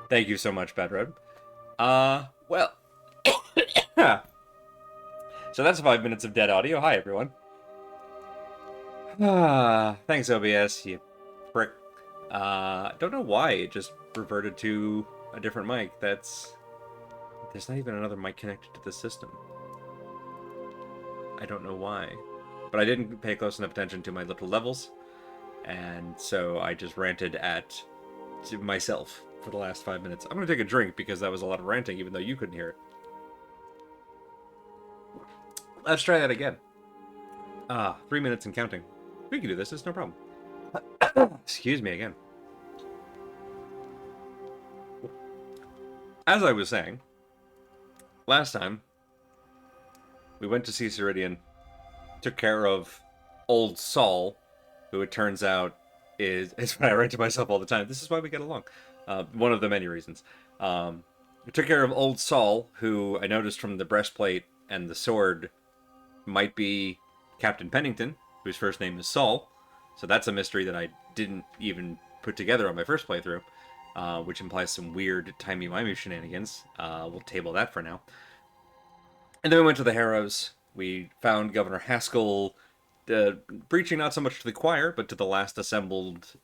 Thank you so much, Bad Red. Well, so that's 5 minutes of dead audio. Hi, everyone. Thanks, OBS, you prick. Don't know why it just reverted to a different mic. There's not even another mic connected to the system. I don't know why. But I didn't pay close enough attention to my little levels, and so I just ranted at myself for the last 5 minutes. I'm gonna take a drink because that was a lot of ranting, even though you couldn't hear it. Let's try that again. 3 minutes and counting. We can do this, it's no problem. Excuse me again. As I was saying, last time, we went to see Ceridian, took care of old Saul, who it turns out is what I write to myself all the time. This is why we get along. One of the many reasons. We took care of old Saul, who I noticed from the breastplate and the sword might be Captain Pennington, whose first name is Saul. So that's a mystery that I didn't even put together on my first playthrough, which implies some weird timey-wimey shenanigans. We'll table that for now. And then we went to the Harrows. We found Governor Haskell preaching not so much to the choir, but to the last assembled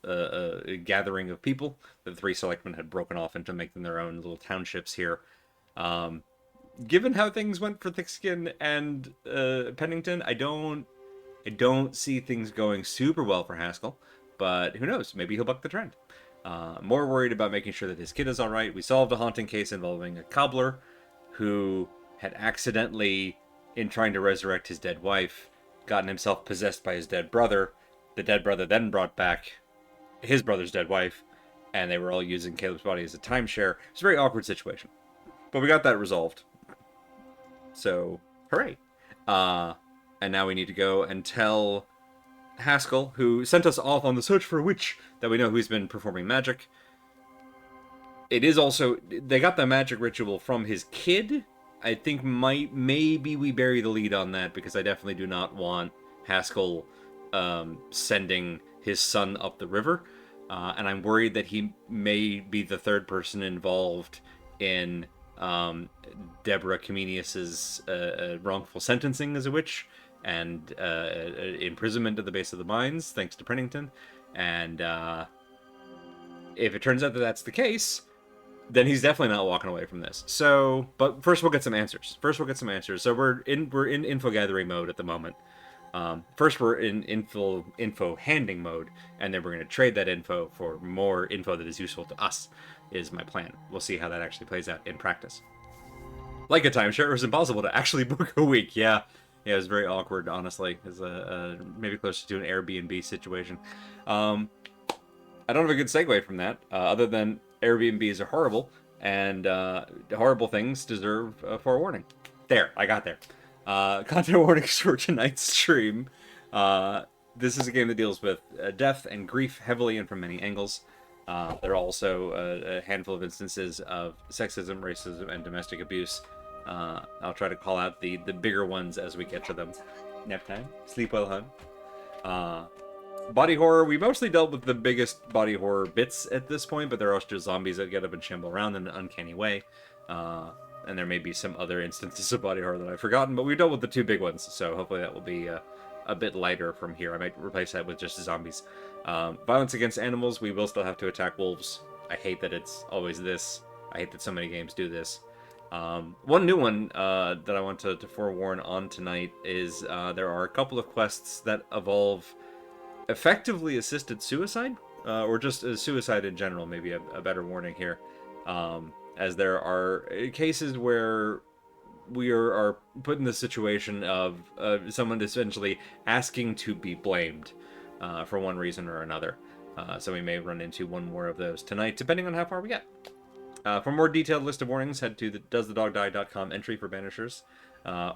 gathering of people. The three selectmen had broken off into making their own little townships here. Given how things went for Thickskin and Pennington, I don't see things going super well for Haskell, but who knows? Maybe he'll buck the trend. More worried about making sure that his kid is all right. We solved a haunting case involving a cobbler who had accidentally, in trying to resurrect his dead wife, gotten himself possessed by his dead brother. The dead brother then brought back his brother's dead wife, and they were all using Caleb's body as a timeshare. It's a very awkward situation. But we got that resolved. So, hooray. And now we need to go and tell Haskell, who sent us off on the search for a witch, that we know who's been performing magic. It is also, they got the magic ritual from his kid. I think maybe we bury the lead on that, because I definitely do not want Haskell sending his son up the river. And I'm worried that he may be the third person involved in Deborah Comenius's wrongful sentencing as a witch and imprisonment at the base of the mines, thanks to Pennington. And if it turns out that that's the case, then he's definitely not walking away from this. So, but first we'll get some answers. So we're in info gathering mode at the moment. First we're in info handing mode, and then we're going to trade that info for more info that is useful to us, is my plan. We'll see how that actually plays out in practice. Like a timeshare, it was impossible to actually book a week. Yeah, it was very awkward, honestly. It's maybe closer to an Airbnb situation. I don't have a good segue from that, other than Airbnbs are horrible, and horrible things deserve a forewarning. There, I got there. Content warnings for tonight's stream. This is a game that deals with death and grief heavily and from many angles. There are also a handful of instances of sexism, racism, and domestic abuse. I'll try to call out the bigger ones as we get to them. Nap time. Sleep well, hun. Body horror, we mostly dealt with the biggest body horror bits at this point, but there are also zombies that get up and shamble around in an uncanny way. And there may be some other instances of body horror that I've forgotten, but we dealt with the two big ones, so hopefully that will be a bit lighter from here. I might replace that with just zombies. Violence against animals, we will still have to attack wolves. I hate that it's always this. I hate that so many games do this. One new one that I want to forewarn on tonight is there are a couple of quests that involve effectively assisted suicide, or just suicide in general, maybe a better warning here, as there are cases where we are put in the situation of someone essentially asking to be blamed for one reason or another. So we may run into one more of those tonight, depending on how far we get. For a more detailed list of warnings, head to the doesthedogdie.com entry for Banishers,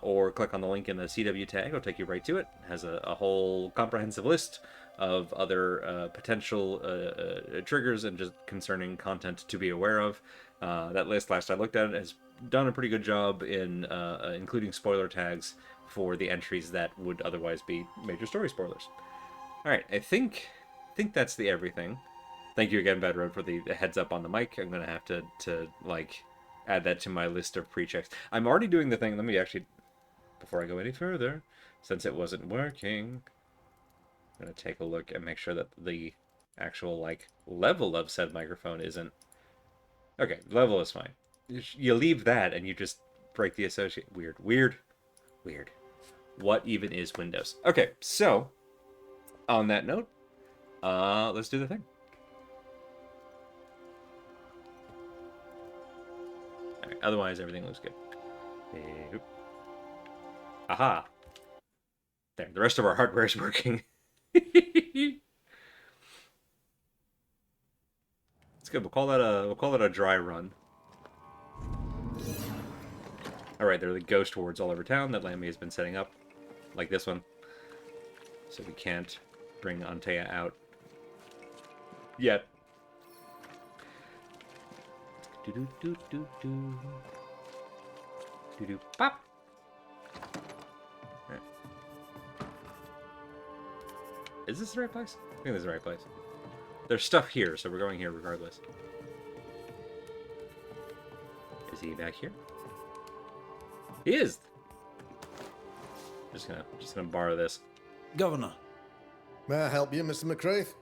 or click on the link in the CW tag. It'll take you right to it. It has a whole comprehensive list of other potential triggers and just concerning content to be aware of. That list, last I looked at it, has done a pretty good job in including spoiler tags for the entries that would otherwise be major story spoilers. All right, I think that's the everything. Thank you again, Bedroad, for the heads up on the mic. I'm gonna have to like add that to my list of pre-checks. I'm already doing the thing. Let me actually, before I go any further, since it wasn't working, I'm gonna take a look and make sure that the actual like level of said microphone isn't. Okay, level is fine. You leave that and you just break the associate. Weird, weird, weird. What even is Windows? Okay, so on that note, let's do the thing. All right, otherwise, everything looks good. Aha! There, the rest of our hardware is working. It's good. We'll call that a dry run. All right, there are the ghost wards all over town that Lammy has been setting up, like this one. So we can't bring Antea out yet. Pop. Right. Is this the right place? I think this is the right place. There's stuff here, so we're going here regardless. Is he back here? He is. Just gonna borrow this. Governor. May I help you, Mr. McCraith?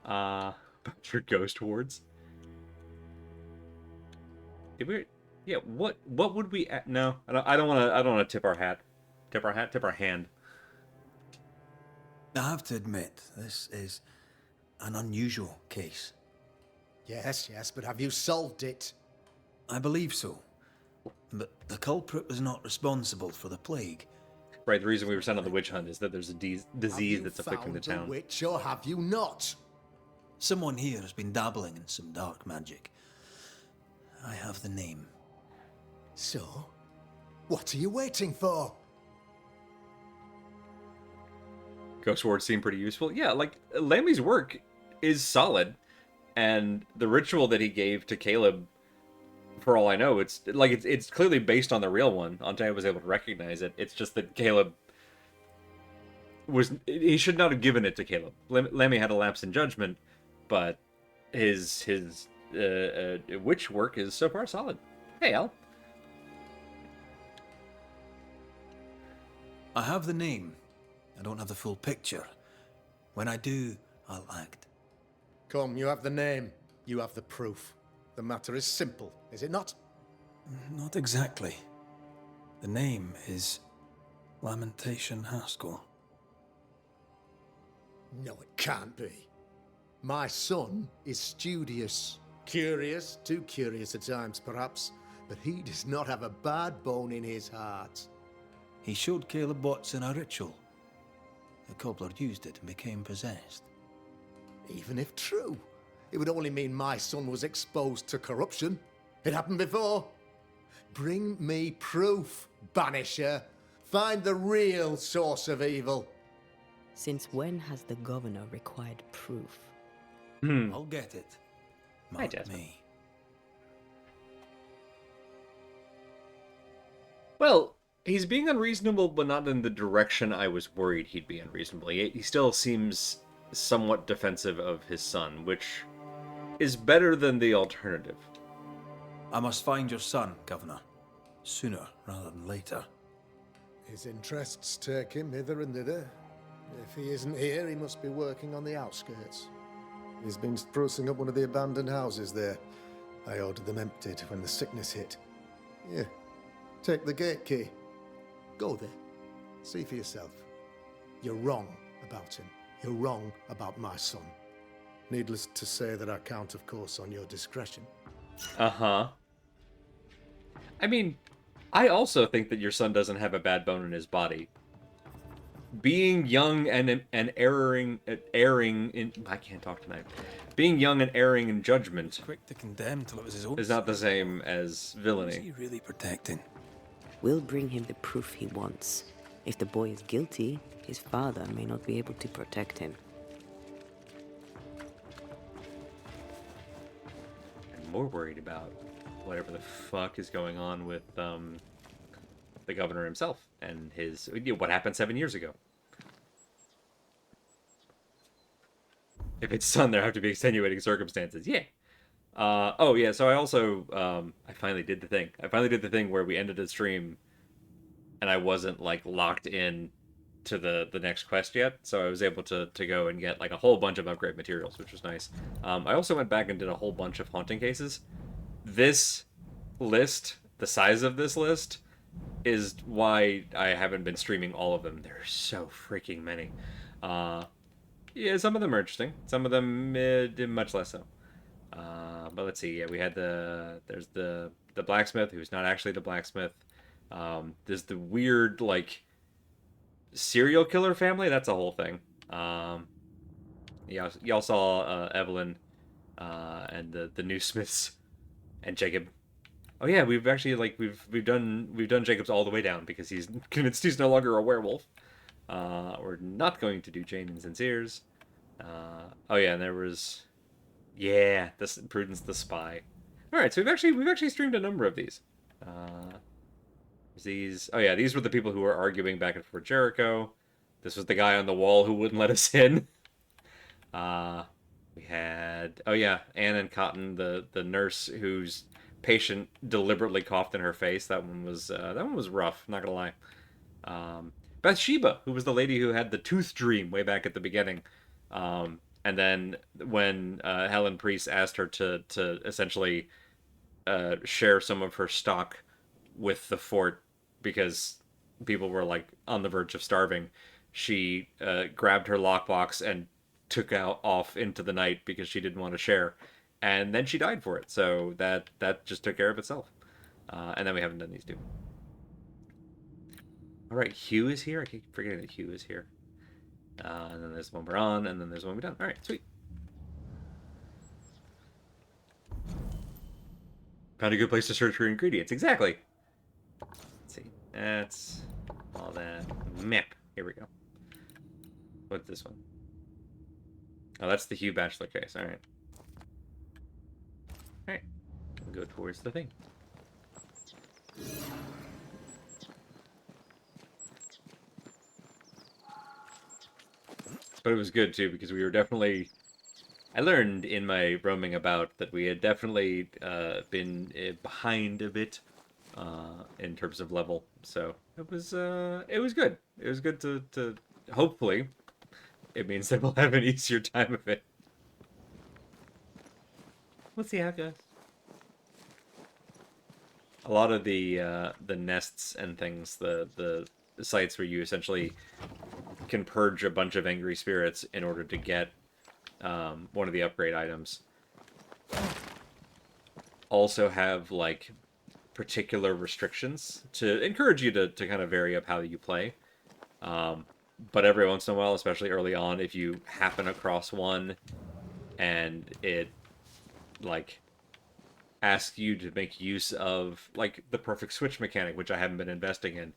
For ghost wards. Did we? Yeah. What would we? No, I don't want to tip our hat. Tip our hand. I have to admit, this is an unusual case. Yes, but have you solved it? I believe so. But the culprit was not responsible for the plague. Right, the reason we were sent on the witch hunt is that there's a disease that's afflicting the town. Have you found a witch, or have you not? Someone here has been dabbling in some dark magic. I have the name. So, what are you waiting for? Ghost wards seem pretty useful. Yeah, like, Lammy's work is solid, and the ritual that he gave to Caleb, for all I know, it's clearly based on the real one. Antea was able to recognize it. It's just that Caleb he should not have given it to Caleb. Lammy had a lapse in judgment, but his witch work is so far solid. Hey, Al. I have the name. I don't have the full picture. When I do, I'll act. Come, you have the name. You have the proof. The matter is simple, is it not? Not exactly. The name is Lamentation Haskell. No, it can't be. My son is studious. Curious, too curious at times, perhaps. But he does not have a bad bone in his heart. He showed Caleb Watson a ritual. The cobbler used it and became possessed. Even if true, it would only mean my son was exposed to corruption. It happened before. Bring me proof, Banisher. Find the real source of evil. Since when has the governor required proof? I'll get it. Hi, Mark Jasmine. me. Well, he's being unreasonable, but not in the direction I was worried he'd be unreasonable. He still seems somewhat defensive of his son, which is better than the alternative. I must find your son, Governor. Sooner rather than later. His interests take him hither and thither. If he isn't here, he must be working on the outskirts. He's been sprucing up one of the abandoned houses there. I ordered them emptied when the sickness hit. Here, take the gate key. Go there. See for yourself. You're wrong about him. You're wrong about my son. Needless to say that I count, of course, on your discretion. Uh-huh. I mean, I also think that your son doesn't have a bad bone in his body. Being young and erring in... I can't talk tonight. Being young and erring in judgment Quick to condemn till it was his own is not the son. same as Is villainy. he really protecting? We'll bring him the proof he wants. If the boy is guilty, his father may not be able to protect him. I'm more worried about whatever the fuck is going on with the governor himself and his what happened 7 years ago. If it's sun, there have to be extenuating circumstances. Yeah. Oh yeah. So I also I finally did the thing. I finally did the thing where we ended the stream, and I wasn't like locked in to the next quest yet, so I was able to go and get like a whole bunch of upgrade materials, which was nice. I also went back and did a whole bunch of haunting cases. This list, the size of this list, is why I haven't been streaming all of them. There's so freaking many. Uh, yeah, some of them are interesting. Some of them much less so. But let's see. Yeah, we had there's the blacksmith who's not actually the blacksmith. There's the weird like serial killer family. That's a whole thing. Yeah, y'all saw Evelyn and the new Smiths and Jacob. Oh yeah, we've actually like we've done Jacob's all the way down because he's convinced he's no longer a werewolf. We're not going to do Jane and Sincere's. Oh yeah, and there was this Prudence the Spy. All right, so we've actually streamed a number of these. These these were the people who were arguing back and forth Jericho. This was the guy on the wall who wouldn't let us in. We had Anne and Cotton, the nurse whose patient deliberately coughed in her face. That one was rough. Not gonna lie. Bathsheba, who was the lady who had the tooth dream way back at the beginning. And then when Helen Priest asked her to essentially share some of her stock with the fort because people were like on the verge of starving, she grabbed her lockbox and took out off into the night because she didn't want to share, and then she died for it. So that just took care of itself. And then we haven't done these two. All right, Hugh is here. I keep forgetting that Hugh is here. And then there's one we're on, and then there's one we're done. All right, sweet. Found a good place to search for ingredients. Exactly. Let's see. That's all that. Map. Here we go. What's this one? Oh, that's the Hugh Bachelor case. All right. All right. We'll go towards the thing. But it was good too because we were definitely. I learned in my roaming about that we had definitely been behind a bit in terms of level. So it was good. It was good to hopefully it means that we'll have an easier time of it. We'll see how it goes. A lot of the nests and things, the sites where you essentially can purge a bunch of angry spirits in order to get one of the upgrade items, also have like particular restrictions to encourage you to kind of vary up how you play. But every once in a while, especially early on, if you happen across one and it like asks you to make use of like the perfect switch mechanic, which I haven't been investing in,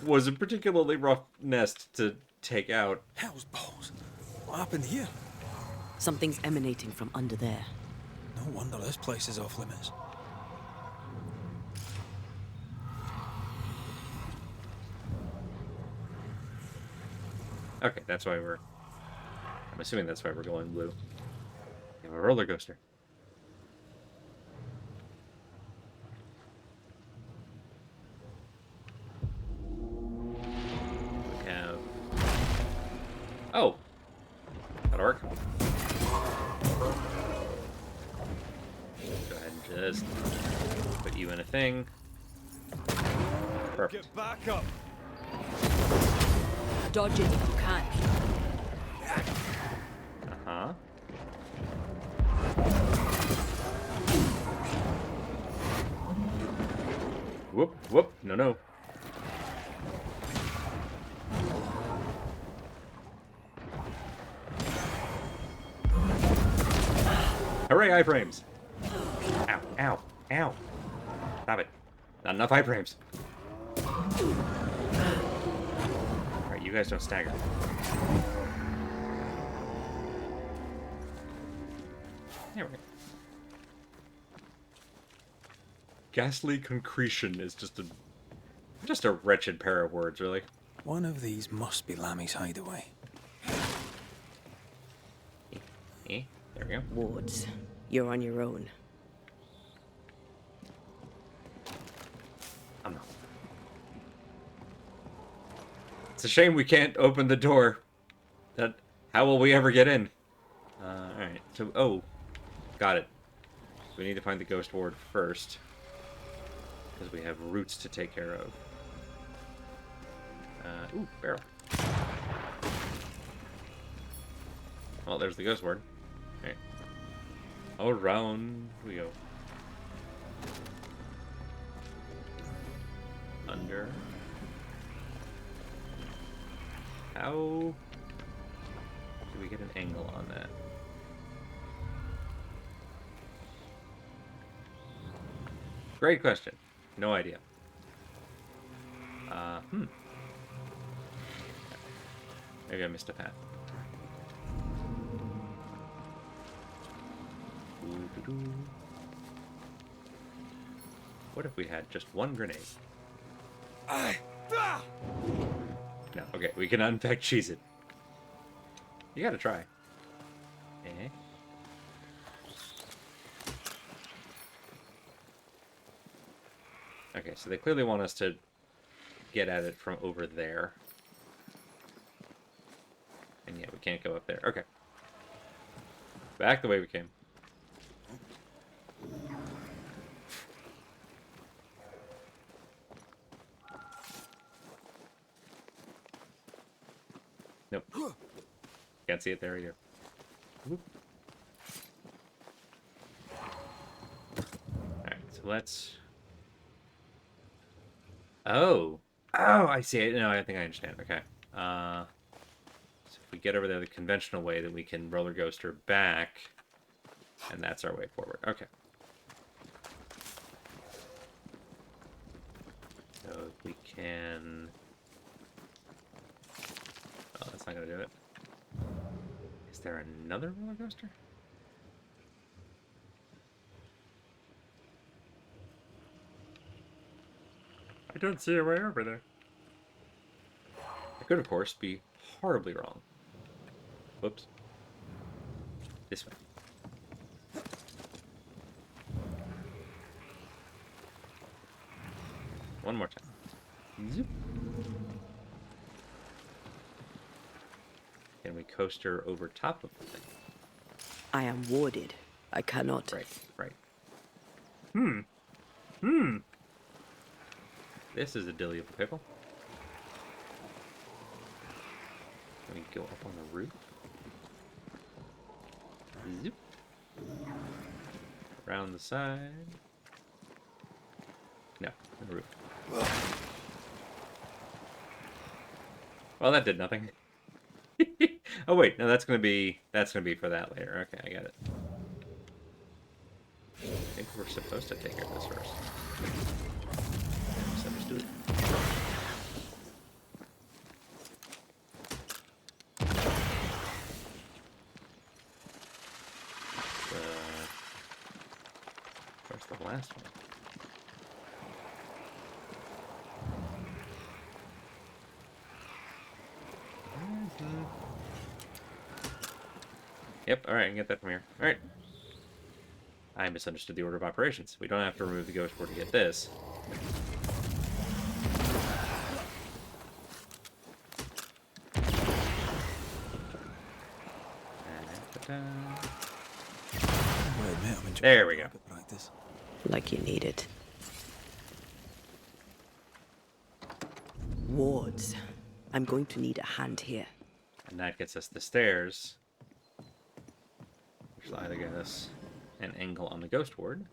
was a particularly rough nest to take out. Hell's balls. What happened here? Something's emanating from under there. No wonder this place is off limits. Okay, that's why I'm assuming that's why we're going blue. We have a roller coaster. We have. Oh! That'll work. Go ahead and just put you in a thing. Perfect. Get back up. Dodge it if you can. Uh-huh. Whoop, whoop, no. Hooray, iframes! Ow, ow, ow. Stop it. Not enough iframes. Alright, you guys don't stagger. There we go. Ghastly concretion is just a wretched pair of words, really. One of these must be Lammy's hideaway. There we go. Wards, you're on your own. I'm not. It's a shame we can't open the door. How will we ever get in? Alright, so, oh, got it. We need to find the ghost ward first. Because we have roots to take care of. Ooh, barrel. Well, there's the ghost ward. Alright. Around we go. Under. How do we get an angle on that? Great question. No idea. Maybe I missed a path. Ooh-doo-doo. What if we had just one grenade? No, okay, we can unpack cheese it. You gotta try. Eh? Okay, so they clearly want us to get at it from over there. And yeah, we can't go up there. Okay. Back the way we came. Nope. Can't see it there either. Whoop. Alright, so let's... Oh! Oh, I see it. No, I think I understand. Okay. So if we get over there the conventional way, then we can roller coaster back. And that's our way forward. Okay. So if we can... Oh, that's not going to do it. Is there another roller coaster? I don't see a way over there. I could, of course, be horribly wrong. Whoops. This way. One more time. Zoop. Can we coaster over top of the thing? I am warded. I cannot. Right, right. This is a dilly of a pickle. Can we go up on the roof? Zoop. Around the side. No, the roof. Well, that did nothing. Oh wait, no, that's gonna be for that later. Okay, I got it. I think we're supposed to take care of this first. I misunderstood. Where's the last one? Yep, alright, I can get that from here. Alright. I misunderstood the order of operations. We don't have to remove the ghost board to get this. There we go. Practice. Like you need it. Wards, I'm going to need a hand here. And that gets us the stairs. Which will either get us an angle on the ghost ward.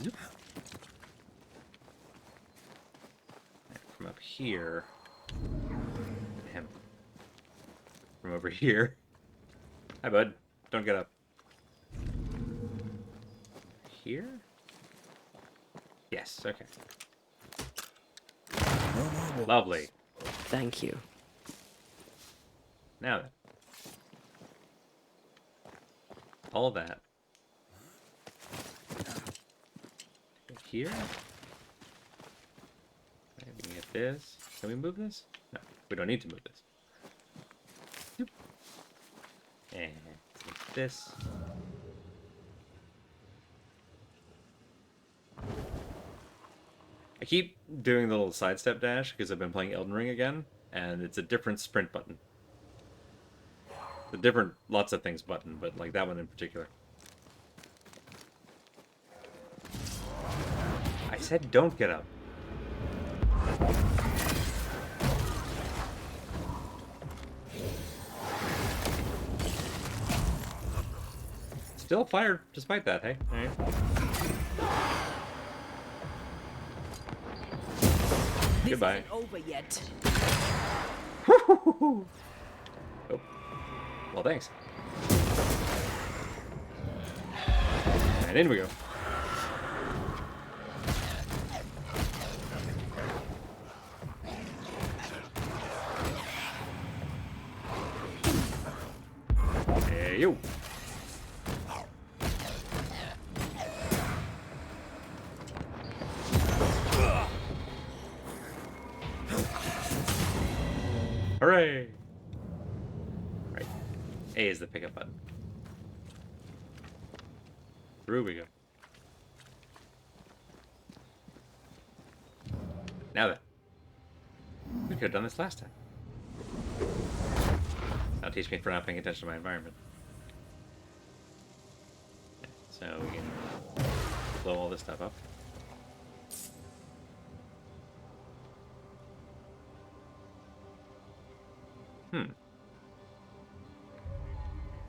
Zoop. And from up here. Him. From over here. Hi, bud. Don't get up. Here? Yes, okay. Lovely. Thank you. Now then. All that. Here? Okay, we can get this. Can we move this? No, we don't need to move this. And this. I keep doing the little sidestep dash because I've been playing Elden Ring again, and it's a different sprint button. A different lots of things button, but like that one in particular. I said don't get up. Still fired despite that, hey? All right. Goodbye. This isn't over yet. Oh. Well, thanks. And in we go. Hey, yo. Hooray! Right. A is the pickup button. Through we go. Now then. We could have done this last time. That'll teach me for not paying attention to my environment. So we can blow all this stuff up.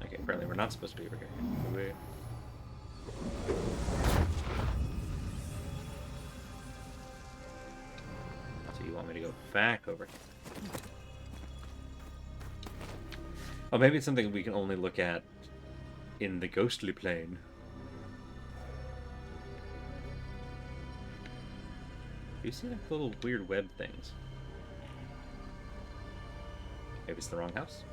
Okay, apparently we're not supposed to be over here. So you want me to go back over here? Oh, maybe it's something we can only look at in the ghostly plane. Do you see like little weird web things? Maybe it's the wrong house?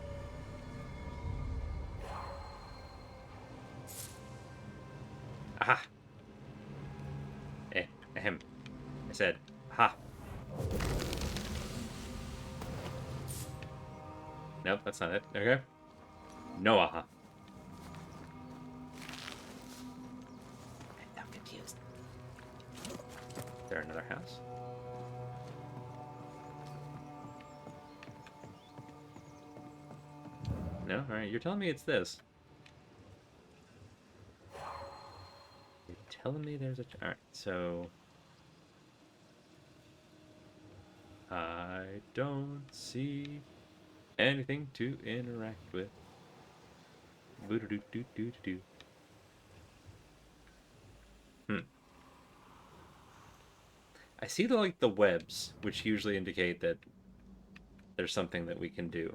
Aha! Ahem. I said, aha! Nope, that's not it. Okay. No aha. I'm confused. Is there another house? No? Alright, you're telling me it's this. You're telling me there's a... Alright, so... I don't see anything to interact with. Boo-doo-doo-doo-doo-doo. I see the webs, which usually indicate that there's something that we can do.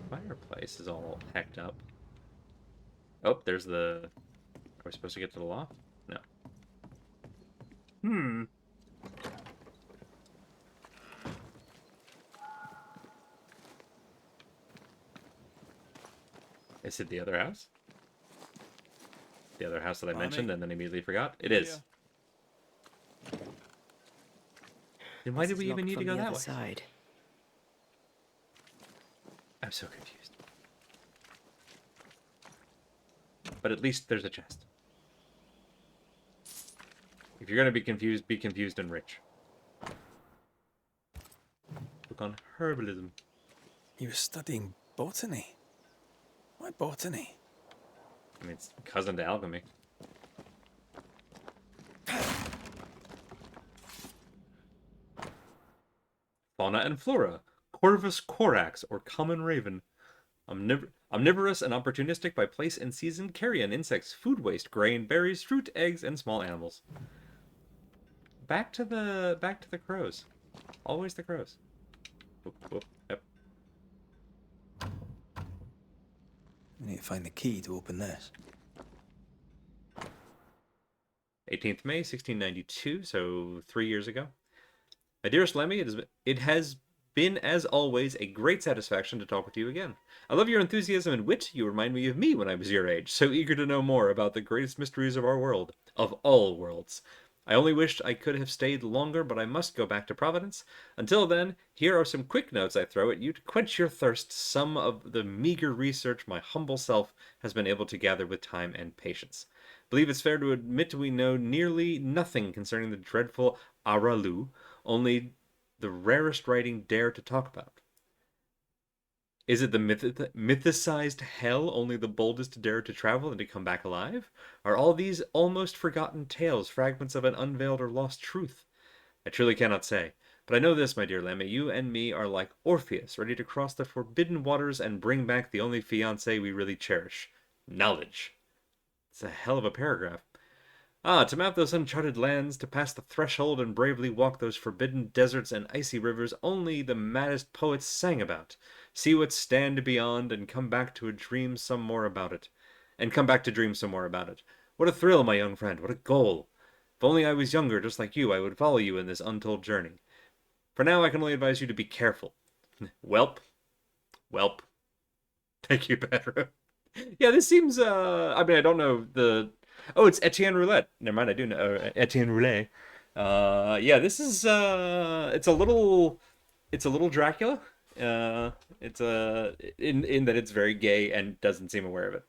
Fireplace is all hecked up. Oh, there's the... Are we supposed to get to the loft? No. Is it the other house? The other house that I mentioned and then immediately forgot? It is. Then why did we even need to go that way? Side. I'm so confused. But at least there's a chest. If you're gonna be confused and rich. Look on herbalism. You were studying botany? Why botany? I mean, it's cousin to alchemy. Fauna and flora. Corvus corax, or common raven. Omnivorous and opportunistic by place and season, carrion, insects, food waste, grain, berries, fruit, eggs, and small animals. Back to the crows. Always the crows. Whoop, whoop, yep. We need to find the key to open this. 18th May, 1692, so 3 years ago. My dearest Lemmy, it has been, as always, a great satisfaction to talk with you again. I love your enthusiasm and wit. You remind me of me when I was your age, so eager to know more about the greatest mysteries of our world. Of all worlds. I only wished I could have stayed longer, but I must go back to Providence. Until then, here are some quick notes I throw at you to quench your thirst, some of the meager research my humble self has been able to gather with time and patience. Believe it's fair to admit we know nearly nothing concerning the dreadful Aralu, only the rarest writing dare to talk about. Is it the mythicized hell only the boldest dare to travel and to come back alive? Are all these almost forgotten tales fragments of an unveiled or lost truth? I truly cannot say. But I know this, my dear Lammy, you and me are like Orpheus, ready to cross the forbidden waters and bring back the only fiancé we really cherish. Knowledge. It's a hell of a paragraph. Ah, to map those uncharted lands, to pass the threshold and bravely walk those forbidden deserts and icy rivers only the maddest poets sang about. See what stand beyond, and come back to dream some more about it. What a thrill, my young friend, what a goal! If only I was younger, just like you, I would follow you in this untold journey. For now, I can only advise you to be careful. Welp. Welp. Thank you, Pedro. Yeah, this seems, I mean, I don't know the... Oh, it's Etienne Roulette. Never mind, I do know Etienne Roulet. Yeah, this is, it's a little Dracula. It's in that it's very gay and doesn't seem aware of it.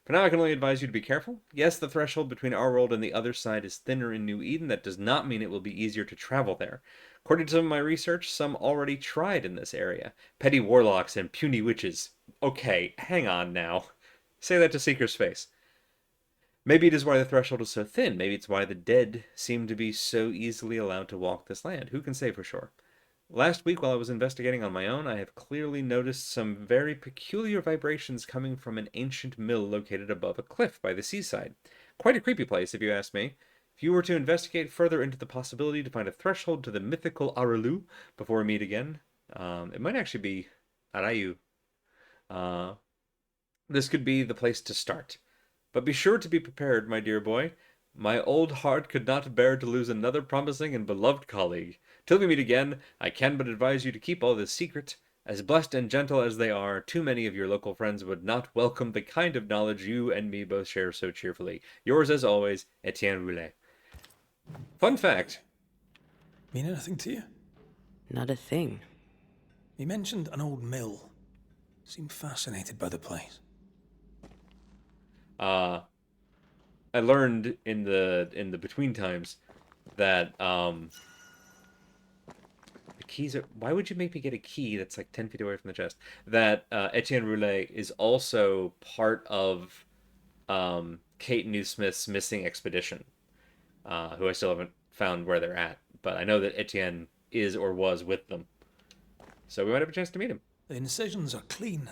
For now, I can only advise you to be careful. Yes, the threshold between our world and the other side is thinner in New Eden. That does not mean it will be easier to travel there. According to some of my research, some already tried in this area. Petty warlocks and puny witches. Okay, hang on now. Say that to Seeker's face. Maybe it is why the threshold is so thin. Maybe it's why the dead seem to be so easily allowed to walk this land. Who can say for sure? Last week, while I was investigating on my own, I have clearly noticed some very peculiar vibrations coming from an ancient mill located above a cliff by the seaside. Quite a creepy place, if you ask me. If you were to investigate further into the possibility to find a threshold to the mythical Aralu before we meet again, it might actually be Arayu. This could be the place to start. But be sure to be prepared, my dear boy. My old heart could not bear to lose another promising and beloved colleague. Till we meet again, I can but advise you to keep all this secret. As blessed and gentle as they are, too many of your local friends would not welcome the kind of knowledge you and me both share so cheerfully. Yours as always, Etienne Roulet. Fun fact. Mean anything to you? Not a thing. He mentioned an old mill. Seemed fascinated by the place. I learned in the between times that the keys are... Why would you make me get a key that's like 10 feet away from the chest? That Etienne Roulet is also part of Kate Newsmith's missing expedition, who I still haven't found where they're at. But I know that Etienne is or was with them. So we might have a chance to meet him. The incisions are clean.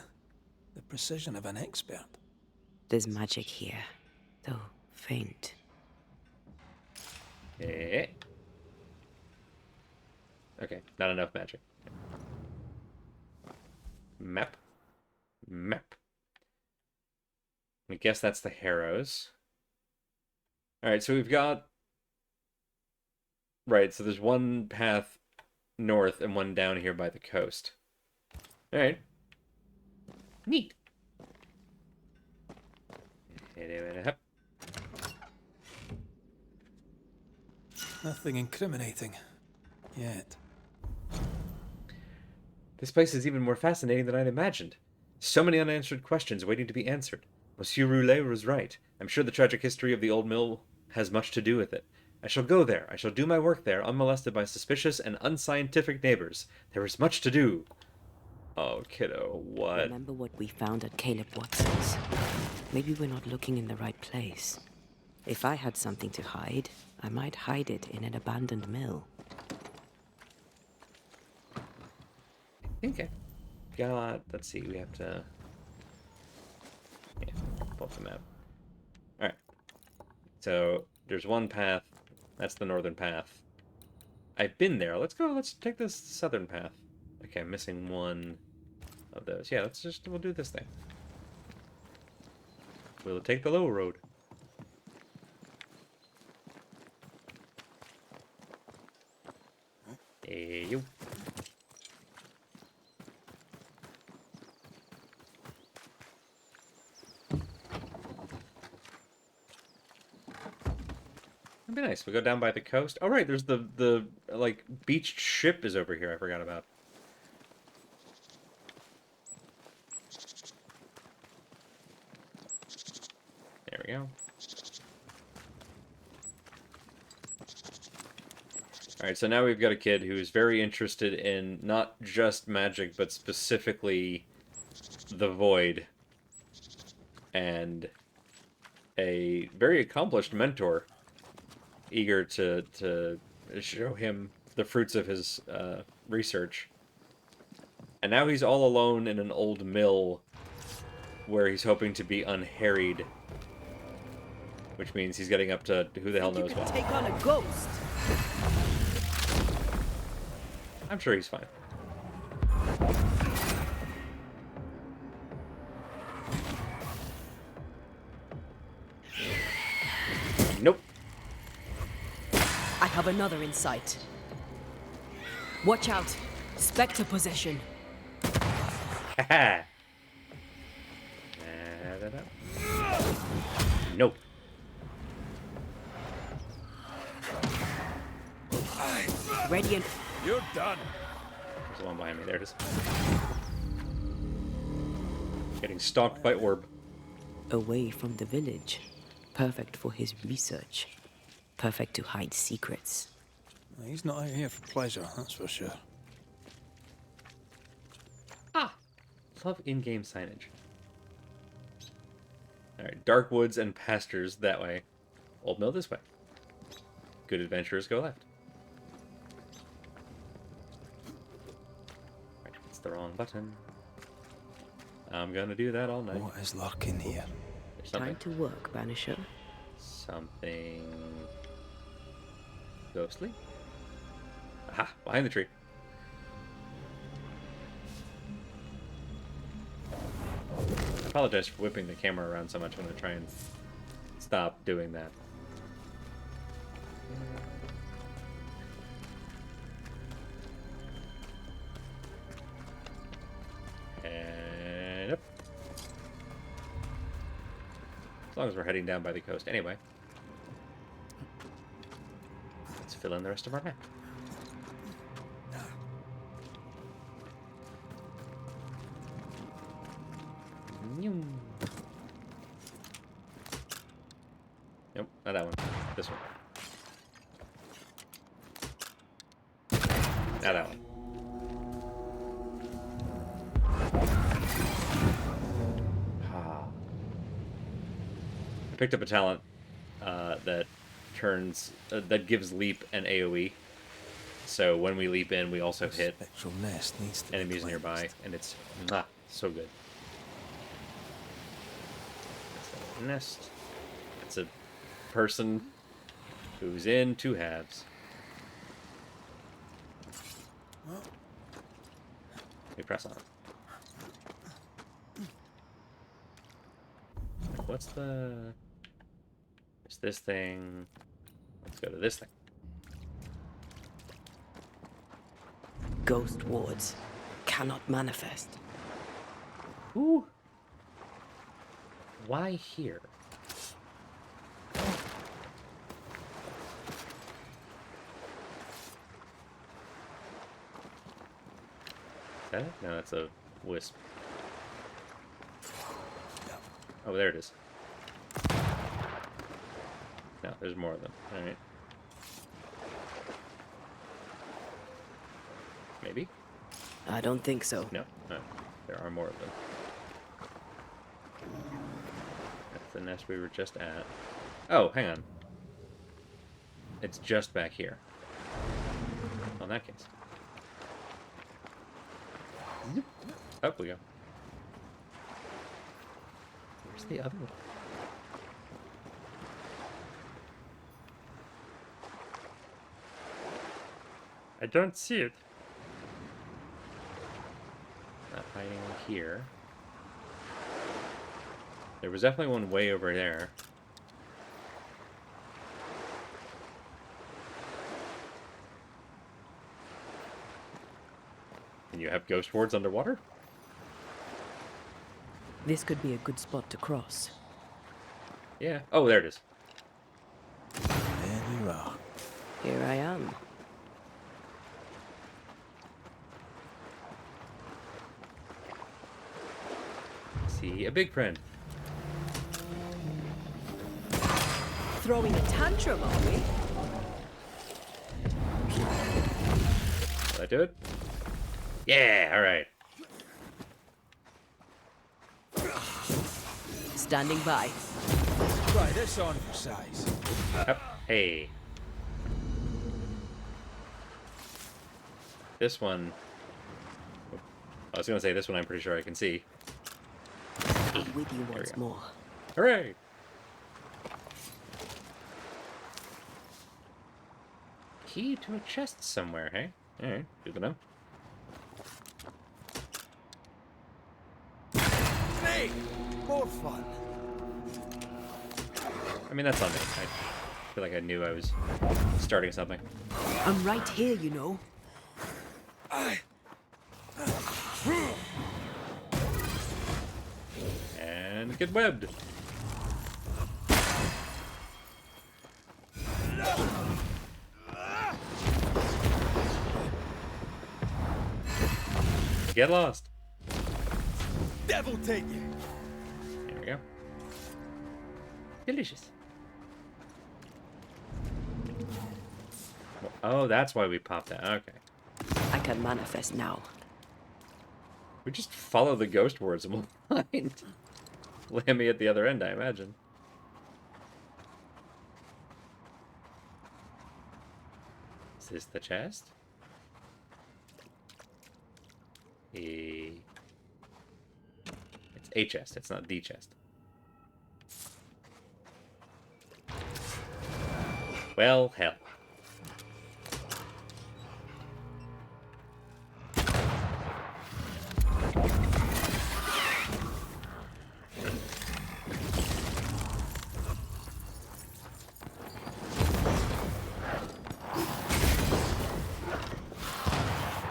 The precision of an expert. There's magic here, though faint. Eh. Okay, not enough magic. Map. Map. I guess that's the Harrows. Alright, so we've got... Right, so there's one path north and one down here by the coast. Alright. Neat. Nothing incriminating. Yet. This place is even more fascinating than I'd imagined. So many unanswered questions waiting to be answered. Monsieur Roulet was right. I'm sure the tragic history of the old mill has much to do with it. I shall go there. I shall do my work there, unmolested by suspicious and unscientific neighbors. There is much to do. Oh, kiddo, what? Remember what we found at Caleb Watson's? Maybe we're not looking in the right place. If I had something to hide, I might hide it in an abandoned mill. Okay. Got... Let's see, we have to... Yeah, pull up the map. Alright. So, there's one path. That's the northern path. I've been there. Let's go. Let's take this southern path. Okay, I'm missing one of those. Yeah, we'll do this thing. We'll take the low road. Hey, yo. That'd be nice. We go down by the coast. Oh, right, there's the like beached ship is over here. I forgot about. There we go. All right, so now we've got a kid who's very interested in not just magic, but specifically the void, and a very accomplished mentor, eager to show him the fruits of his research. And now he's all alone in an old mill where he's hoping to be unharried, which means he's getting up to who the hell knows what. Take on a ghost. I'm sure he's fine. Nope. I have another in sight. Watch out. Spectre possession. Haha. Nope. Ready and... You're done. There's the one behind me. There it is. Getting stalked by Orb. away from the village. Perfect for his research. Perfect to hide secrets. He's not out here for pleasure, that's for sure. Ah! Love in-game signage. Alright, dark woods and pastures that way. Old mill this way. Good adventurers go left. Right, it's the wrong button. I'm gonna do that all night. What is lurking here? There's something. Time to work, Banisher. Something... ghostly? Aha! Behind the tree. I apologize for whipping the camera around so much. I'm going to try and stop doing that. And up. As long as we're heading down by the coast anyway. Let's fill in the rest of our map. Nope, not that one. This one. Not that one. Ah. I picked up a talent that turns that gives leap and AoE. So when we leap in, we also hit Spectral nest needs to be enemies cleansed. nearby, and it's not so good. That's a nest. It's a person who's in two halves. We press on. What's the... There's this thing. Let's go to this thing. Ghost wards cannot manifest. Ooh. Why here? Is that it? No, that's a wisp. Oh, there it is. No, there's more of them. Alright. Maybe? I don't think so. No, no. There are more of them. That's the nest we were just at. Oh, hang on. It's just back here. Well, in that case. Up we go. Where's the other one? I don't see it. Not hiding here. There was definitely one way over there. And you have ghost wards underwater? This could be a good spot to cross. Yeah. Oh, there it is. Very Here I am. See a big friend. Throwing a tantrum, are we? Will that do it? Yeah, alright. Standing by. Try this on for size. Yep. Hey. This one... I was gonna say this one I'm pretty sure I can see. I'm with you once go. more. Hooray! Key to a chest somewhere, hey? Alright, good to know. Hey! More fun. I mean, that's on me. I feel like I knew I was starting something. I'm right here, you know. And get webbed. Get lost. Devil take you. There we go. Delicious. Oh, that's why we popped that. Okay. I can manifest now. We just follow the ghost words and we'll find Lammy at the other end, I imagine. Is this the chest? It's a chest, it's not the chest. Well, hell.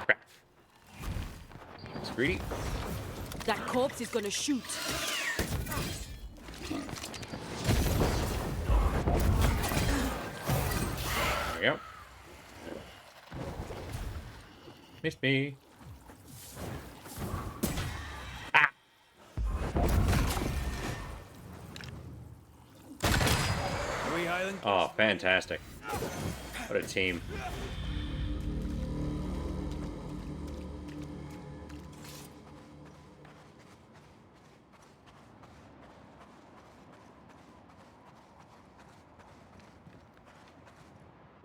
Crap. It's greedy. That corpse is gonna shoot. There we go. Missed me. Ah! Are we Highland? Oh, fantastic. What a team.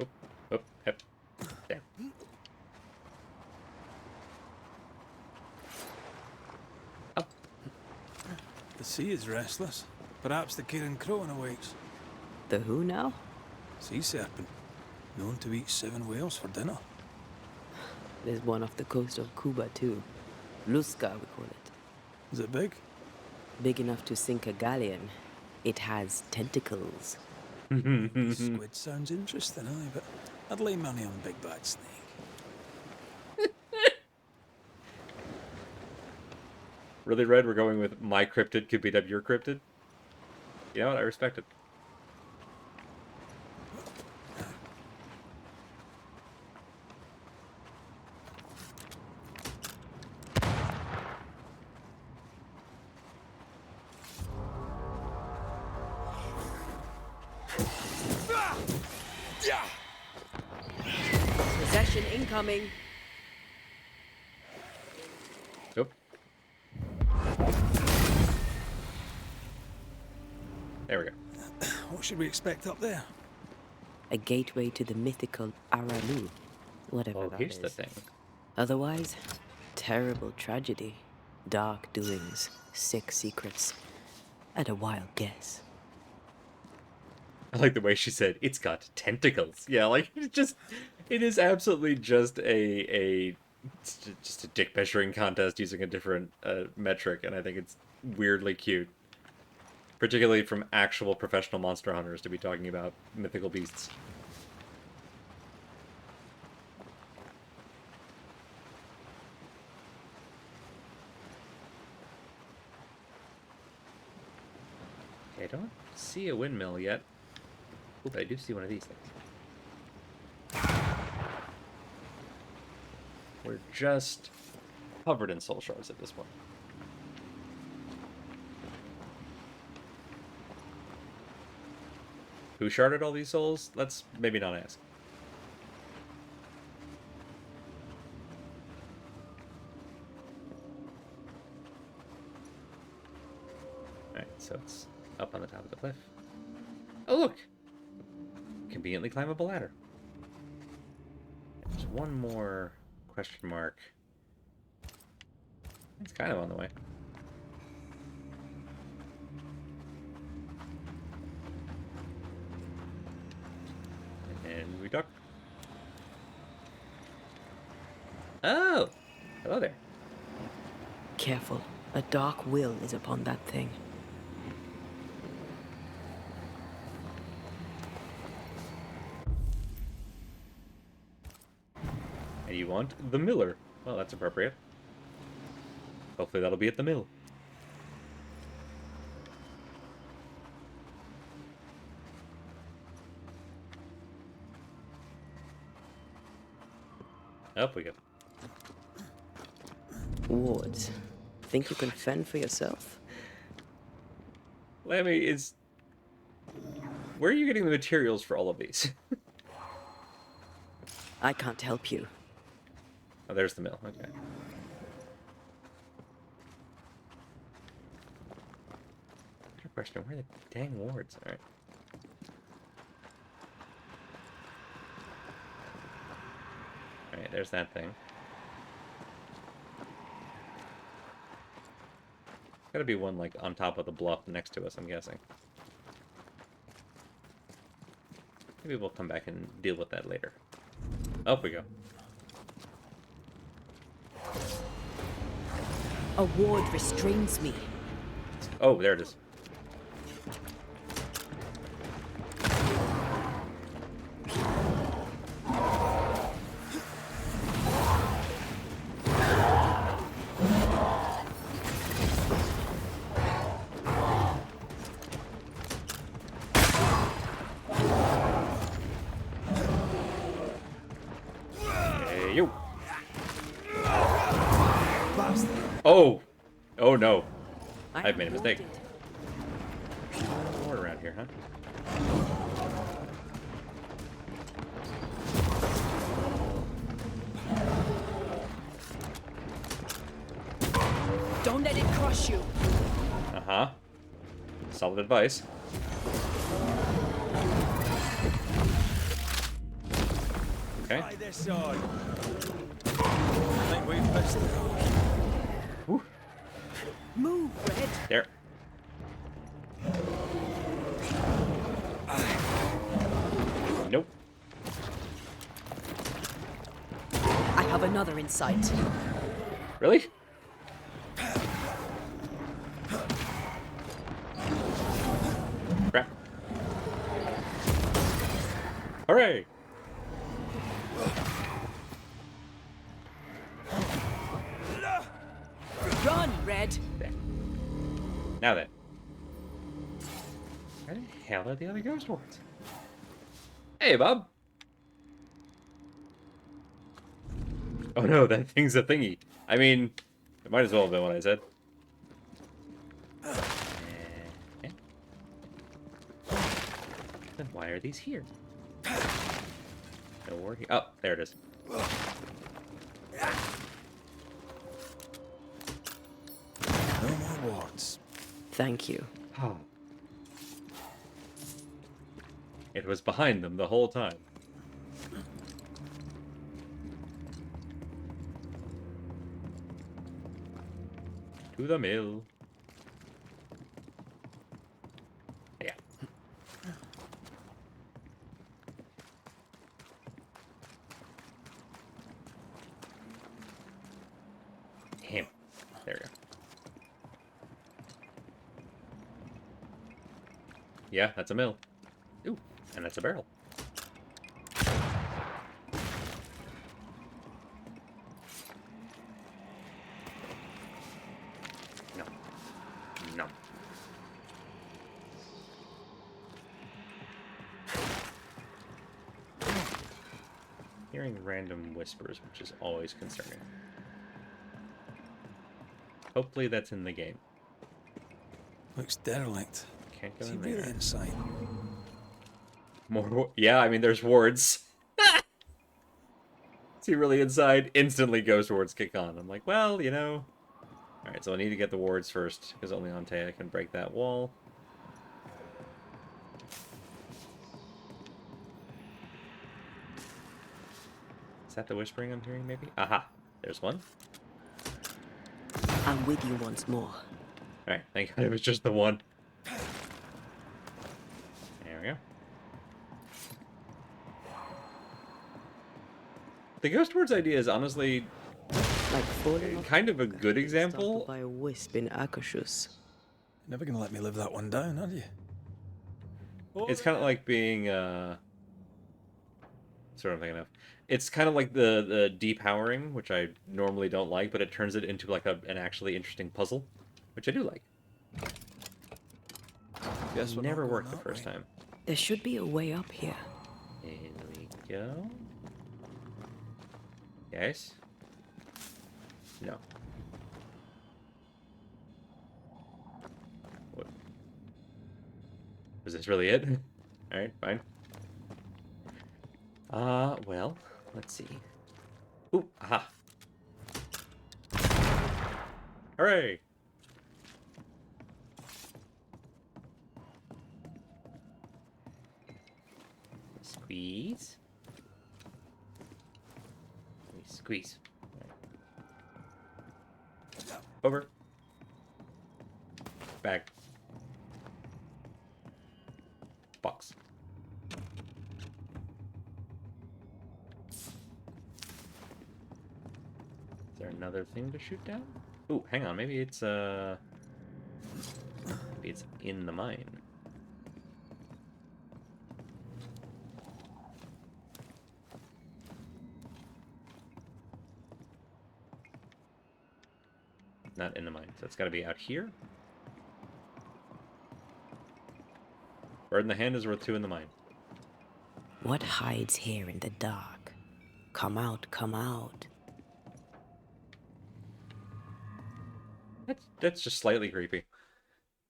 Oop, oop, yep. There. Up. The sea is restless. Perhaps the Kirin Crone awaits. The who now? Sea serpent. Known to eat 7 whales for dinner. There's one off the coast of Cuba, too. Lusca, we call it. Is it big? Big enough to sink a galleon. It has tentacles. Squid sounds interesting, aye, but I'd lay money on big bad snake. Really, Red? We're going with my cryptid could beat up your cryptid? You know what? I respect it. Possession incoming. Oop. There we go. What should we expect up there? A gateway to the mythical Aralu. Whatever Oh, that here's the is. thing. Otherwise, terrible tragedy. Dark doings, sick secrets, and a wild guess. I like the way she said, it's got tentacles. Yeah, like, it is absolutely just a dick measuring contest using a different metric, and I think it's weirdly cute. Particularly from actual professional monster hunters to be talking about mythical beasts. Okay, I don't see a windmill yet. Oh, but I do see one of these things. We're just covered in soul shards at this point. Who sharded all these souls? Let's maybe not ask. Alright, so it's up on the top of the cliff. Oh, look! Conveniently climbable ladder. There's one more question mark. It's kind of on the way. And we duck. Oh! Hello there. Careful. A dark will is upon that thing. And you want the miller. Well, that's appropriate. Hopefully that'll be at the mill. Up we go. Wards. Think you can fend for yourself? Lammy, is... Where are you getting the materials for all of these? I can't help you. Oh, there's the mill. Okay. Better question, where are the dang wards? Alright. Alright, there's that thing. Gotta be one, like, on top of the bluff next to us, I'm guessing. Maybe we'll come back and deal with that later. Up we go. A ward restrains me. Oh, there it is. Hey, yo. Oh! Oh no. I've made a mistake. More around here, huh? Don't let it crush you. Uh-huh. Solid advice. Okay. By this side. I think we've missed it. Whew. Move, Red. There. Nope. I have another in sight. Really? Crap. Hooray! Run, Red. There. Now then. Where the hell are the other ghost wards? Hey, Bob! Oh no, that thing's a thingy. I mean, it might as well have been what I said. Eh. Then why are these here? No ward here. Oh, there it is. No more wards. Thank you. Oh. It was behind them the whole time. To the mill. Yeah. Damn. There we go. Yeah, that's a mill. Ooh, and that's a barrel. No. No. Hearing random whispers, which is always concerning. Hopefully that's in the game. Looks derelict. Can't go Is he in really there. inside? More. Yeah, I mean, there's wards. Is he really inside? Instantly ghost wards kick on. I'm like, well, you know. Alright, so I need to get the wards first, because only Antea can break that wall. Is that the whispering I'm hearing, maybe? Aha! There's one. I'm with you once more. Alright, thank God it was just the one. There we go. The ghost wards idea is honestly Like falling off kind of a good being startled example. by a wisp in Akashus. You're never gonna let me live that one down, are you? It's kind of like being, sort of thinking of. It's kind of like the depowering, which I normally don't like, but it turns it into like an actually interesting puzzle, which I do like. Guess we're not Never going worked the that first way. time. There should be a way up here. In we go. Yes? No. What? Was this really it? Alright, fine. Well, let's see. Ooh, aha. Hooray! Squeeze. Squeeze. Over. Back. Box. Is there another thing to shoot down? Ooh, hang on. Maybe it's in the mine. Not in the mine, so it's got to be out here. Bird in the hand is worth two in the mine. What hides here in the dark? Come out, come out. That's just slightly creepy.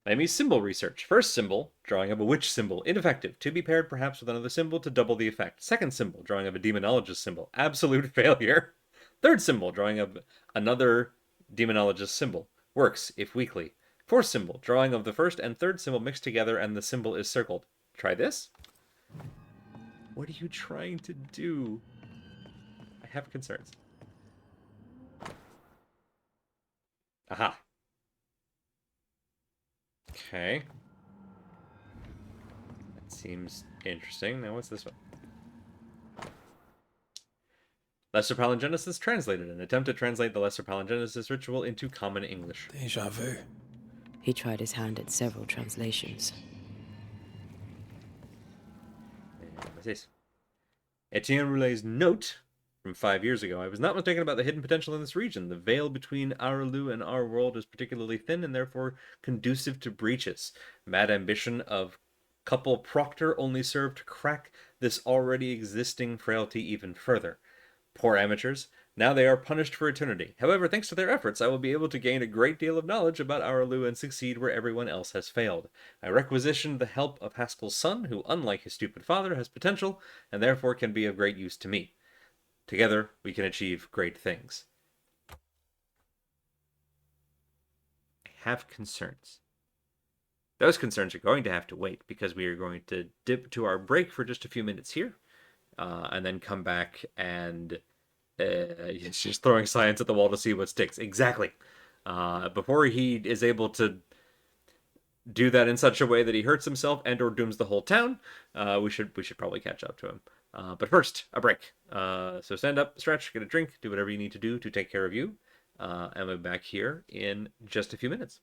Miami's symbol research. First symbol, drawing of a witch symbol. Ineffective. To be paired perhaps with another symbol to double the effect. Second symbol, drawing of a demonologist symbol. Absolute failure. Third symbol, drawing of another demonologist symbol. Works, if weakly. Fourth symbol, drawing of the first and third symbol mixed together and the symbol is circled. Try this? What are you trying to do? I have concerns. Aha. Okay. That seems interesting. Now what's this one? Lesser Palingenesis translated. An attempt to translate the Lesser Palingenesis ritual into common English. Deja vu. He tried his hand at several translations. And what's this? Etienne Roulet's note from 5 years ago. I was not mistaken about the hidden potential in this region. The veil between our Lu and our world is particularly thin and therefore conducive to breaches. Mad ambition of couple Proctor only served to crack this already existing frailty even further. Poor amateurs. Now they are punished for eternity. However, thanks to their efforts, I will be able to gain a great deal of knowledge about our Lu and succeed where everyone else has failed. I requisitioned the help of Haskell's son, who, unlike his stupid father, has potential, and therefore can be of great use to me. Together, we can achieve great things. I have concerns. Those concerns are going to have to wait, because we are going to dip to our break for just a few minutes here, and then come back and it's just throwing science at the wall to see what sticks. Exactly. Before he is able to do that in such a way that he hurts himself and or dooms the whole town, we should probably catch up to him. But first, a break. So stand up, stretch, get a drink, do whatever you need to do to take care of you. And we'll be back here in just a few minutes.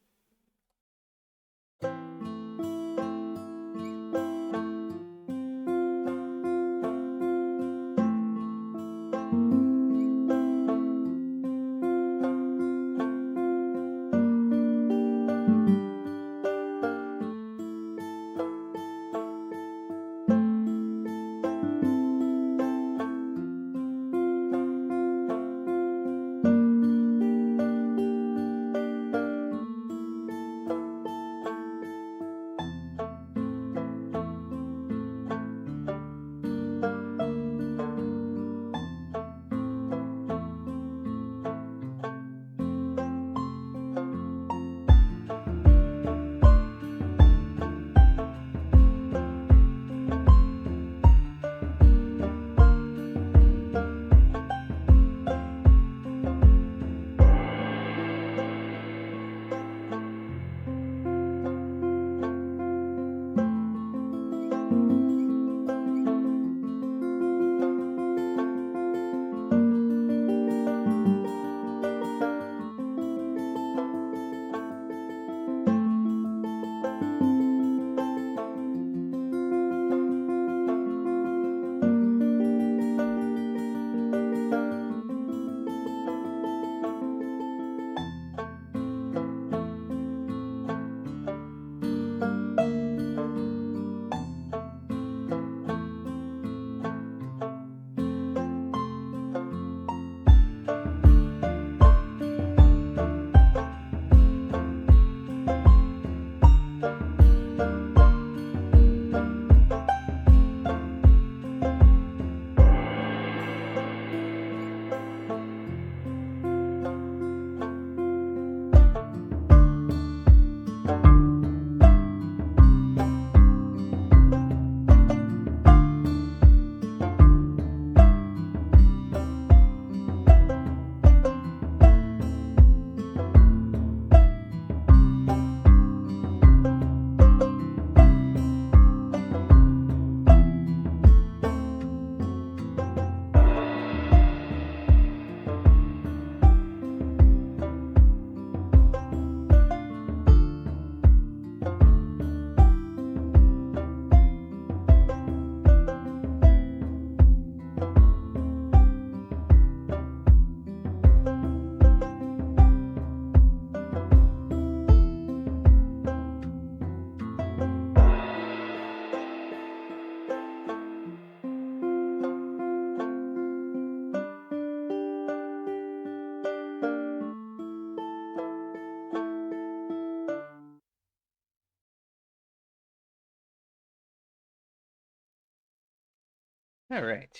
All right.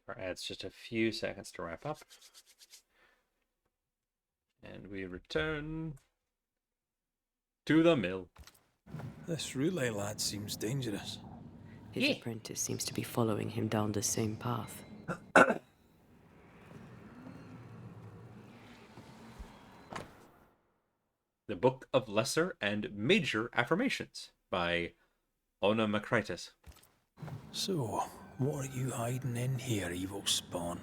Give our ads just a few seconds to wrap up. And we return to the mill. This relay lad seems dangerous. His apprentice seems to be following him down the same path. The Book of Lesser and Major Affirmations by Onomacritus. So, what are you hiding in here, evil spawn?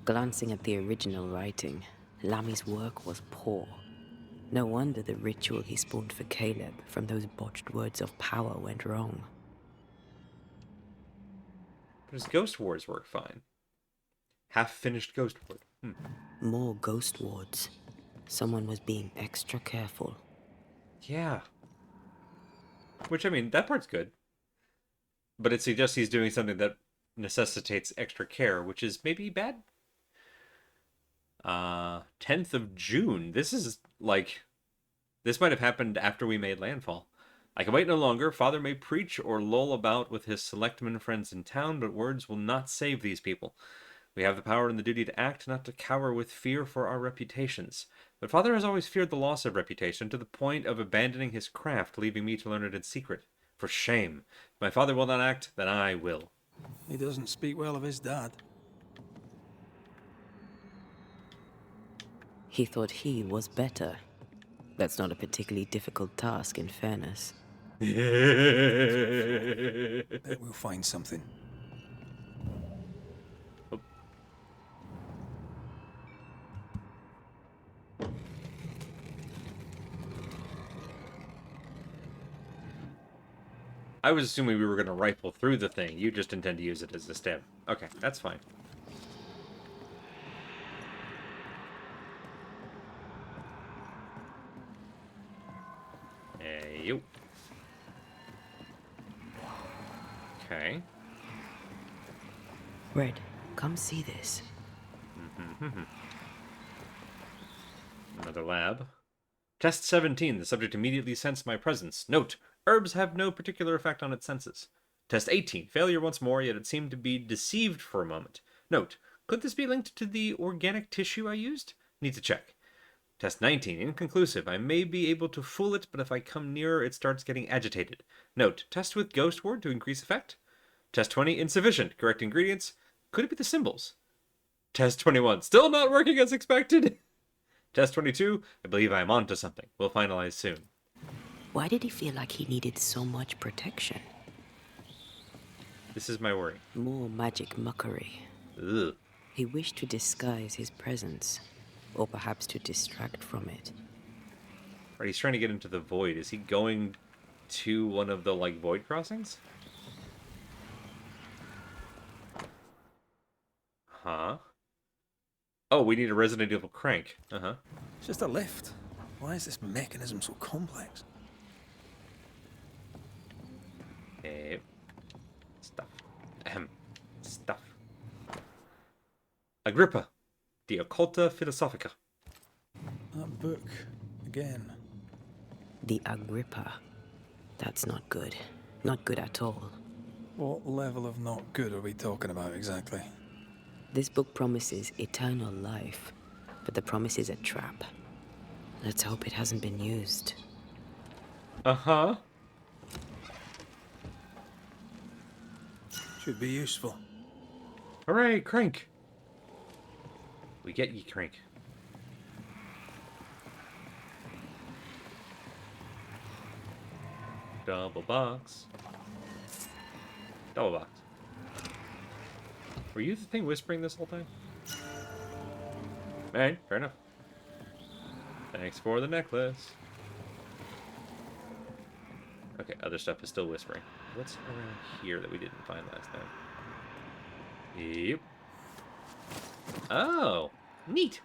Glancing at the original writing, Lami's work was poor. No wonder the ritual he spawned for Caleb from those botched words of power went wrong. But his Ghost Wars work fine. Half-finished Ghost Ward. More ghost wards. Someone was being extra careful. Yeah. Which, I mean, that part's good. But it suggests he's doing something that necessitates extra care, which is maybe bad. 10th of June. This is, like... This might have happened after we made landfall. I can wait no longer. Father may preach or loll about with his selectmen friends in town, but words will not save these people. We have the power and the duty to act, not to cower with fear for our reputations. But Father has always feared the loss of reputation, to the point of abandoning his craft, leaving me to learn it in secret. For shame. If my father will not act, then I will. He doesn't speak well of his dad. He thought he was better. That's not a particularly difficult task, in fairness. Bet we'll find something. I was assuming we were going to rifle through the thing. You just intend to use it as a stab. Okay, that's fine. Hey, you. Okay. Red, come see this. Another lab. Test 17. The subject immediately sensed my presence. Note, herbs have no particular effect on its senses. Test 18. Failure once more, yet it seemed to be deceived for a moment. Note, could this be linked to the organic tissue I used? Need to check. Test 19. Inconclusive. I may be able to fool it, but if I come nearer, it starts getting agitated. Note, test with Ghost Ward to increase effect. Test 20. Insufficient. Correct ingredients. Could it be the symbols? Test 21. Still not working as expected. Test 22. I believe I am onto something. We'll finalize soon. Why did he feel like he needed so much protection? This is my worry. More magic muckery. Ugh. He wished to disguise his presence, or perhaps to distract from it. Right, he's trying to get into the void. Is he going to one of the, like, void crossings? Huh? Oh, we need a Resident Evil crank. Uh-huh. It's just a lift. Why is this mechanism so complex? Eh. Stuff. Ahem. Stuff. Agrippa. De Occulta Philosophica. That book, again. The Agrippa. That's not good. Not good at all. What level of not good are we talking about exactly? This book promises eternal life, but the promise is a trap. Let's hope it hasn't been used. Uh-huh. Should be useful. Hooray, crank. We get ye crank. Double box. Double box. Were you the thing whispering this whole time? Alright, fair enough. Thanks for the necklace. Okay, other stuff is still whispering. What's around here that we didn't find last time? Yep. Oh, neat.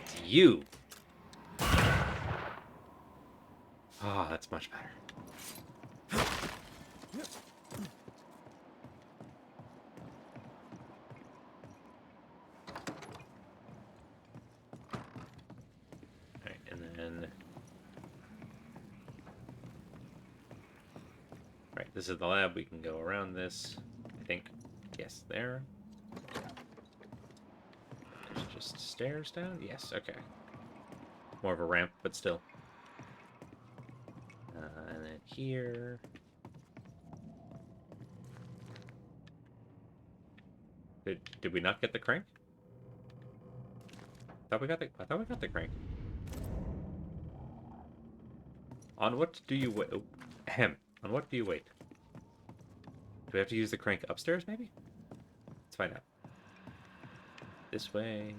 It's you. Ah, that's much better. this is the lab. We can go around this. I think. Yes, there. There's just stairs down? Yes, okay. More of a ramp, but still. And then here. Did we not get the crank? I thought we got the crank. On what do you wait? Oh, ahem. On what do you wait? Do we have to use the crank upstairs, maybe? Let's find out. This way.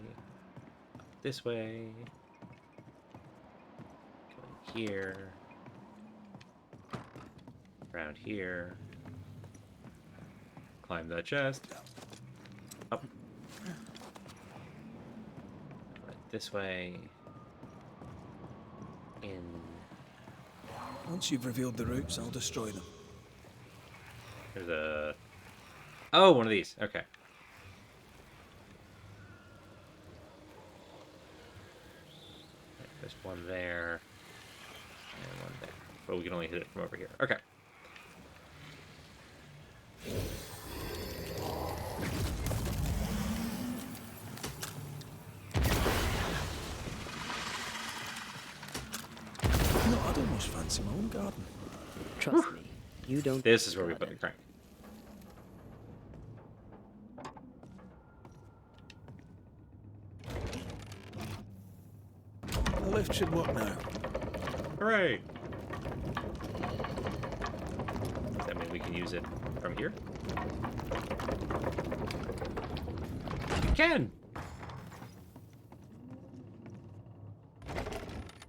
This way. Going here. Around here. Climb that chest. Up. Right this way. In. Once you've revealed the routes, I'll destroy them. There's a... Oh, one of these. Okay. There's one there. And one there. But we can only hit it from over here. Okay. No, I'd almost fancy my own garden. Trust me, you don't. This is where we put the crank. The lift should work now. Hooray! Does that mean we can use it from here? We can!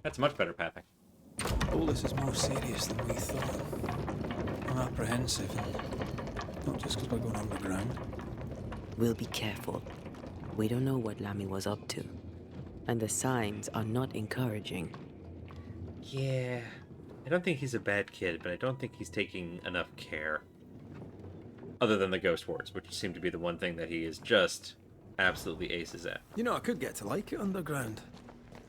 That's much better pathing. All this is more serious than we thought. I'm apprehensive, and not just because we're going underground. We'll be careful. We don't know what Lammy was up to, and the signs are not encouraging. Yeah. I don't think he's a bad kid, but I don't think he's taking enough care. Other than the ghost wards, which seem to be the one thing that he is just absolutely aces at. You know, I could get to like it underground.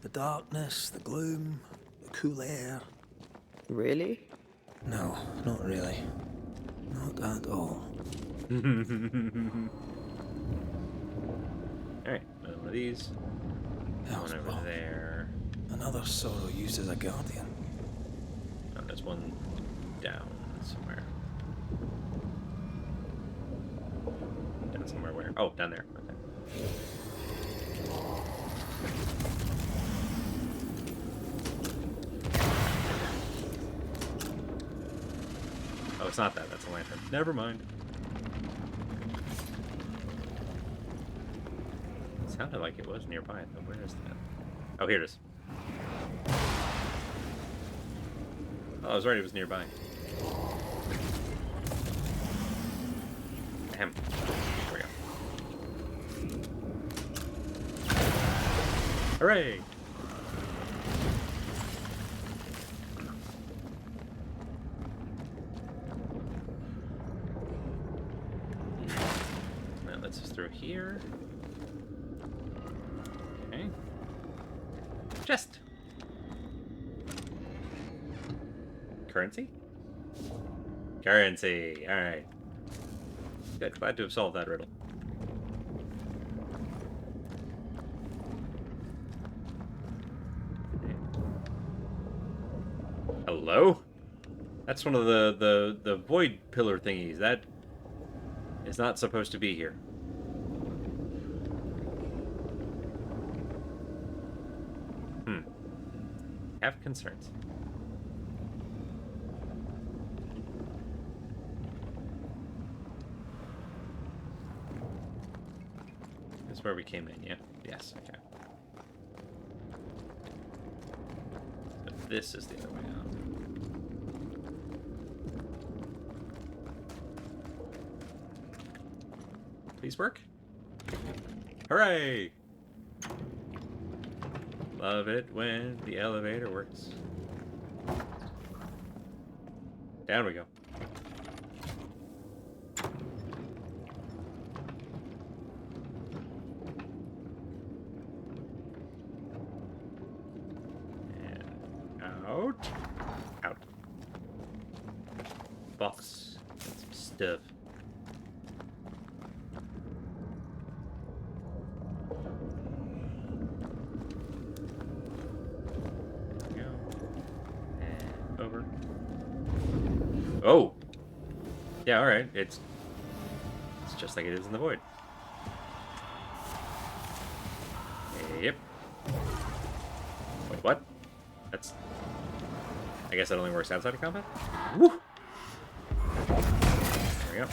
The darkness, the gloom, the cool air. Really? No, not really. Not at all. Alright, one of these. One over Hellspawn. there. Another sorrow used as a guardian. Oh, there's one down somewhere. Down somewhere where? Oh, down there. Okay. Oh, it's not that. That's a lantern. Never mind. It sounded like it was nearby, though. Where is that? Oh, here it is. Oh, I was right. It was nearby. Ahem. There we go. Hooray! That lets us through here. Okay. Chest! Currency? Currency! Alright. Good. Glad to have solved that riddle. Hello? That's one of the void pillar thingies. That is not supposed to be here. Have concerns. This is where we came in, yeah? Yes, okay. So this is the other way out. Please work. Hooray! Love it when the elevator works. Down we go. And out. Out. box. Got some stuff. There we go. And over. Oh! Yeah, alright. It's just like it is in the void. Yep. Wait, what? That's... I guess that only works outside of combat? Woo! There we go.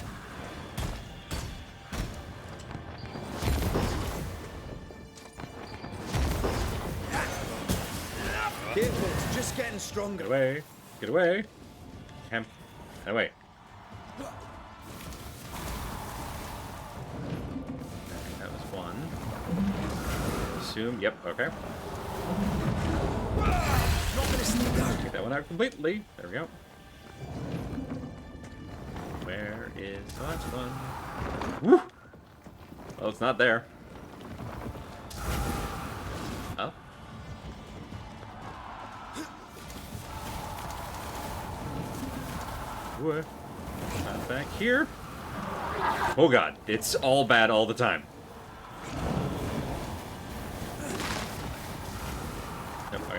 Careful, it's just getting Get stronger. away. Get away. Get away. That was one. Assume. Yep, okay. Not gonna sneak out. Get that one out completely. There we go. Where is the last one? Woo! Well, it's not there. Oh. What? Not back here. Oh god, it's all bad all the time. Nope, okay.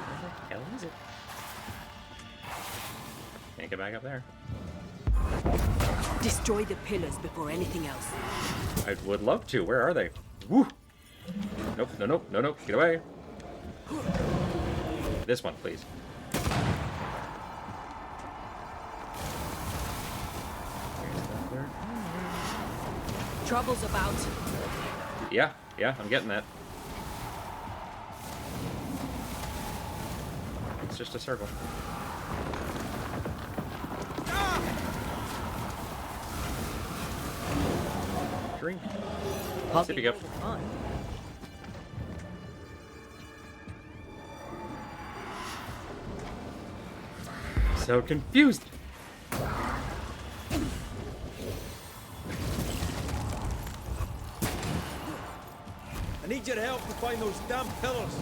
Where the hell is it? Can't get back up there. Destroy the pillars before anything else. I would love to. Where are they? Woo! Nope, no, nope, no, nope. Get away. This one, please. Here's the third. Trouble's about. Yeah, I'm getting that. It's just a circle. Drink. Sippy cup. Fun. So confused. I need your help to find those damn pillars.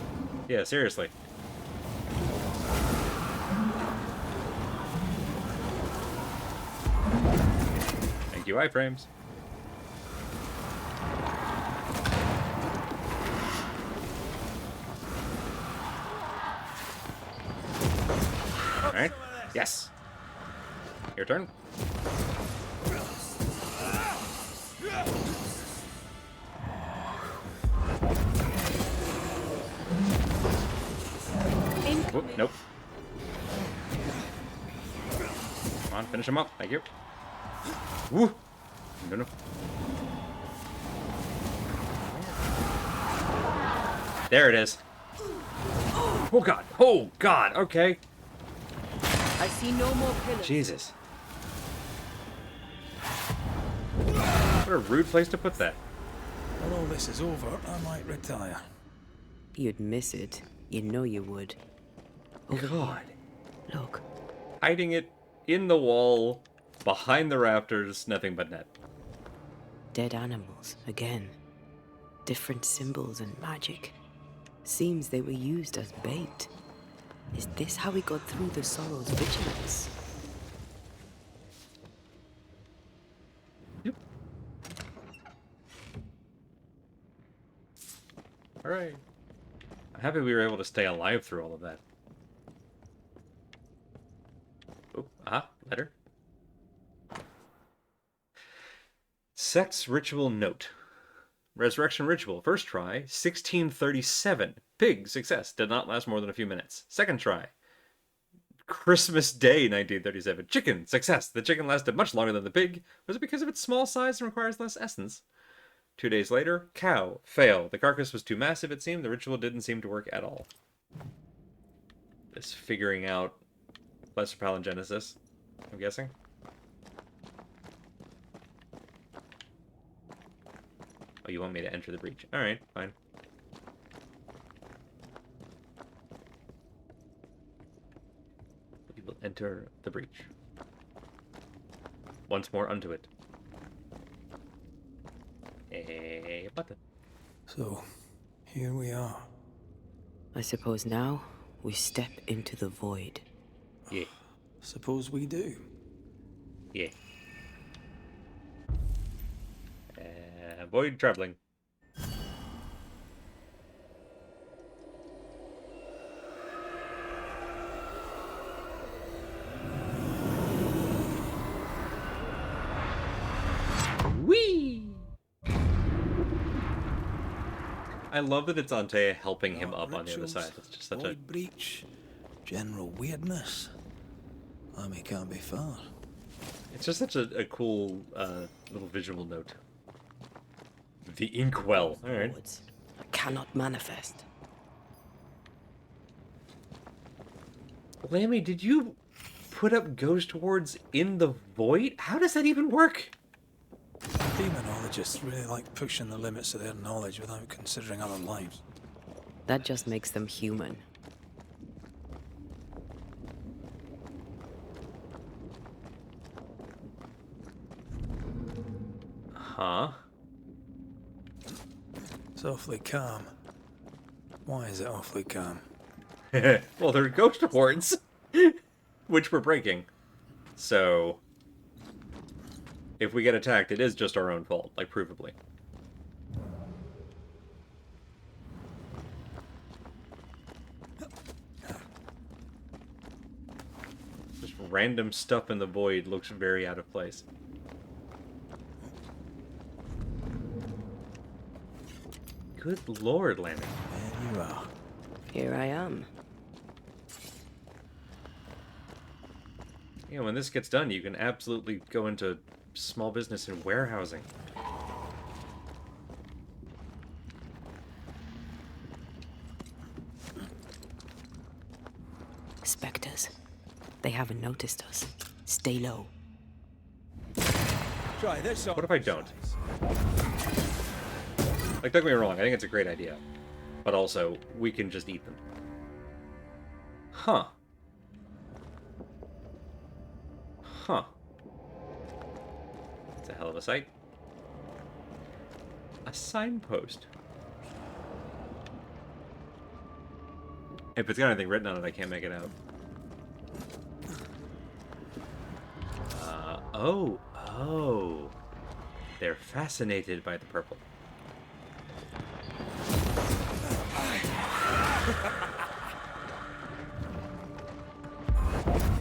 Yeah, seriously. Thank you, iframes. Alright. Yes. Your turn. Whoop, nope. Come on, finish him up. Thank you. Woo! No. There it is. Oh god. Oh god. Okay. I see no more pillars. Jesus. What a rude place to put that. When all this is over, I might retire. You'd miss it. You know you would. Over God. here. Look. Hiding it in the wall, behind the rafters, nothing but net. Dead animals, again. Different symbols and magic. Seems they were used as bait. Is this how we got through the Sorrow's vigilance? Yep. Alright. I'm happy we were able to stay alive through all of that. Oh, letter. Sex ritual note. Resurrection ritual. First try, 1637. Pig, success. Did not last more than a few minutes. Second try. Christmas Day, 1937. Chicken, success. The chicken lasted much longer than the pig. Was it because of its small size and requires less essence? 2 days later, cow, fail. The carcass was too massive, it seemed. The ritual didn't seem to work at all. This figuring out lesser palingenesis, I'm guessing. Oh, you want me to enter the breach? Alright, fine. We will enter the breach. Once more unto it. A button. So, here we are. I suppose now we step into the void. Yeah. Suppose we do. Yeah. Avoid traveling. Whee! I love that it's Antea helping him up on the other side. It's just such a... void breach, general weirdness. Lemmy can't be far. It's just such a cool little visual note. The inkwell. Alright. Wards cannot manifest. Lammy, did you put up ghost wards in the void? How does that even work? Demonologists really like pushing the limits of their knowledge without considering other lives. That just makes them human. Huh? It's awfully calm. Why is it awfully calm? Well, they're ghost wards, which we're breaking. So, if we get attacked, it is just our own fault, like, provably. Just random stuff in the void looks very out of place. Good lord, Lammy. There you are. Here I am. Yeah, when this gets done, you can absolutely go into small business and warehousing. Spectres. They haven't noticed us. Stay low. Try this on. What if I don't? Like, don't get me wrong, I think it's a great idea. But also, we can just eat them. Huh. Huh. It's a hell of a sight. A signpost. If it's got anything written on it, I can't make it out. Oh. They're fascinated by the purple.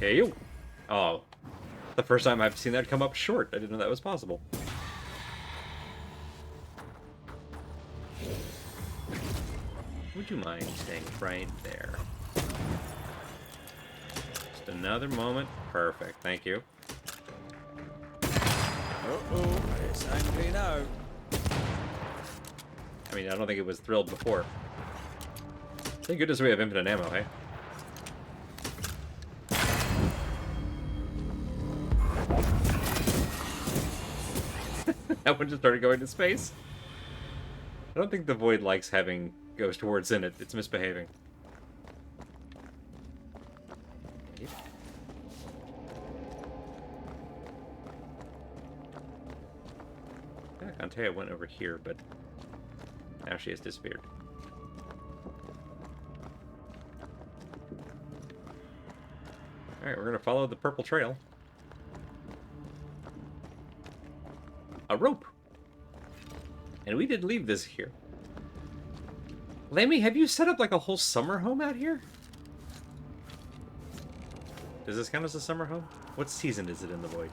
Hey, you. Oh. The first time I've seen that come up short. I didn't know that was possible. Would you mind staying right there? Just another moment. Perfect. Thank you. Uh-oh, it's angry now. I mean, I don't think it was thrilled before. Thank goodness we have infinite ammo, hey? That one just started going to space. I don't think the void likes having ghost wards in it. It's misbehaving. Yeah, Antea went over here, but now she has disappeared. Alright, we're gonna follow the purple trail. A rope! And we did leave this here. Lammy, have you set up like a whole summer home out here? Does this count as a summer home? What season is it in the void?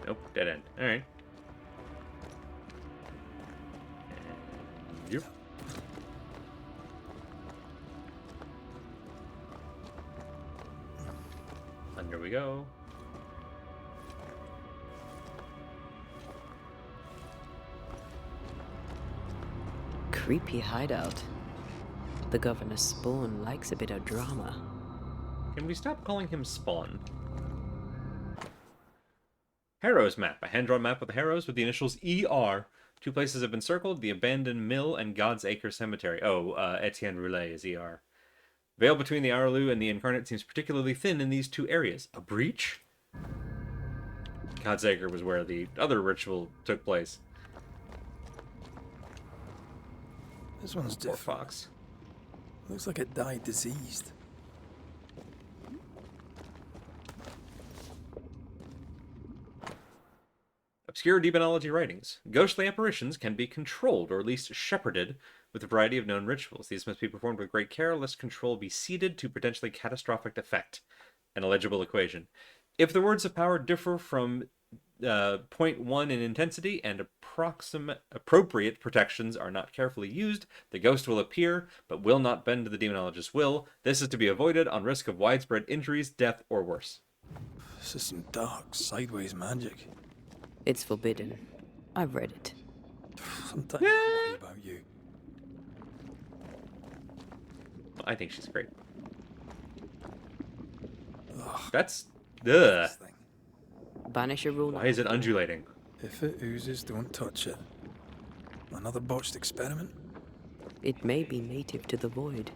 Nope, dead end. Alright. Yep. Under we go. Creepy hideout. The governor's spawn likes a bit of drama. Can we stop calling him Spawn? Harrow's map. A hand-drawn map of the Harrows with the initials ER. 2 places have been circled, the abandoned mill and God's Acre Cemetery. Oh, Etienne Roulet is ER. Veil between the Arlu and the Incarnate seems particularly thin in these two areas. A breach? Godsaker was where the other ritual took place. This one's Poor different. fox. Looks like it died diseased. Obscure demonology writings. Ghostly apparitions can be controlled, or at least shepherded, with a variety of known rituals. These must be performed with great care, lest control be ceded to potentially catastrophic effect. An illegible equation. If the words of power differ from 0.1 in intensity and appropriate protections are not carefully used, the ghost will appear, but will not bend to the demonologist's will. This is to be avoided on risk of widespread injuries, death, or worse. This is some dark, sideways magic. It's forbidden. I've read it. Sometimes I worry about you. I think she's great. Ugh, That's... Ugh. this thing. Banisher rule. Why is it undulating? If it oozes, don't touch it. Another botched experiment? It may be native to the void.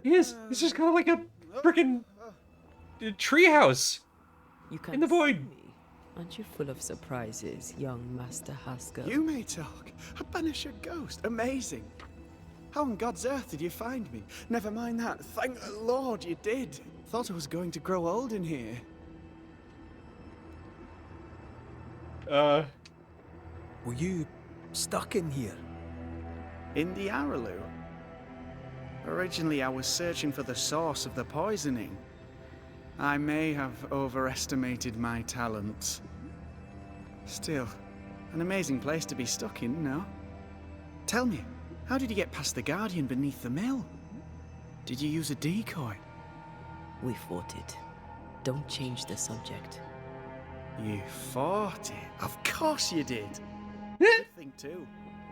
He is. He's just kind of like a freaking treehouse. You can't In the void. see me. Aren't you full of surprises, young Master Haskell? You may talk. A Banisher ghost. Amazing. How on God's earth did you find me? Never mind that. Thank the Lord you did. Thought I was going to grow old in here. Were you stuck in here? In the Araloo? Originally, I was searching for the source of the poisoning. I may have overestimated my talents. Still, an amazing place to be stuck in, no? Tell me, how did you get past the Guardian beneath the mill? Did you use a decoy? We fought it. Don't change the subject. You fought it? Of course you did. Good thing too.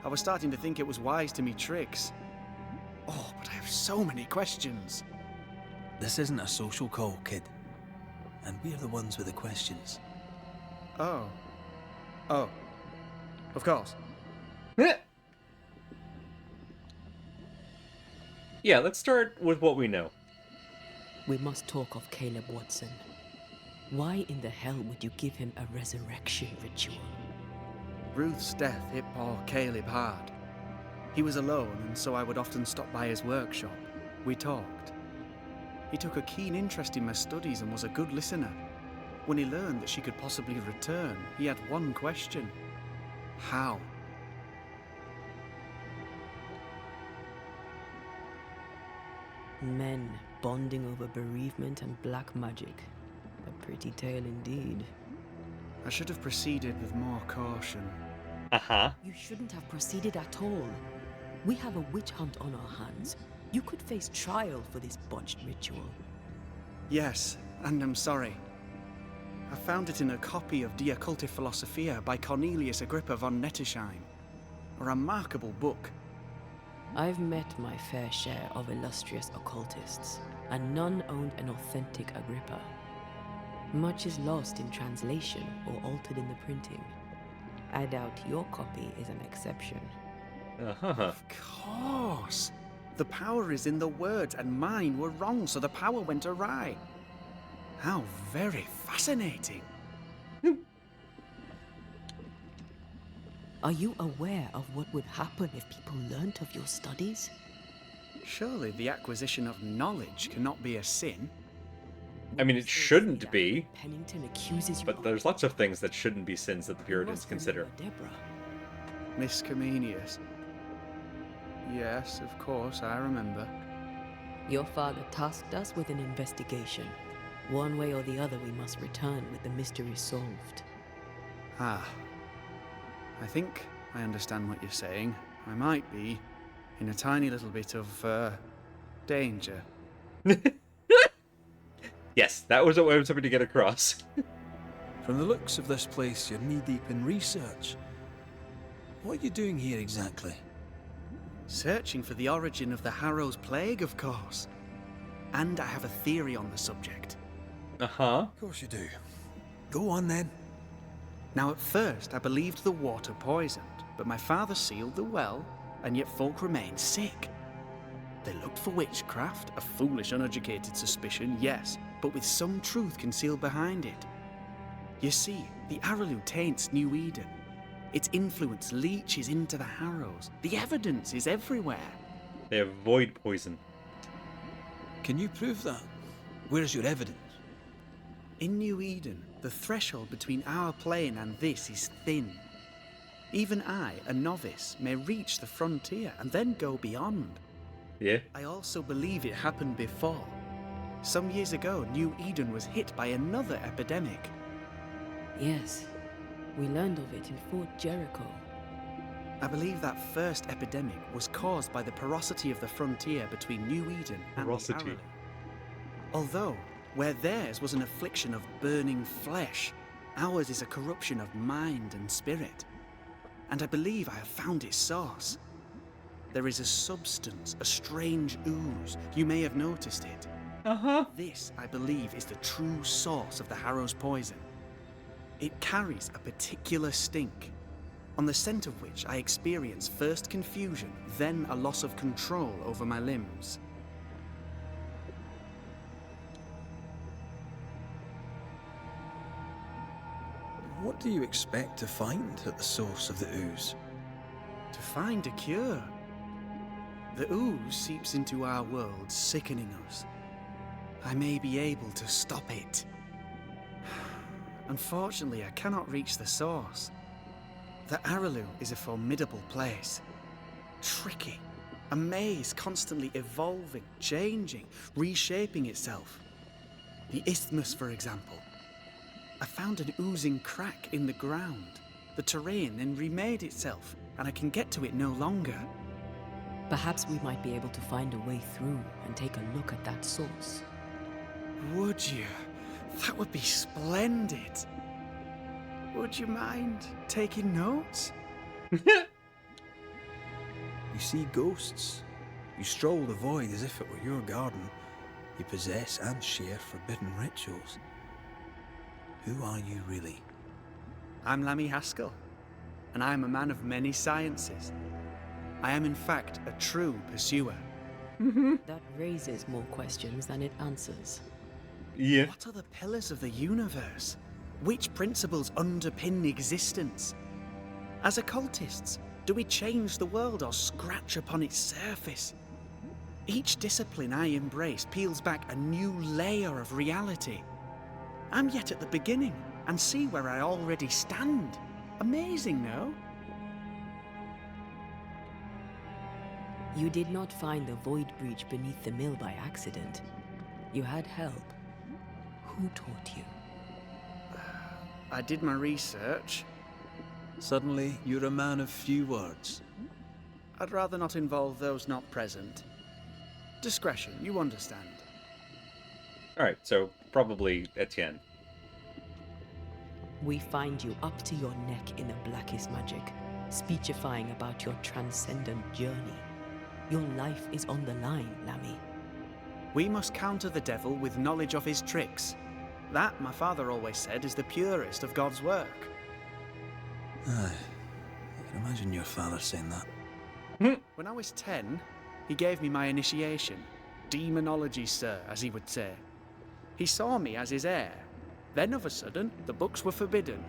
I was starting to think it was wise to me tricks. Oh, but I have so many questions. This isn't a social call, kid. And we're the ones with the questions. Oh. Oh. Of course. Yeah, let's start with what we know. We must talk of Caleb Watson. Why in the hell would you give him a resurrection ritual? Ruth's death hit poor Caleb hard. He was alone, and so I would often stop by his workshop. We talked. He took a keen interest in my studies and was a good listener. When he learned that she could possibly return, he had one question. How? Men bonding over bereavement and black magic. A pretty tale indeed. I should have proceeded with more caution. Uh-huh. You shouldn't have proceeded at all. We have a witch hunt on our hands. You could face trial for this botched ritual. Yes, and I'm sorry. I found it in a copy of De Occulti Philosophia by Cornelius Agrippa von Nettesheim. A remarkable book. I've met my fair share of illustrious occultists, and none owned an authentic Agrippa. Much is lost in translation or altered in the printing. I doubt your copy is an exception. Uh-huh. Of course. The power is in the words, and mine were wrong, so the power went awry. How very fascinating. Are you aware of what would happen if people learnt of your studies? Surely the acquisition of knowledge cannot be a sin. I mean, it shouldn't be, Pennington accuses you but of- there's lots of things that shouldn't be sins that the You Puritans must consider. remember Deborah. Miss Comenius. Yes, of course, I remember. Your father tasked us with an investigation. One way or the other, we must return with the mystery solved. Ah. I think I understand what you're saying. I might be in a tiny little bit of, danger. Yes, that was what I was hoping to get across. From the looks of this place, you're knee-deep in research. What are you doing here exactly? Searching for the origin of the Harrow's Plague, of course. And I have a theory on the subject. Uh-huh. Of course you do. Go on then. Now, at first, I believed the water poisoned, but my father sealed the well, and yet folk remained sick. They looked for witchcraft, a foolish, uneducated suspicion, yes, but with some truth concealed behind it. You see, the Araloo taints New Eden. Its influence leaches into the Harrows. The evidence is everywhere. They avoid poison. Can you prove that? Where's your evidence? In New Eden, the threshold between our plane and this is thin. Even I, a novice, may reach the frontier and then go beyond. Yeah? I also believe it happened before. Some years ago, New Eden was hit by another epidemic. Yes, we learned of it in Fort Jericho. I believe that first epidemic was caused by the porosity of the frontier between New Eden and Porosity. the Araloo. Although, where theirs was an affliction of burning flesh, ours is a corruption of mind and spirit. And I believe I have found its source. There is a substance, a strange ooze. You may have noticed it. This, I believe, is the true source of the Harrow's poison. It carries a particular stink, on the scent of which I experience first confusion, then a loss of control over my limbs. What do you expect to find at the source of the ooze? To find a cure. The ooze seeps into our world, sickening us. I may be able to stop it. Unfortunately, I cannot reach the source. The Araloo is a formidable place. Tricky. A maze constantly evolving, changing, reshaping itself. The isthmus, for example. I found an oozing crack in the ground. The terrain then remade itself, and I can get to it no longer. Perhaps we might be able to find a way through and take a look at that source. Would you? That would be splendid. Would you mind taking notes? You see ghosts. You stroll the void as if it were your garden. You possess and share forbidden rituals. Who are you really? I'm Lammy Haskell, and I am a man of many sciences. I am in fact a true pursuer. That raises more questions than it answers. Yeah. What are the pillars of the universe? Which principles underpin existence? As occultists, do we change the world or scratch upon its surface? Each discipline I embrace peels back a new layer of reality. I'm yet at the beginning, and see where I already stand. Amazing, no? You did not find the void breach beneath the mill by accident. You had help. Who taught you? I did my research. Suddenly, you're a man of few words. I'd rather not involve those not present. Discretion, you understand. Alright, so probably Etienne. We find you up to your neck in the blackest magic, speechifying about your transcendent journey. Your life is on the line, Lammy. We must counter the devil with knowledge of his tricks. That, my father always said, is the purest of God's work. Aye. I can imagine your father saying that. When I was 10, he gave me my initiation. Demonology, sir, as he would say. He saw me as his heir. Then, of a sudden, the books were forbidden.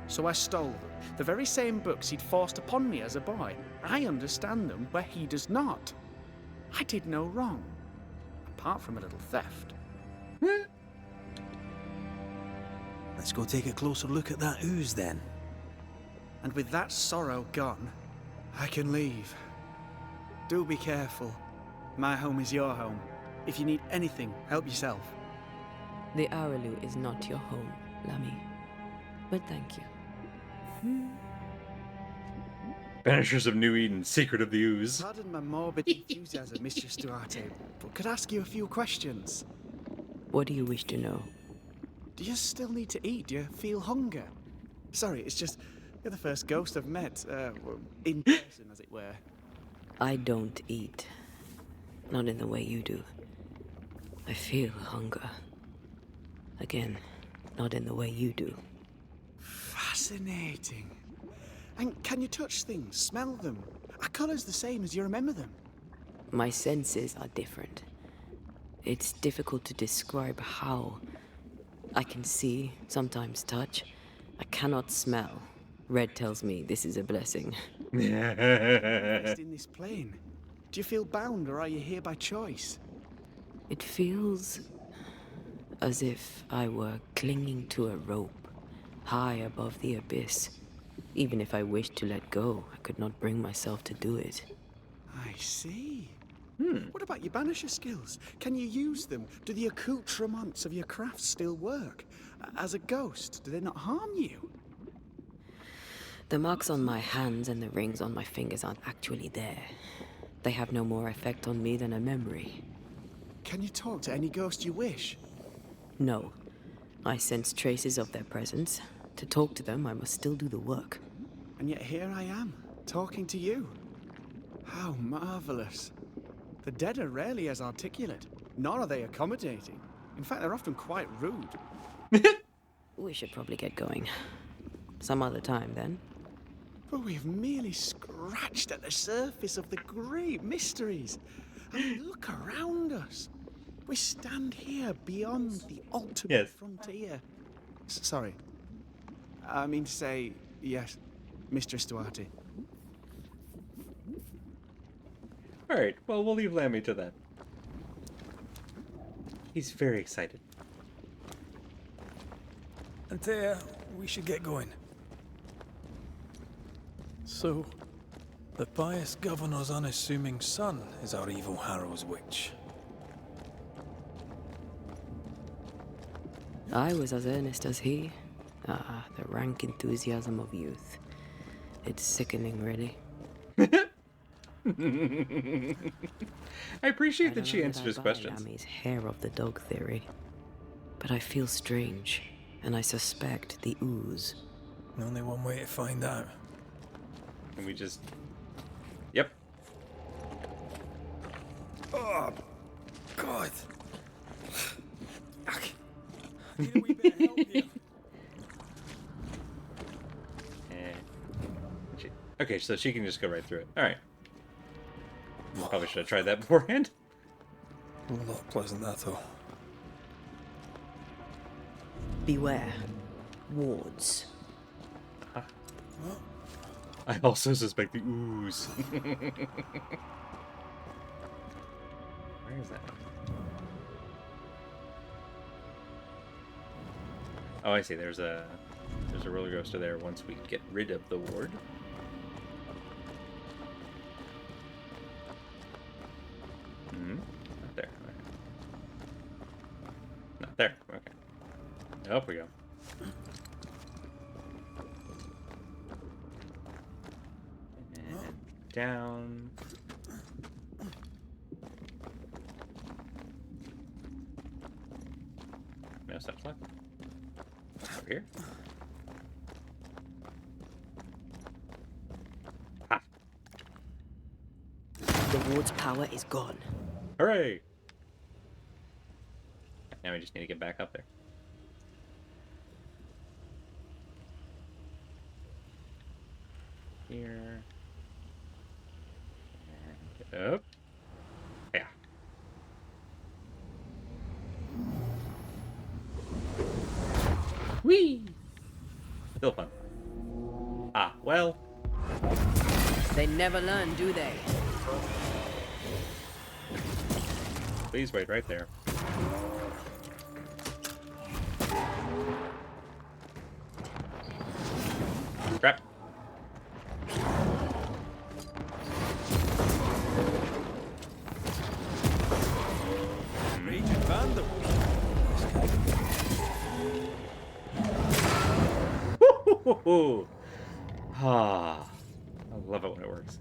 So I stole them. The very same books he'd forced upon me as a boy. I understand them where he does not. I did no wrong. Apart from a little theft. Let's go take a closer look at that ooze then. And with that sorrow gone, I can leave. Do be careful. My home is your home. If you need anything, help yourself. The Araloo is not your home, Lammy. But thank you. Banishers of New Eden, Secret of the Ooze. Pardon my morbid enthusiasm, Mistress Duarte, but could I ask you a few questions? What do you wish to know? Do you still need to eat? Do you feel hunger? Sorry, it's just, you're the first ghost I've met, in person, as it were. I don't eat. Not in the way you do. I feel hunger. Again, not in the way you do. Fascinating. And can you touch things, smell them? Are colours the same as you remember them? My senses are different. It's difficult to describe how. I can see, sometimes touch. I cannot smell. Red tells me this is a blessing. Based in this plane. Do you feel bound or are you here by choice? It feels as if I were clinging to a rope, high above the abyss. Even if I wished to let go, I could not bring myself to do it. I see. What about your Banisher skills? Can you use them? Do the accoutrements of your craft still work? As a ghost, do they not harm you? The marks on my hands and the rings on my fingers aren't actually there. They have no more effect on me than a memory. Can you talk to any ghost you wish? No. I sense traces of their presence. To talk to them, I must still do the work. And yet here I am, talking to you. How marvelous. The dead are rarely as articulate, nor are they accommodating. In fact, they're often quite rude. We should probably get going. Some other time, then. But we've merely scratched at the surface of the great mysteries. I mean, look around us. We stand here beyond the ultimate Yes. frontier. Sorry. I mean to say, yes, Mistress Duarte. Alright, well, we'll leave Lammy to that. He's very excited. Antea, we should get going. So, the pious governor's unassuming son is our evil Harrow's witch. I was as earnest as he. Ah, the rank enthusiasm of youth. It's sickening, really. I appreciate I that don't she know answered I his buy questions. Lammy's hair of the dog theory. But I feel strange, and I suspect the ooze. Only one way to find out. And we just... Yep. Oh, God. Need a wee bit of help here. Okay, so she can just go right through it. Alright. Probably should have tried that beforehand. Not pleasant, that all. Beware. Wards. I also suspect the ooze. Where is that? Oh, I see. There's a roller coaster there once we get rid of the ward. Not there. Okay. Not there. Okay. Up we go. And down. No steps left. Over here. Ha! The ward's power is gone. Hooray! Now we just need to get back up there. Here. And up. Yeah. Whee! Still fun. Ah, well. They never learn, do they? Please wait right there. Crap. Raging Vandal. Ah, I love it when it works.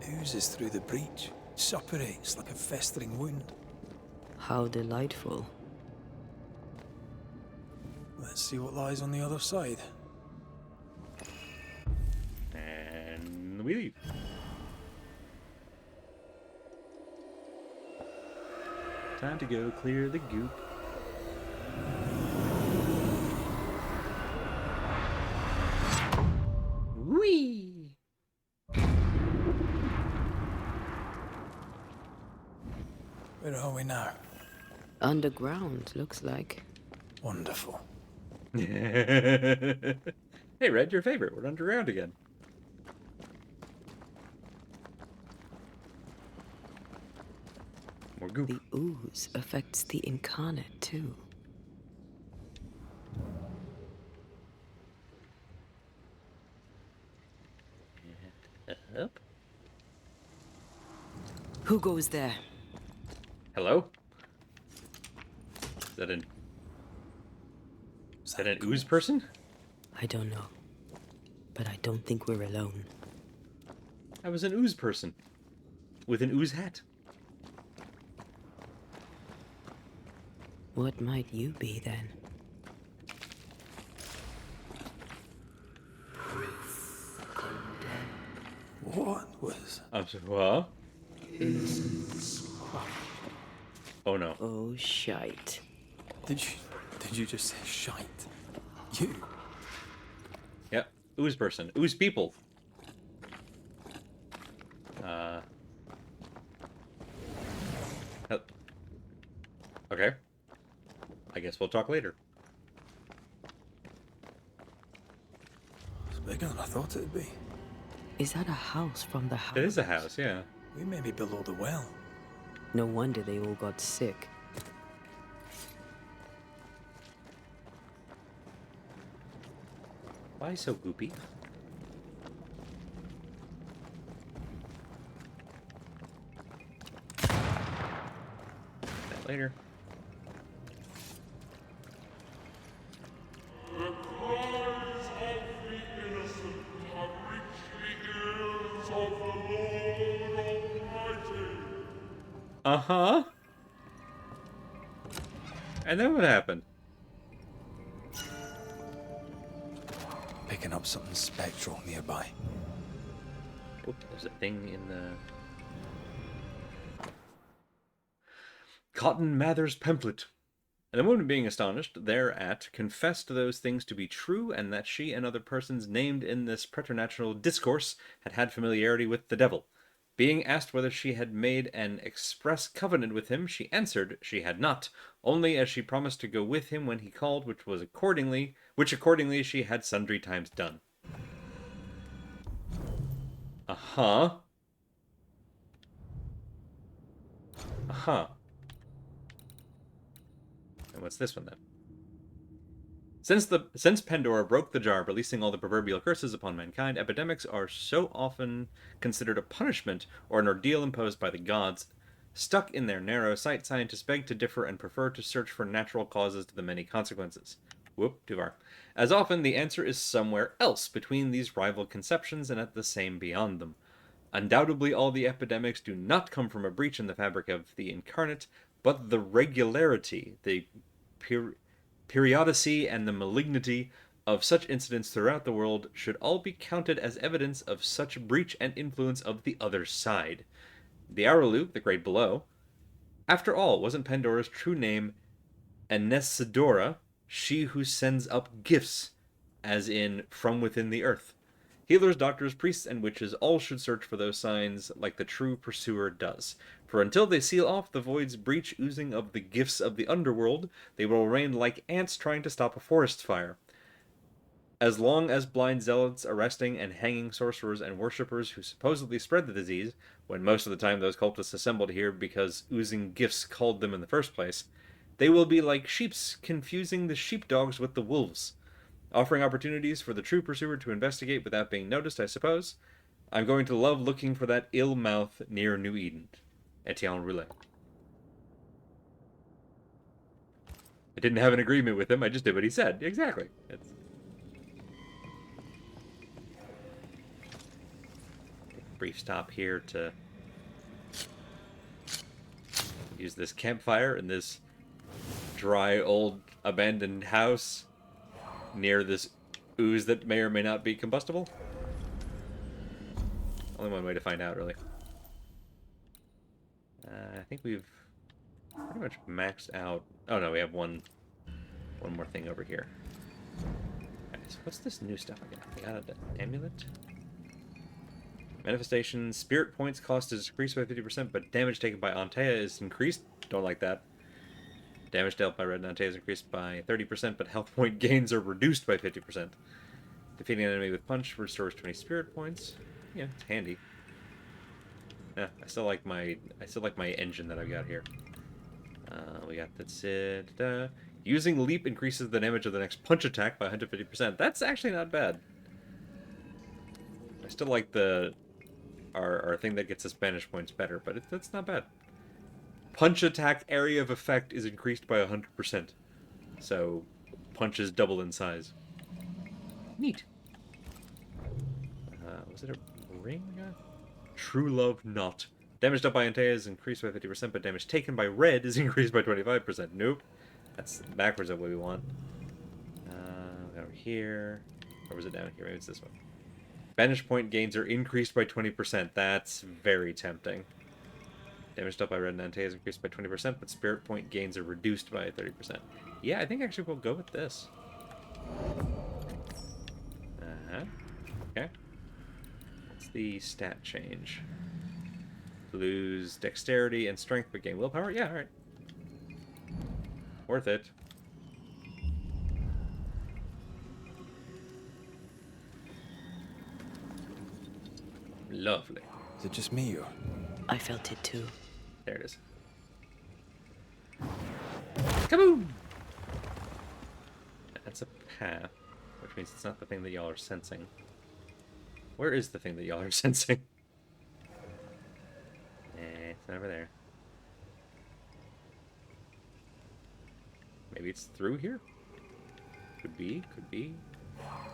It oozes through the breach, suppurates like a festering wound. How delightful. Let's see what lies on the other side. And we leave. Time to go clear the goop. Whee! Where are we now? Underground, looks like. Wonderful. Hey, Red, your favorite. We're underground again. More goop. The ooze affects the incarnate, too. Up. Who goes there? Hello? Is that an ooze person? I don't know. But I don't think we're alone. I was an ooze person. With an ooze hat. What might you be, then? What was... I'm sorry, what? Oh no. Oh, shite. Did you just say shite? You? Yep. Ooze person. Ooze people. Okay. I guess we'll talk later. It's bigger than I thought it'd be. Is that a house from the house? It is a house, yeah. We may be below the well. No wonder they all got sick. Why so goopy? That later. The cries of the innocent have reached the ears of the Lord Almighty. Uh-huh. And then what happened? Picking up something spectral nearby. Oop, there's a thing in the... Cotton Mather's pamphlet. And the woman, being astonished thereat, confessed those things to be true, and that she and other persons named in this preternatural discourse had had familiarity with the devil. Being asked whether she had made an express covenant with him, she answered she had not, only as she promised to go with him when he called, which accordingly she had sundry times done. Uh-huh. Uh-huh. And what's this one, then? Since Pandora broke the jar, releasing all the proverbial curses upon mankind, epidemics are so often considered a punishment or an ordeal imposed by the gods. Stuck in their narrow sight, scientists beg to differ and prefer to search for natural causes to the many consequences. Whoop, too far. As often, the answer is somewhere else between these rival conceptions and at the same beyond them. Undoubtedly, all the epidemics do not come from a breach in the fabric of the incarnate, but the regularity, the periodicity, and the malignity of such incidents throughout the world should all be counted as evidence of such breach and influence of the other side. The Araluk, the great below. After all, wasn't Pandora's true name Anesidora, she who sends up gifts, as in from within the earth? Healers, doctors, priests, and witches all should search for those signs like the true pursuer does. For until they seal off the void's breach oozing of the gifts of the underworld, they will remain like ants trying to stop a forest fire. As long as blind zealots arresting and hanging sorcerers and worshippers who supposedly spread the disease, when most of the time those cultists assembled here because oozing gifts called them in the first place, they will be like sheeps confusing the sheepdogs with the wolves. Offering opportunities for the true pursuer to investigate without being noticed, I suppose. I'm going to love looking for that ill mouth near New Eden. Etienne Roulet. I didn't have an agreement with him, I just did what he said. Exactly. Brief stop here to use this campfire in this dry, old, abandoned house near this ooze that may or may not be combustible. Only one way to find out, really. I think we've pretty much maxed out. Oh no, we have one more thing over here. Okay, so what's this new stuff again? We got an amulet. Manifestation, spirit points cost is decreased by 50%, but damage taken by Antea is increased. Don't like that. Damage dealt by Red and Antea is increased by 30%, but health point gains are reduced by 50%. Defeating an enemy with punch restores 20 spirit points. Yeah, it's handy. Yeah, I still like my engine that I've got here. We got that's it. Using leap increases the damage of the next punch attack by 150%. That's actually not bad. I still like our thing that gets us banish points better, but that's not bad. Punch attack area of effect is increased by 100%. So punches double in size. Neat. Was it a ring we got? True Love Knot. Damage dealt by Antea is increased by 50%, but damage taken by Red is increased by 25%. Nope. That's backwards of what we want. Over here. Or was it down here? Maybe it's this one. Banish point gains are increased by 20%. That's very tempting. Damage dealt by Red and Antea is increased by 20%, but spirit point gains are reduced by 30%. Yeah, I think actually we'll go with this. Okay. What's the stat change? Lose dexterity and strength, but gain willpower? Yeah, alright. Worth it. Lovely. Is it just me, or? I felt it too. There it is. Kaboom! That's a path, which means it's not the thing that y'all are sensing. Where is the thing that y'all are sensing? It's over there. Maybe it's through here? Could be, could be. Oh,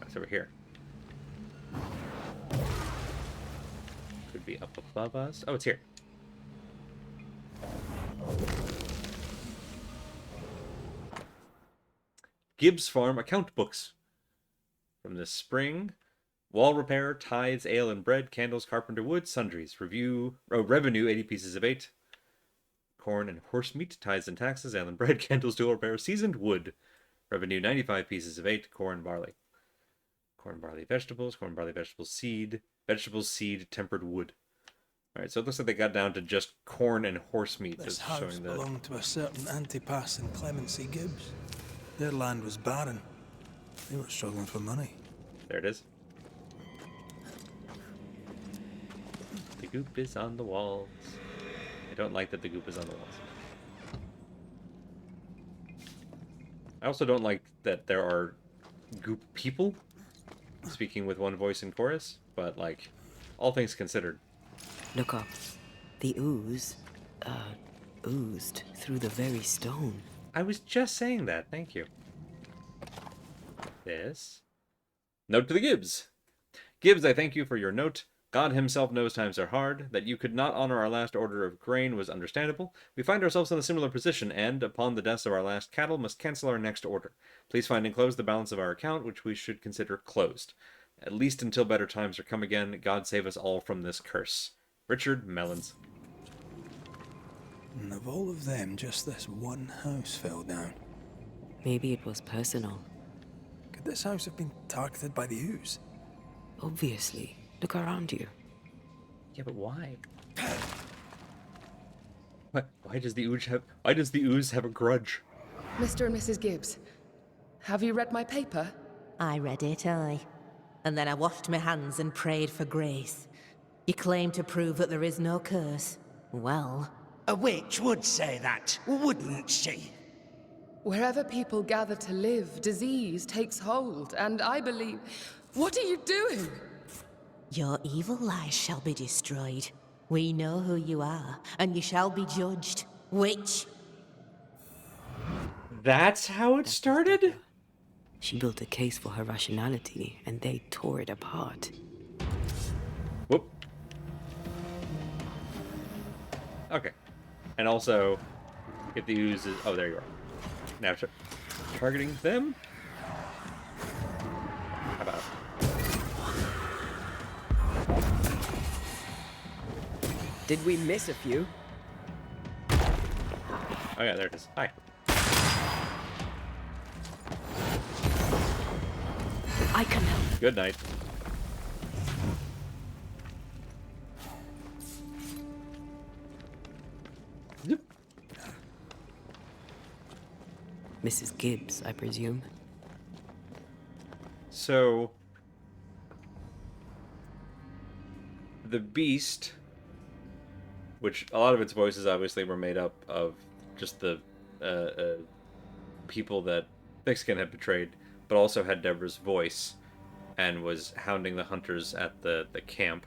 it's over here. Could be up above us. Oh, it's here. Gibbs Farm account books. From this spring. Wall repair, tithes, ale and bread, candles, carpenter wood, sundries. Revenue, 80 pieces of 8. Corn and horse meat, tithes and taxes, ale and bread, candles, tool repair, seasoned wood. Revenue, 95 pieces of 8. Corn, barley. Corn, barley, vegetables, seed. Vegetables, seed, tempered wood. Alright, so it looks like they got down to just corn and horse meat. This house belonged to a certain Antipas and Clemency Gibbs. Their land was barren. They were struggling for money. There it is. The goop is on the walls. I don't like that the goop is on the walls. I also don't like that there are goop people speaking with one voice in chorus, but, like, all things considered. Look up. The ooze, oozed through the very stone. I was just saying that, thank you. This. Note to the Gibbs. Gibbs, I thank you for your note. God himself knows times are hard. That you could not honor our last order of grain was understandable. We find ourselves in a similar position, and, upon the deaths of our last cattle, must cancel our next order. Please find enclosed the balance of our account, which we should consider closed. At least until better times are come again. God save us all from this curse. Richard Mellons. And of all of them, just this one house fell down. Maybe it was personal. Could this house have been targeted by the ooze? Obviously. Look around you. Yeah, but why? Why does the ooze have a grudge? Mr. and Mrs. Gibbs, have you read my paper? I read it, aye. And then I washed my hands and prayed for grace. You claim to prove that there is no curse. Well... A witch would say that, wouldn't she? Wherever people gather to live, disease takes hold, and I believe... What are you doing? Your evil lies shall be destroyed. We know who you are, and you shall be judged. Witch! That's how it started? She built a case for her rationality, and they tore it apart. Whoop. Okay. And also, if the ooze is... Oh, there you are. Now targeting them? How about... Did we miss a few? Oh yeah, there it is. Hi. I can help. Good night. Mrs. Gibbs, I presume. So, the beast, which a lot of its voices obviously were made up of just the people that Thickskin had betrayed, but also had Deborah's voice and was hounding the hunters at the camp.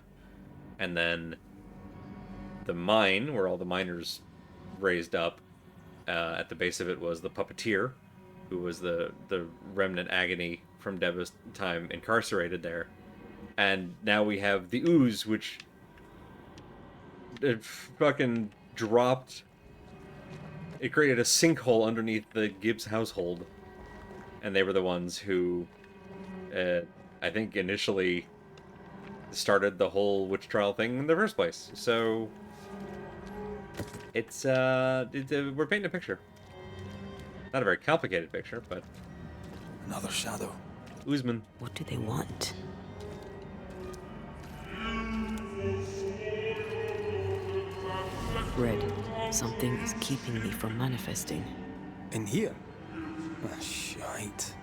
And then the mine, where all the miners raised up, at the base of it was the puppeteer, who was the remnant agony from Deborah's time incarcerated there. And now we have the ooze, which it fucking dropped. It created a sinkhole underneath the Gibbs household. And they were the ones who, I think, initially started the whole witch trial thing in the first place. So, it's, we're painting a picture. Not a very complicated picture, but... Another shadow. Oozman. What do they want? Red, something is keeping me from manifesting. In here? Ah, shite.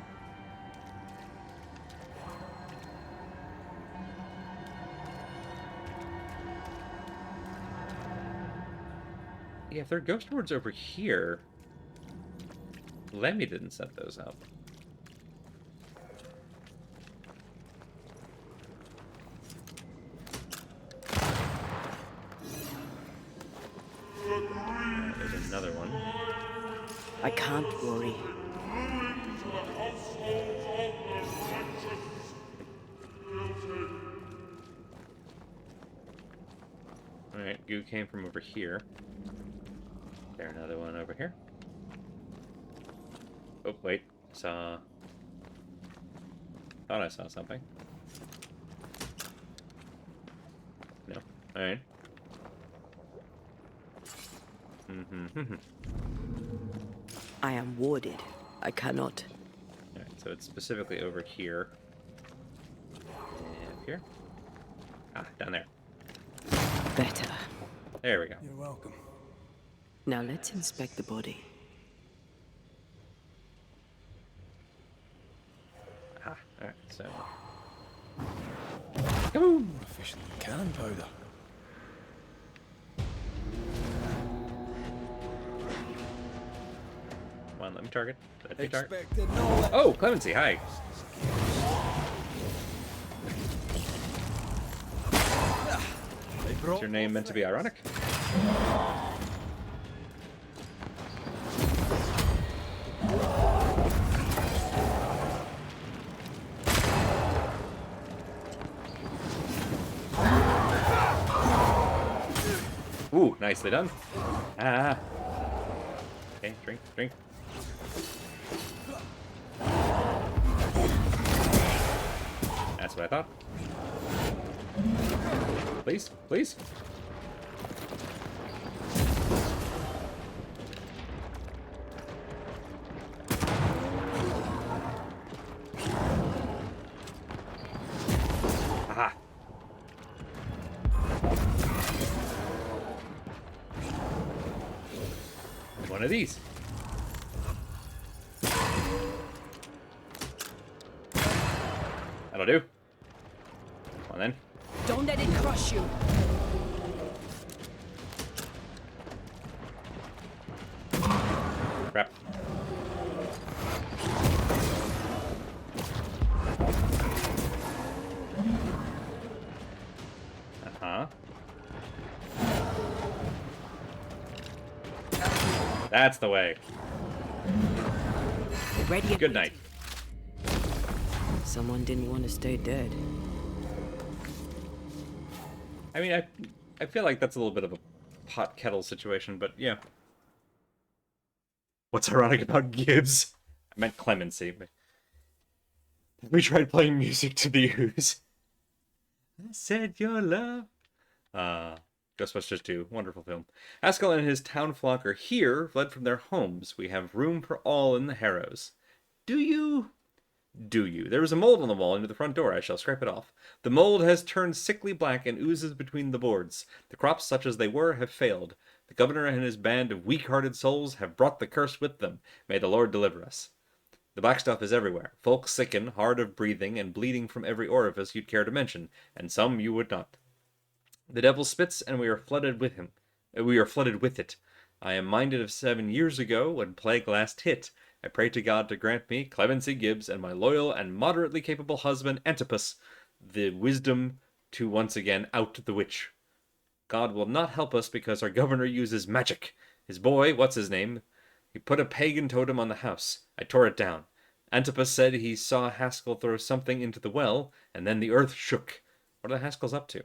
Yeah, if there are ghost words over here... Lemmy didn't set those up. There's another one. I can't worry. Alright, goo came from over here. There's another one over here. Oh, wait. Thought I saw something. No. Alright. I am warded. I cannot. Alright, so it's specifically over here. And up here. Ah, down there. Better. There we go. You're welcome. Now let's inspect the body. Ah, alright, so... Kaboom! Efficient cannon powder. Come on, let me target. Let me target. Expected no. Oh, Clemency, hi! Is your name meant to be ironic? Ooh, nicely done. Ah. Okay, drink, drink. That's what I thought. Please, please. Aha. One of these. That'll do. Come on then. Don't let it crush you. Crap. Uh-huh. That's the way. Ready. Good night. Someone didn't want to stay dead. I mean, I feel like that's a little bit of a pot kettle situation, but yeah. What's ironic about Gibbs? I meant Clemency. But we tried playing music to the ooze. I said your love. Ghostbusters 2, wonderful film. Haskell and his town flock are here, fled from their homes. We have room for all in the harrows. Do you? Do you? There is a mold on the wall near the front door. I shall scrape it off. The mold has turned sickly black and oozes between the boards. The crops, such as they were, have failed. The governor and his band of weak-hearted souls have brought the curse with them. May the Lord deliver us. The black stuff is everywhere. Folk sicken, hard of breathing, and bleeding from every orifice you'd care to mention, and some you would not. The devil spits, and we are flooded with him. We are flooded with it. I am minded of 7 years ago, when plague last hit. I pray to God to grant me, Clemency Gibbs, and my loyal and moderately capable husband, Antipas, the wisdom to once again out the witch. God will not help us because our governor uses magic. His boy, what's his name? He put a pagan totem on the house. I tore it down. Antipas said he saw Haskell throw something into the well, and then the earth shook. What are the Haskells up to?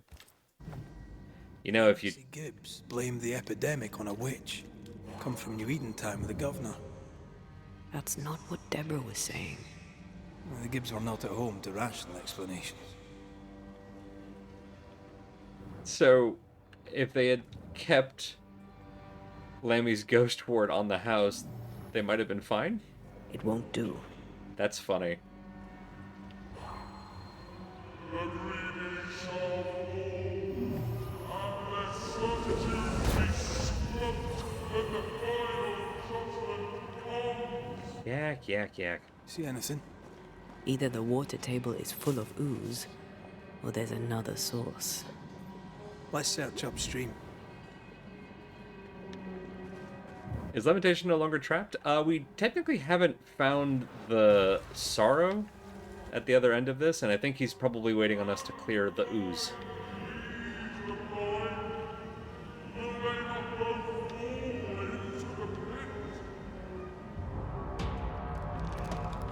You know, if you... Gibbs blamed the epidemic on a witch. Come from New Eden time with the governor. That's not what Deborah was saying. Well, the Gibbs were not at home to rational explanations. So, if they had kept Lammy's ghost ward on the house, they might have been fine? It won't do. That's funny. Yak, yak, yak. See anything? Either the water table is full of ooze, or there's another source. Let's search upstream. Is Lamentation no longer trapped? We technically haven't found the Sorrow at the other end of this, and I think he's probably waiting on us to clear the ooze.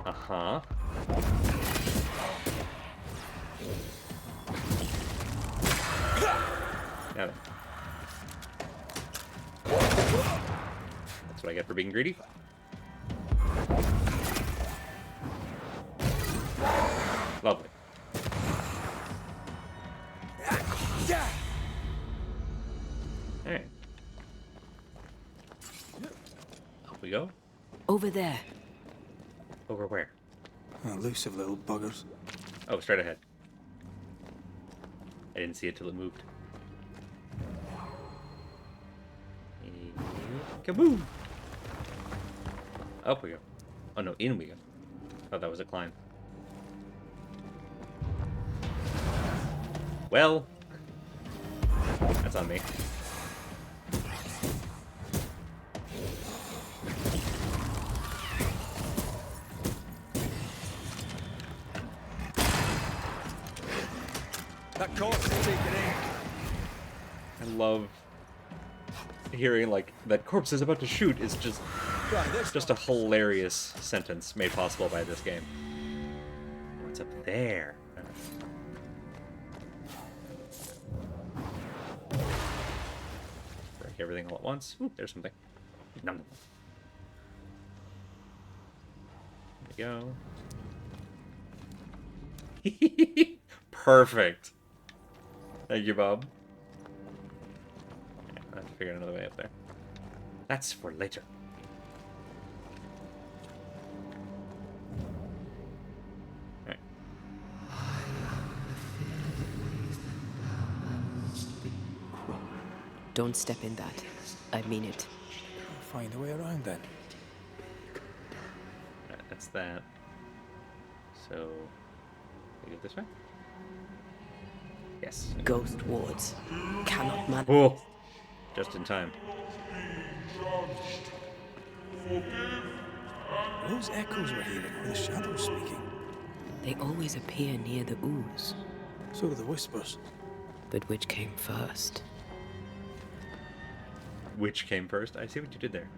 Uh-huh. Got it. That's what I get for being greedy. Lovely. Alright. Up we go. Over there. Over where? Elusive little buggers. Oh, straight ahead. I didn't see it till it moved. Kaboom! Up we go. Oh no, in we go. Thought that was a climb. Well, that's on me. That corpse is taken in. I love hearing like that corpse is about to shoot is just a hilarious sentence made possible by this game. What's up there? Break everything all at once. Ooh, there's something. Nom. There we go. Perfect. Thank you, Bob. I have to figure out another way up there. That's for later. Alright. Don't step in that. I mean it. I'll find a way around then. Alright, that's that. So, we go this way? Yes. Ghost wards cannot manage. Oh! Just in time. Those echoes we're hearing are the shadows speaking. They always appear near the ooze. So do the whispers. But which came first? Which came first? I see what you did there.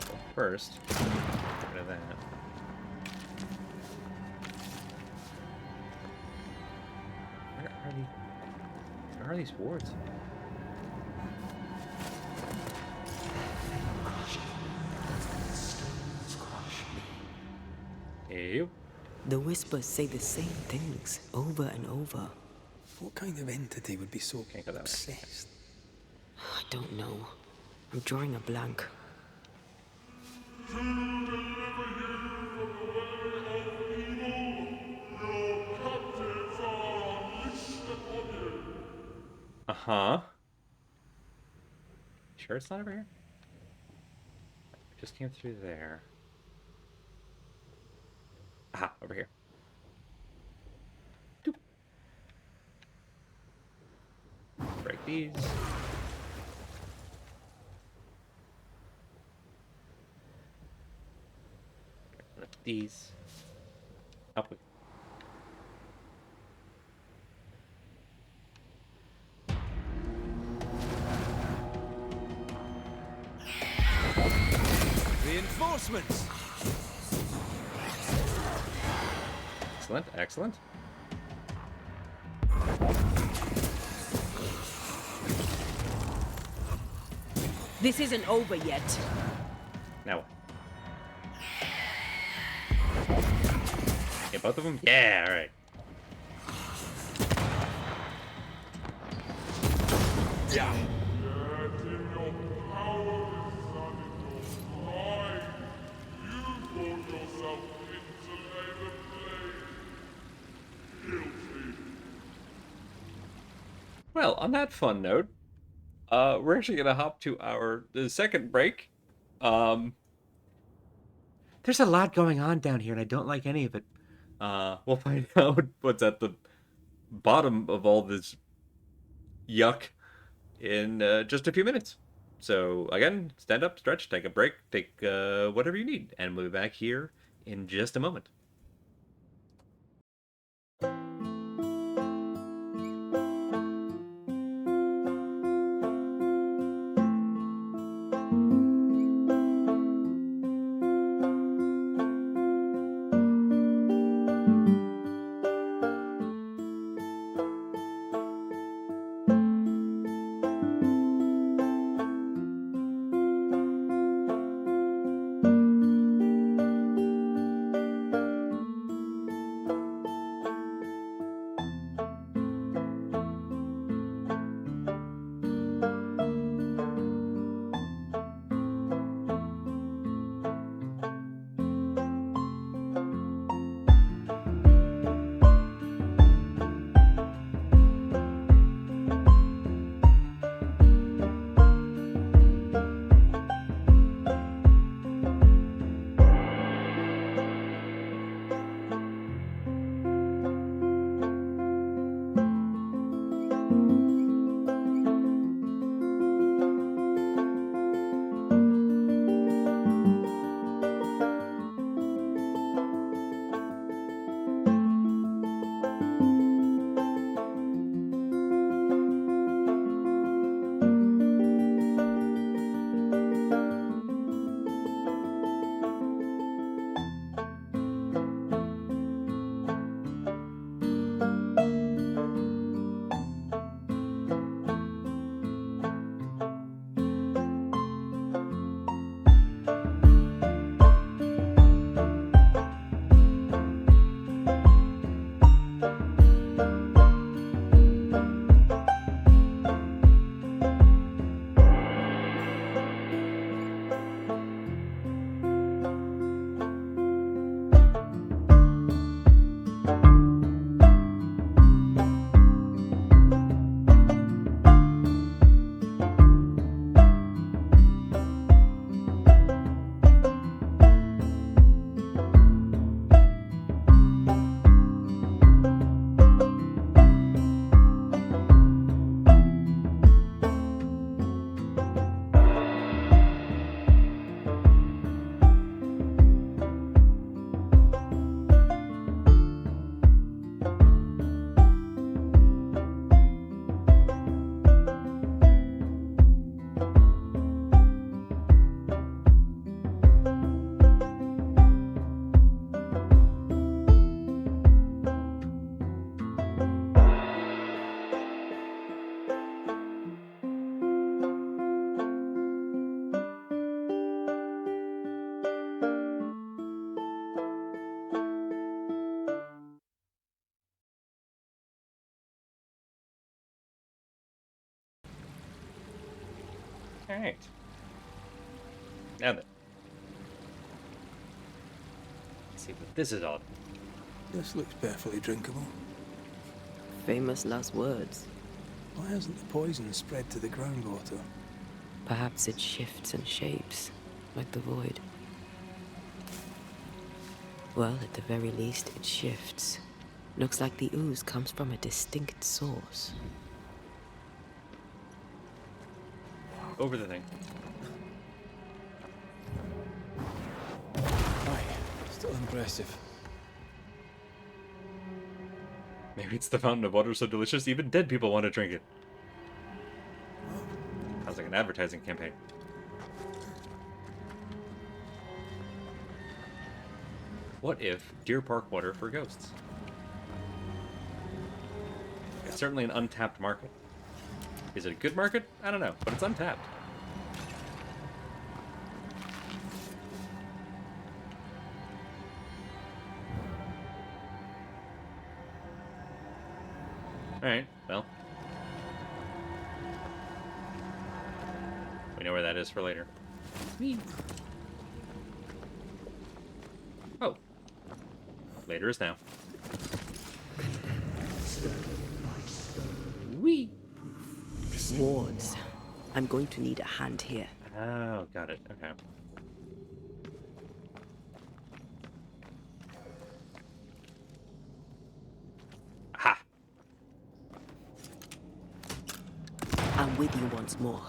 Well, first, get rid of that. Where are these wards? Ew. The whispers say the same things over and over. What kind of entity would be so Can't go that way. obsessed? I don't know. I'm drawing a blank. To deliver you from the way of evil, your captain Uh-huh. Sure it's not over here? Just came through there. Aha, over here. Doop. Break these. Lift these. Up we Reinforcements! Excellent, excellent. This isn't over yet. Now what? Yeah, both of them? Yeah, alright. Yet in your power, son, in your pride, you brought yourself into labor blade. Guilty. Well, on that fun note, we're actually gonna hop to our second break. There's a lot going on down here, and I don't like any of it. We'll find out what's at the bottom of all this yuck in just a few minutes. So again, stand up, stretch, take a break, take whatever you need, and we'll be back here in just a moment. Alright. Now then. Let's see what this is all. This looks perfectly drinkable. Famous last words. Why hasn't the poison spread to the groundwater? Perhaps it shifts and shapes, like the void. Well, at the very least, it shifts. Looks like the ooze comes from a distinct source. Over the thing. Aye, still impressive. Maybe it's the fountain of water so delicious, even dead people want to drink it. Sounds like an advertising campaign. What if Deer Park water for ghosts? It's certainly an untapped market. Is it a good market? I don't know, but it's untapped. Alright, well. We know where that is for later. Oh. Later is now. Wee! Wards. I'm going to need a hand here. Oh, got it. Okay. Aha! I'm with you once more.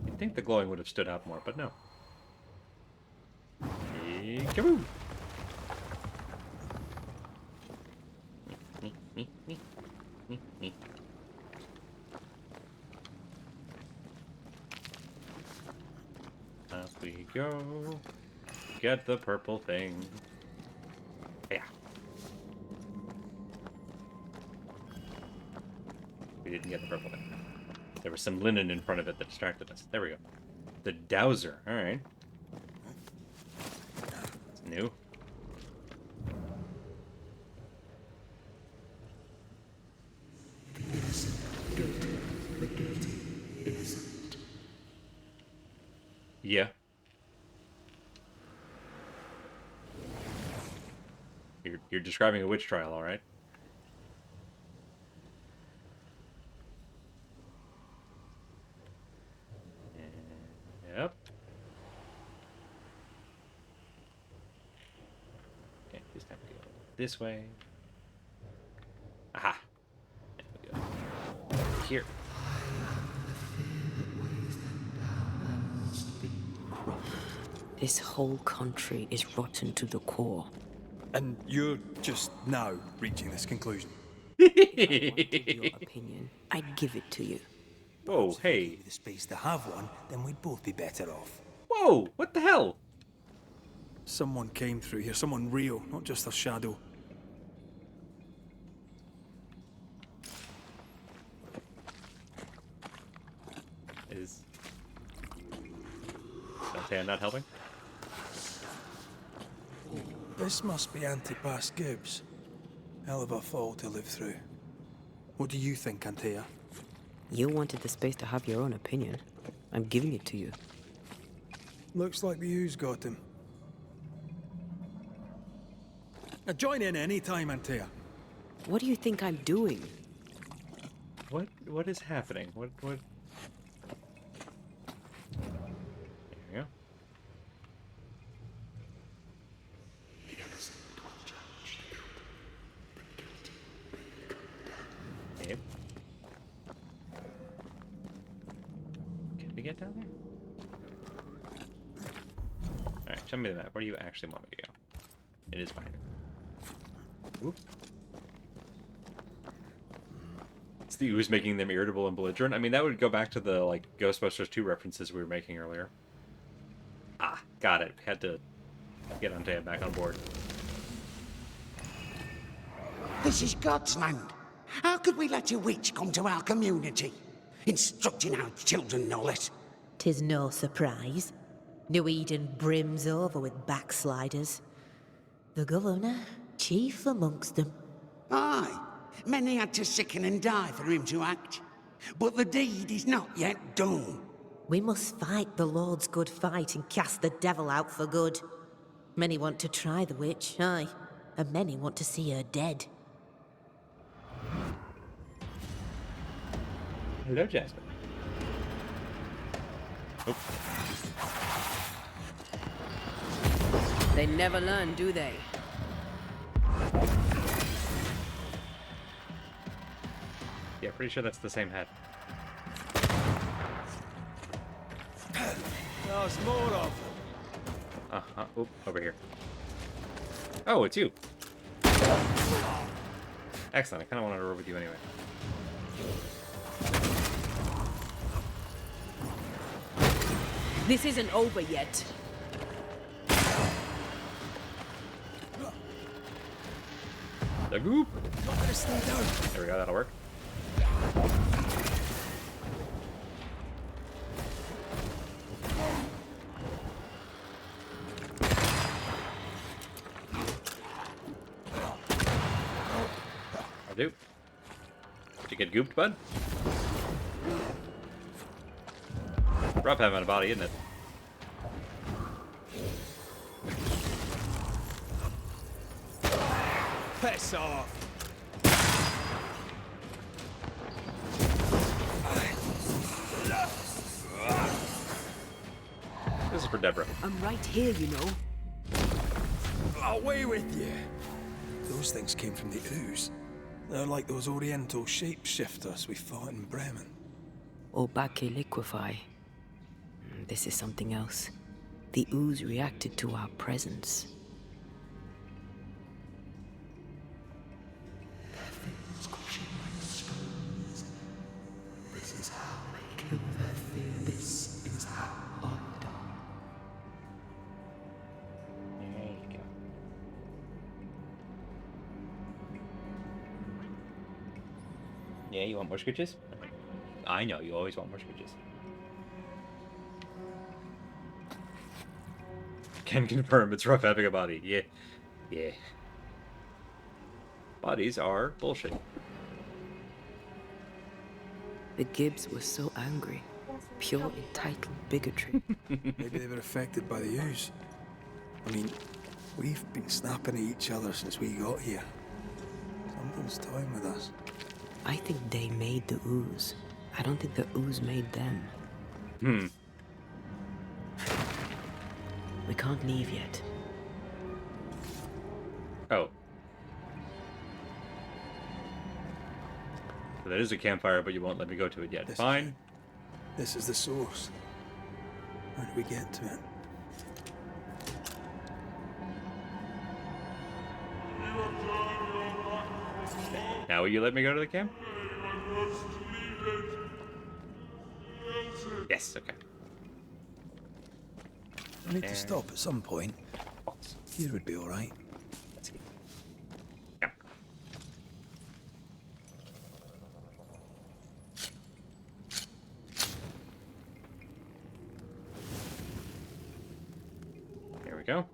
You'd think the glowing would have stood out more, but no. Kaboom! As we go, get the purple thing. Yeah. We didn't get the purple thing. There was some linen in front of it that distracted us. There we go. The dowser. Alright. It's new. Yeah. You're describing a witch trial, all right? Yep. Okay, this time we go this way. Aha. And we go here. This whole country is rotten to the core. And you're just now reaching this conclusion? Your opinion, I'd give it to you. Whoa, If we hey. gave you the space to have one, then we'd both be better off. Whoa, what the hell? Someone came through here, someone real, not just a shadow. Is Dante not helping? This must be Antipas Gibbs. Hell of a fall to live through. What do you think, Antea? You wanted the space to have your own opinion. I'm giving it to you. Looks like the ooze got him. Now join in any time, Antea. What do you think I'm doing? What is happening? What There we go. Yep. Can we get down there? Alright, show me the map. Where do you actually want me to go? It is fine. Whoop. It's the ooze making them irritable and belligerent. I mean, that would go back to the, like, Ghostbusters 2 references we were making earlier. Ah, got it. Had to get Antea back on board. This is God's land. How could we let a witch come to our community? Instructing our children, no less. 'Tis no surprise. New Eden brims over with backsliders. The governor, chief amongst them. Aye, many had to sicken and die for him to act. But the deed is not yet done. We must fight the Lord's good fight and cast the devil out for good. Many want to try the witch, aye, and many want to see her dead. Hello, Jasmine. Oop. They never learn, do they? Yeah, pretty sure that's the same head. There's more of them. Uh-huh. Oop, over here. Oh, it's you. Excellent. I kind of wanted to roll with you anyway. This isn't over yet. The goop. Not gonna stay down. There we go. That'll work. I'll do. Did you get gooped, bud? Rough having a body, isn't it? Piss off. This is for Deborah. I'm right here, you know. Away with you. Those things came from the ooze. They're like those oriental shapeshifters we fought in Bremen. Obake liquefy. This is something else. The ooze reacted to our presence. This is how I kill the thing. This is how I die. There you go. Yeah, you want more scooches? I know, you always want more scooches. Can confirm it's rough having a body. Yeah. Yeah. Bodies are bullshit. The Gibbs were so angry. Pure entitled bigotry. Maybe they were affected by the ooze. I mean, we've been snapping at each other since we got here. Something's toying with us. I think they made the ooze. I don't think the ooze made them. Hmm. We can't leave yet. Oh. So that is a campfire, but you won't let me go to it yet. This Fine. is it. This is the source. How do we get to it? Now will you let me go to the camp? Yes, okay. We need to stop at some point. Here would be all right. Let's see. Yeah. There we go.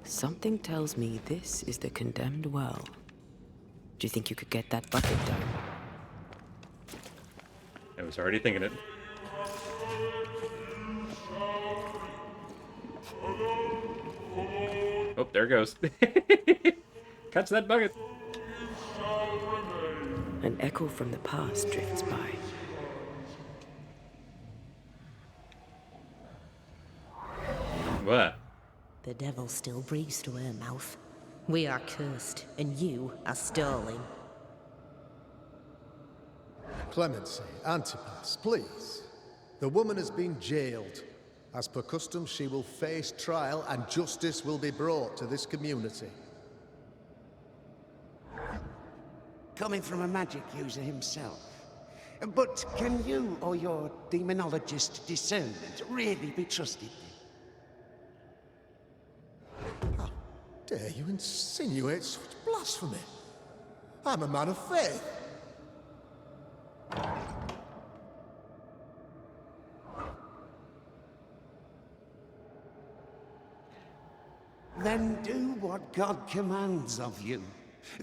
Something tells me this is the condemned well. Do you think you could get that bucket down? I was already thinking it. Oh, there it goes. Catch that bucket. An echo from the past drifts by. What? The devil still breathes through her mouth. We are cursed, and you are stolen. Clemency, Antipas, please. The woman has been jailed. As per custom, she will face trial and justice will be brought to this community. Coming from a magic user himself. But can you or your demonologist discernment really be trusted? How dare you insinuate such blasphemy? I'm a man of faith. Then do what God commands of you.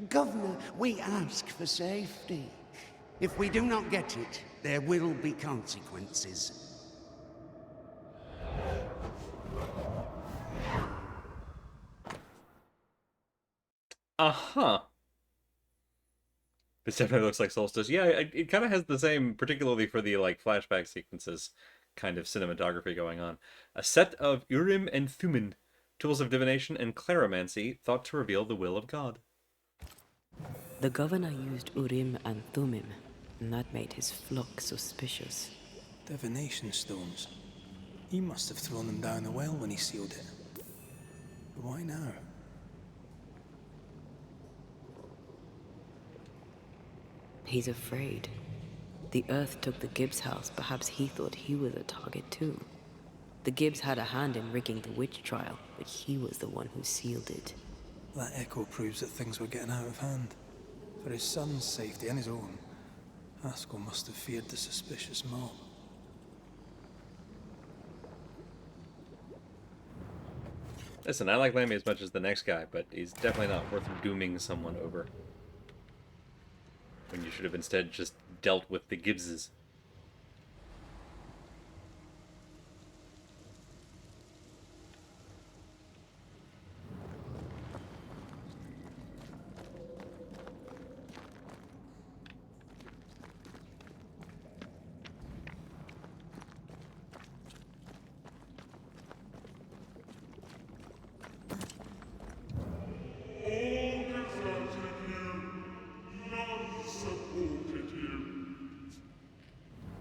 Governor, we ask for safety. If we do not get it, there will be consequences. Uh-huh. This definitely looks like Solstice. Yeah, it kind of has the same, particularly for the like flashback sequences, kind of cinematography going on. A set of Urim and Thummim, tools of divination and claromancy, thought to reveal the will of God. The governor used Urim and Thummim, and that made his flock suspicious. Divination stones. He must have thrown them down the well when he sealed it. But why now? He's afraid. The Earth took the Gibbs house. Perhaps he thought he was a target too. The Gibbs had a hand in rigging the witch trial, but he was the one who sealed it. That echo proves that things were getting out of hand. For his son's safety and his own, Haskell must have feared the suspicious mob. Listen, I like Lammy as much as the next guy, but he's definitely not worth dooming someone over. When you should have instead just dealt with the Gibbses.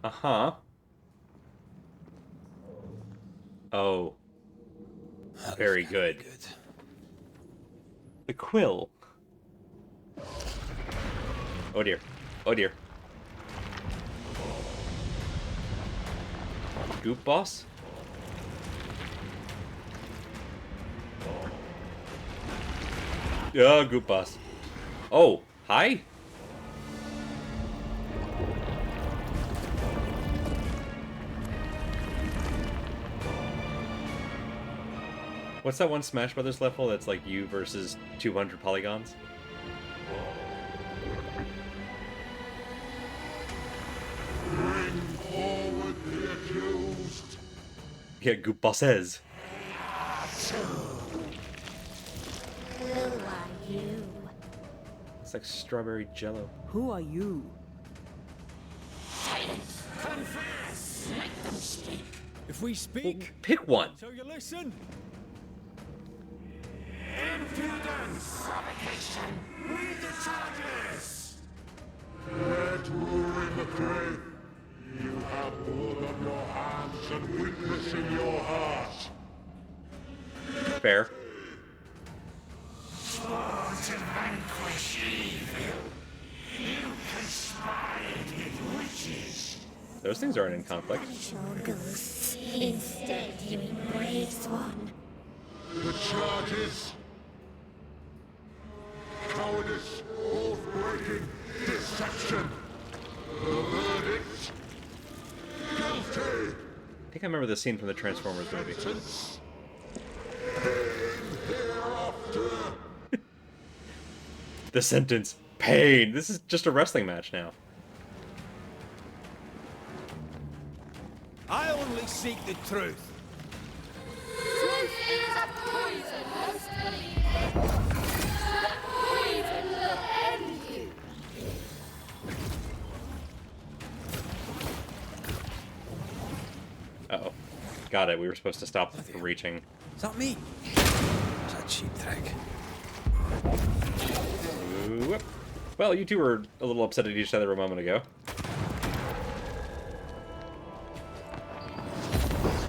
Uh-huh. Oh. Very good. The quill. Oh dear. Oh dear. Goop boss? Yeah, goop boss. Oh, hi? What's that one Smash Brothers level that's like you versus 200 polygons? Bring forward the accused. Yeah, goop bosses. Who are you? It's like strawberry jello. Who are you? Confess! Make them speak! If we speak, Pick one. so you listen. Impudence! Provocation! Read the charges! Let Urim the faith. You have blood on your hands and witness in your heart. Fair. Swore to vanquish evil. You conspired with witches. Those things aren't in conflict. Your ghosts. Instead, you embrace one. The charges. Cowardice, oath-breaking, deception. The verdict. Guilty. I think I remember the scene from the Transformers movie. Sentence. Pain hereafter. The sentence. Pain. This is just a wrestling match now. I only seek the truth. Truth is a poison, most believe. The poison will end you. Uh-oh. Got it. We were supposed to stop the reaching. Is that me? It's a cheap trick. Whoop. Well, you two were a little upset at each other a moment ago.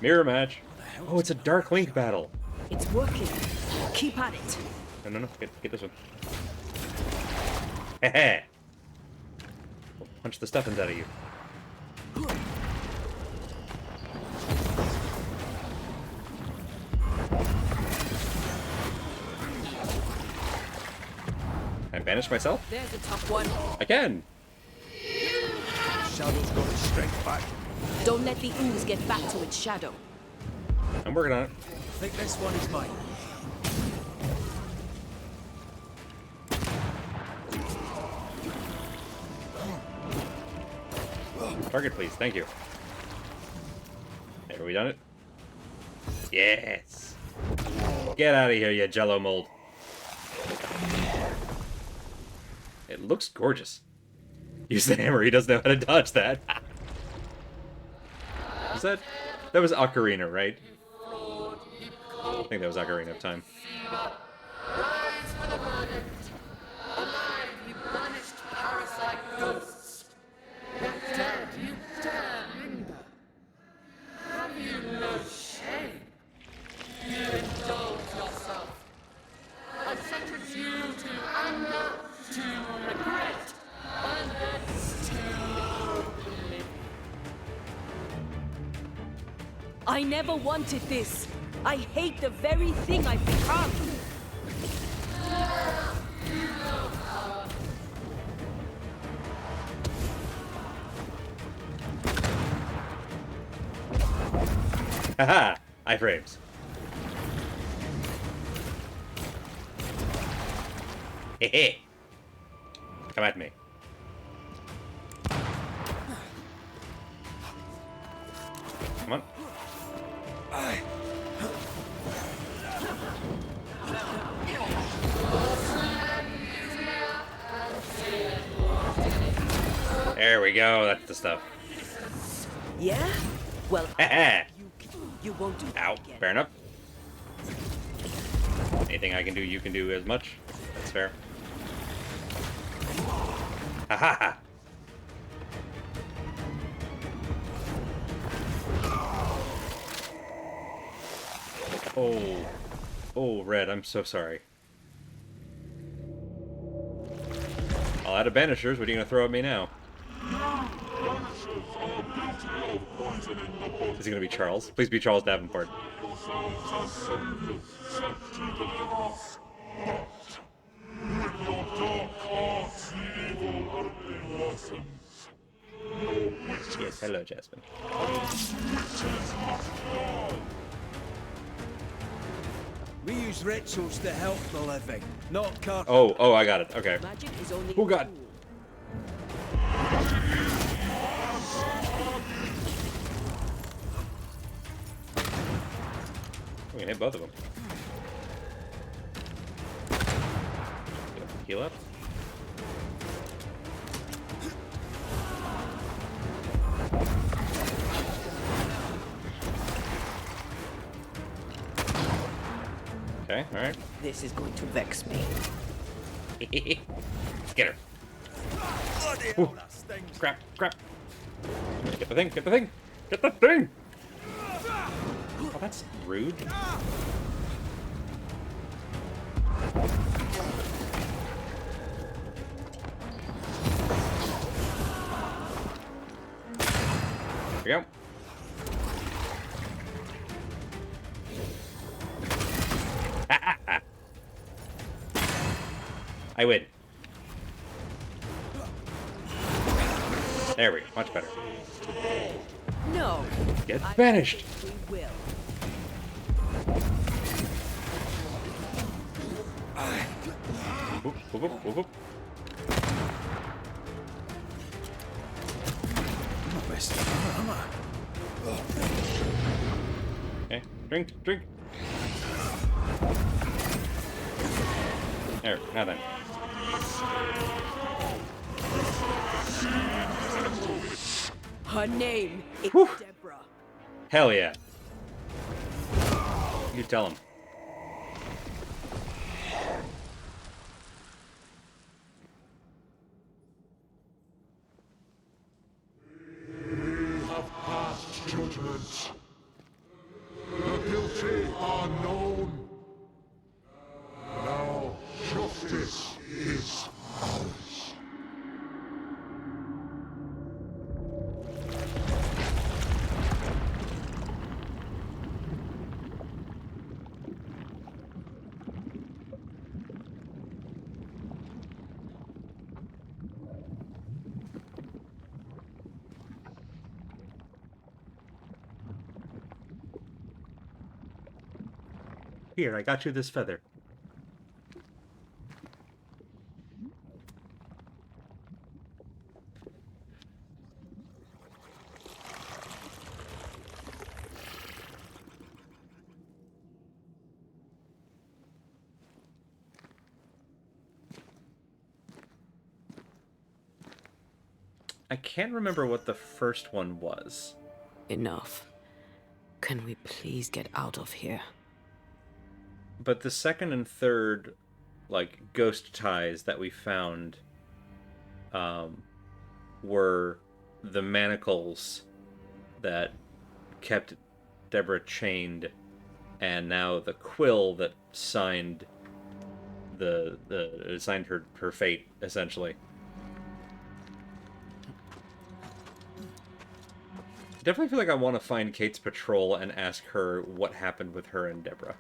Mirror match. Oh, it's a Dark Link battle. It's working. Keep at it. No. Get this one. Heh. We'll punch the stuffings out of you. Can I banish myself? There's a tough one. I can. Shadow's got its strength back. Don't let the ooze get back to its shadow. I'm working on it. I think this one is mine. Target, please. Thank you. Have we done it? Yes. Get out of here, you jello mold. It looks gorgeous. Use the hammer. He doesn't know how to dodge that. Was that? That was Ocarina, right? I think that was Ocarina of Time. Rise for the verdict. Alive, you banished parasite ghosts. If dead, you dare linger. Have you no shame? You indulge yourself. I sentence you to anger, to regret, and then to oblivion. I never wanted this. I hate the very thing I've become. Haha! Iframes. Hehe. Come at me. Come on. There we go. That's the stuff. Yeah? Well, Haha. you won't do that Ow. again. Fair enough. Anything I can do, you can do as much. That's fair. Ha ha ha. Oh. Oh, Red, I'm so sorry. I'll add a Banishers. What are you going to throw at me now? Is he going to be Charles? Please be Charles Davenport. Yes, hello, Jasmine. We use rituals to help the living, not curse. Oh, I got it. Okay. Magic is only Who got? We can hit both of them. Heal up. Okay, alright. This is going to vex me. Let's get her. Bloody Ooh. hell, that stings. Crap, crap. Get the thing, get the thing! Get the thing! Oh, that's rude. Here we go. I win. There we go. Much better. No. Get banished. We will. Whoop, whoop, whoop, whoop, whoop. I'm not best ever, am I? Okay, drink, drink. There, now then. Her name is Whew. Deborah. Hell yeah. You tell him. Have passed judgment. The guilty are known. Now justice is ours. Here, I got you this feather. I can't remember what the first one was. Enough. Can we please get out of here? But the second and third, like, ghost ties that we found were the manacles that kept Deborah chained, and now the quill that signed signed her fate, essentially. Definitely feel like I want to find Kate's patrol and ask her what happened with her and Deborah.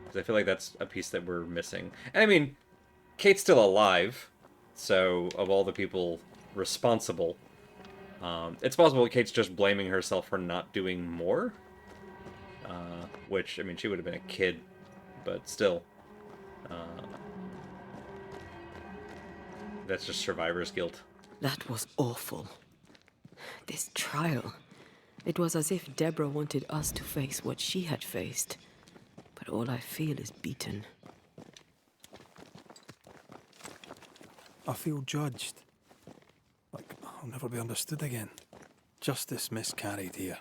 Because I feel like that's a piece that we're missing. And I mean, Kate's still alive, so of all the people responsible, it's possible Kate's just blaming herself for not doing more. Which, I mean, she would have been a kid, but still. That's just survivor's guilt. That was awful. This trial. It was as if Deborah wanted us to face what she had faced. But all I feel is beaten. I feel judged. Like I'll never be understood again. Justice miscarried here.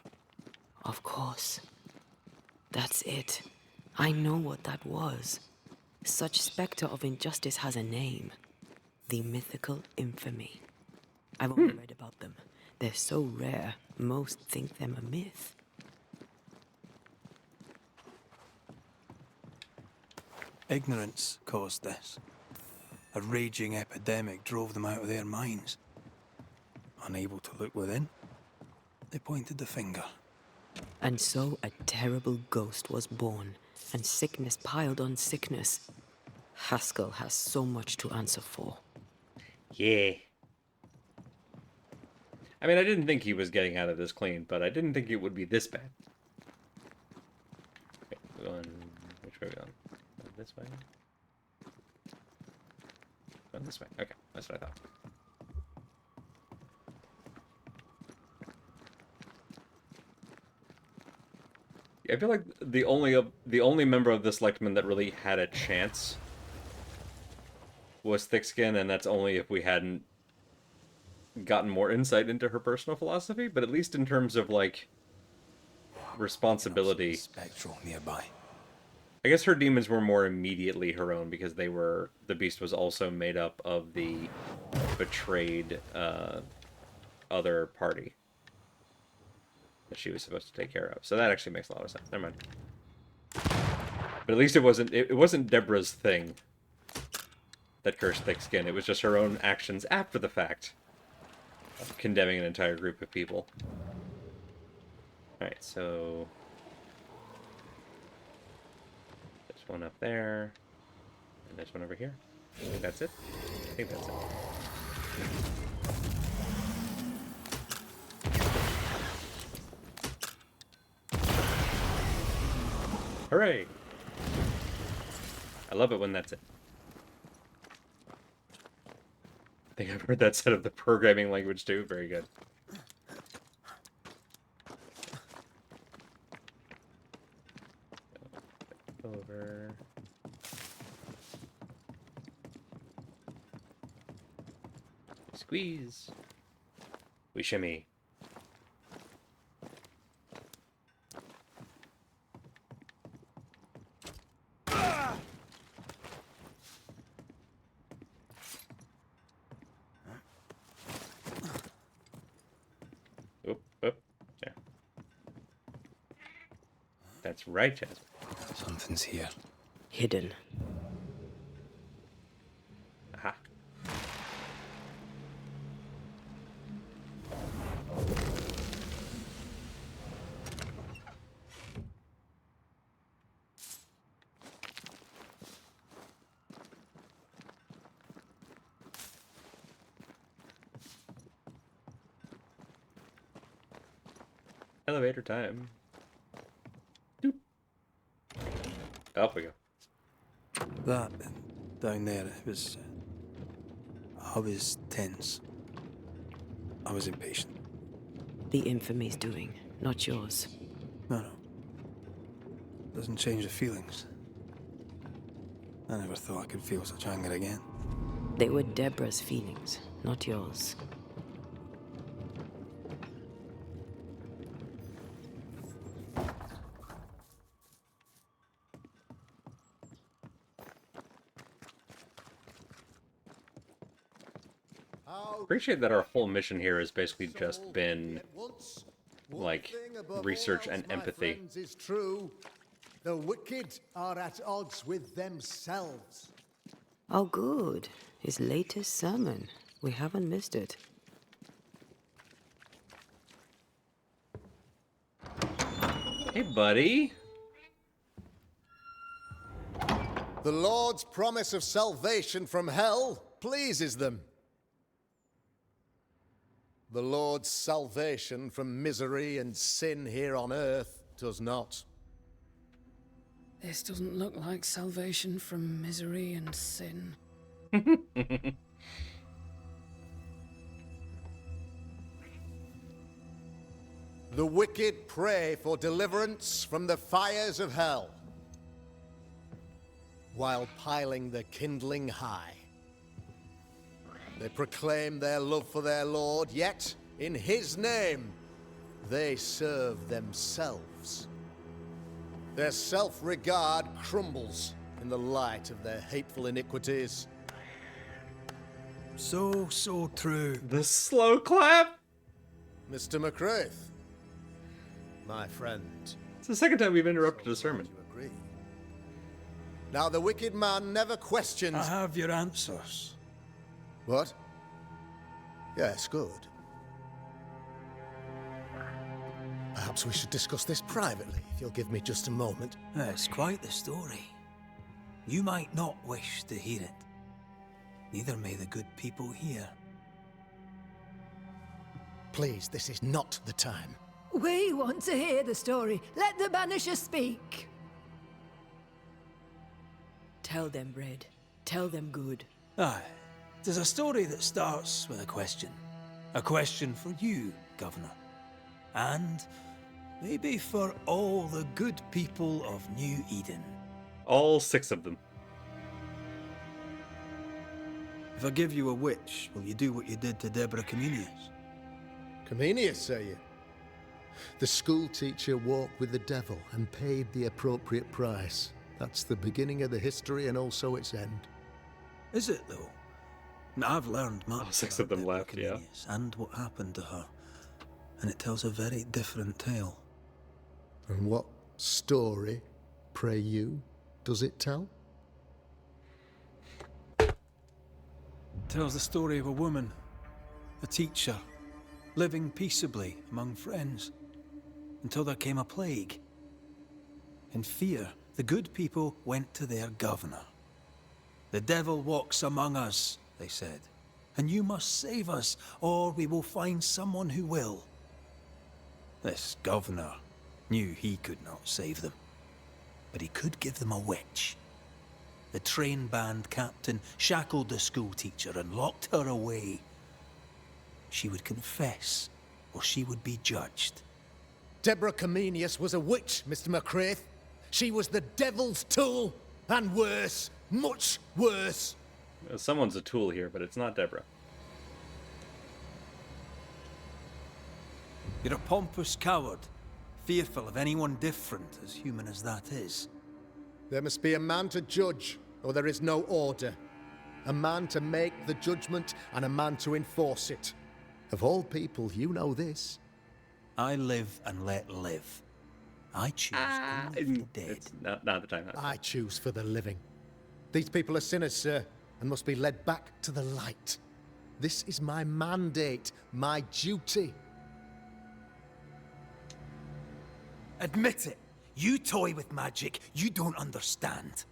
Of course. That's it. I know what that was. Such spectre of injustice has a name. The mythical infamy. I've only read about them. They're so rare, most think them a myth. Ignorance caused this. A raging epidemic drove them out of their minds. Unable to look within, they pointed the finger. And so a terrible ghost was born, and sickness piled on sickness. Haskell has so much to answer for. Yeah. I mean, I didn't think he was getting out of this clean, but I didn't think it would be this bad. Okay, which way are we going? This way? Going this way. Okay, that's what I thought. I feel like the only member of the selectmen that really had a chance was Thickskin, and that's only if we hadn't gotten more insight into her personal philosophy. But at least in terms of like responsibility, Spectral nearby. I guess her demons were more immediately her own because the beast was also made up of the betrayed other party that she was supposed to take care of. So that actually makes a lot of sense. Never mind. But at least it wasn't Deborah's thing that cursed Thickskin. It was just her own actions after the fact of condemning an entire group of people. Alright, so there's one up there, and there's one over here. I think that's it. I think that's it. Hooray! I love it when that's it. I think I've heard that said of the programming language too. Very good. Over. Squeeze. We shimmy. Oop, oop, there. That's right, Jasmine. Something's here. Hidden. Aha. Elevator time. Doop. Up we go. That down there, it was. I was tense. I was impatient. The infamy's doing, not yours. No. Doesn't change the feelings. I never thought I could feel such anger again. They were Deborah's feelings, not yours. Appreciate that our whole mission here has basically just been like research and empathy. Is true. The wicked are at odds with themselves. Oh, good. His latest sermon. We haven't missed it. Hey, buddy. The Lord's promise of salvation from hell pleases them. The Lord's salvation from misery and sin here on earth does not. This doesn't look like salvation from misery and sin. The wicked pray for deliverance from the fires of hell, while piling the kindling high. They proclaim their love for their Lord, yet, in his name, they serve themselves. Their self-regard crumbles in the light of their hateful iniquities. So true. The slow clap? Mr. McCraith, my friend. It's the second time we've interrupted a sermon. You agree? Now, the wicked man never questions... I have your answers. What? Yes, good. Perhaps we should discuss this privately, if you'll give me just a moment. It's quite the story. You might not wish to hear it. Neither may the good people hear. Please, this is not the time. We want to hear the story. Let the Banishers speak. Tell them, Red. Tell them good. Aye. It is a story that starts with a question. A question for you, Governor. And maybe for all the good people of New Eden. All 6 of them. If I give you a witch, will you do what you did to Deborah Comenius? Comenius, say you? The school teacher walked with the devil and paid the appropriate price. That's the beginning of the history and also its end. Is it, though? I've learned much 6 of them about left, Deborah yeah. Comenius and what happened to her. And it tells a very different tale. And what story, pray you, does it tell? It tells the story of a woman, a teacher, living peaceably among friends, until there came a plague. In fear, the good people went to their governor. The devil walks among us, they said, and you must save us, or we will find someone who will. This governor knew he could not save them, but he could give them a witch. The train band captain shackled the school teacher and locked her away. She would confess, or she would be judged. Deborah Comenius was a witch, Mr. McCraith. She was the devil's tool, and worse, much worse. Someone's a tool here, but it's not Deborah. You're a pompous coward, fearful of anyone different, as human as that is. There must be a man to judge, or there is no order. A man to make the judgment, and a man to enforce it. Of all people, you know this. I live and let live. I choose only for the dead. It's not the time. I choose for the living. These people are sinners, sir, and must be led back to the light. This is my mandate, my duty. Admit it. You toy with magic you don't understand.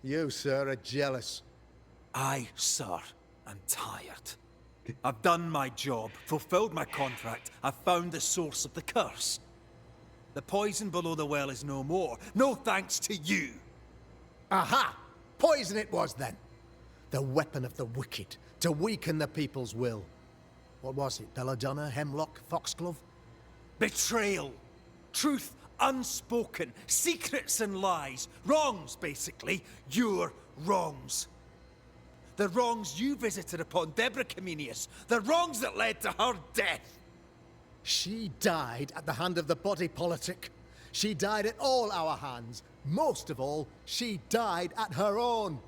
You, sir, are jealous. I, sir, am tired. I've done my job, fulfilled my contract, I've found the source of the curse. The poison below the well is no more. No thanks to you. Aha! Poison it was, then. The weapon of the wicked, to weaken the people's will. What was it, belladonna, hemlock, foxglove? Betrayal. Truth unspoken. Secrets and lies. Wrongs, basically. Your wrongs. The wrongs you visited upon Deborah Comenius. The wrongs that led to her death. She died at the hand of the body politic. She died at all our hands. Most of all, she died at her own.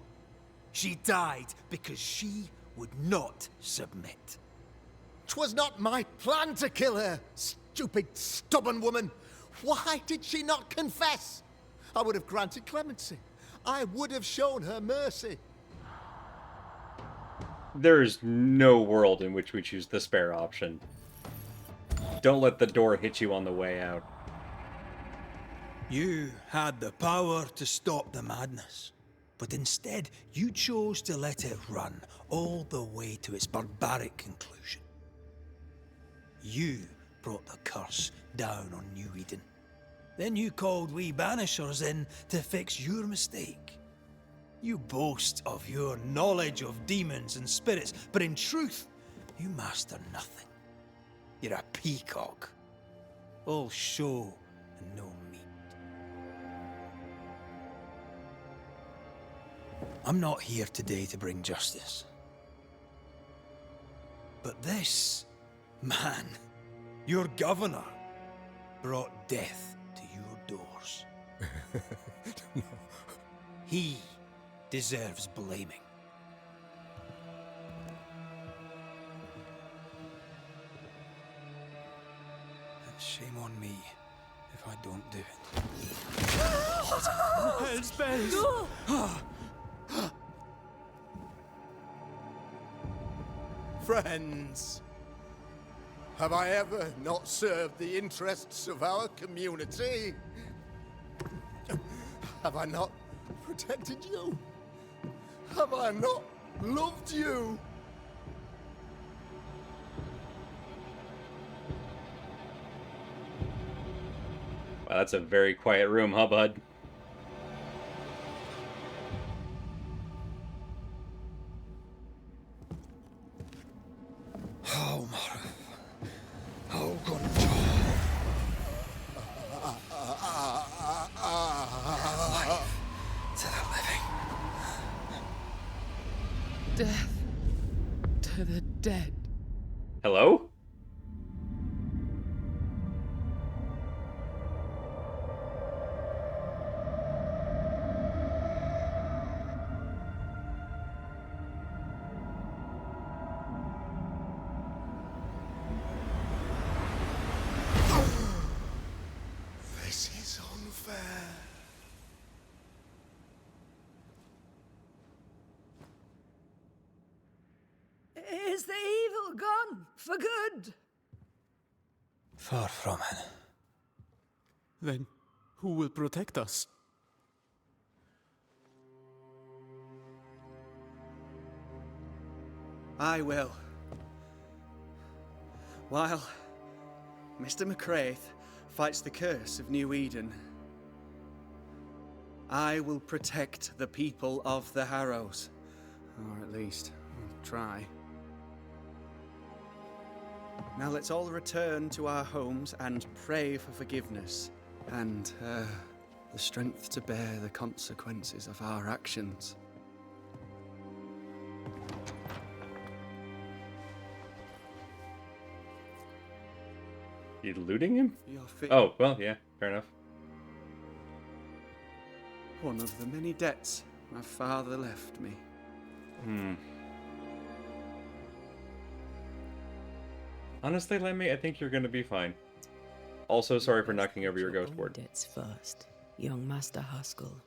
She died because she would not submit. 'Twas not my plan to kill her, stupid, stubborn woman. Why did she not confess? I would have granted clemency. I would have shown her mercy. There is no world in which we choose the spare option. Don't let the door hit you on the way out. You had the power to stop the madness, but instead you chose to let it run all the way to its barbaric conclusion. You brought the curse down on New Eden. Then you called we Banishers in to fix your mistake. You boast of your knowledge of demons and spirits, but in truth, you master nothing. You're a peacock. All show and no meat. I'm not here today to bring justice. But this man, your governor, brought death to your doors. He deserves blaming. And shame on me if I don't do it. Hell's bells! Friends, have I ever not served the interests of our community? Have I not protected you? Have I not loved you? Wow, that's a very quiet room, huh, bud? Oh, Mara. Oh, Gonjo. Life to the living. Death to the dead. Hello? This is unfair. Is the evil gone for good? Far from it. Then who will protect us? I will. While Mr. McCraith fights the curse of New Eden, I will protect the people of the Harrows. Or at least, I'll try. Now let's all return to our homes and pray for forgiveness and the strength to bear the consequences of our actions. You looting him? Your fi- Oh, well, yeah, fair enough. One of the many debts my father left me. Honestly, Lemmy, I think you're gonna be fine. Also, sorry for knocking over your ghost board. Debts first, young Master Haskell.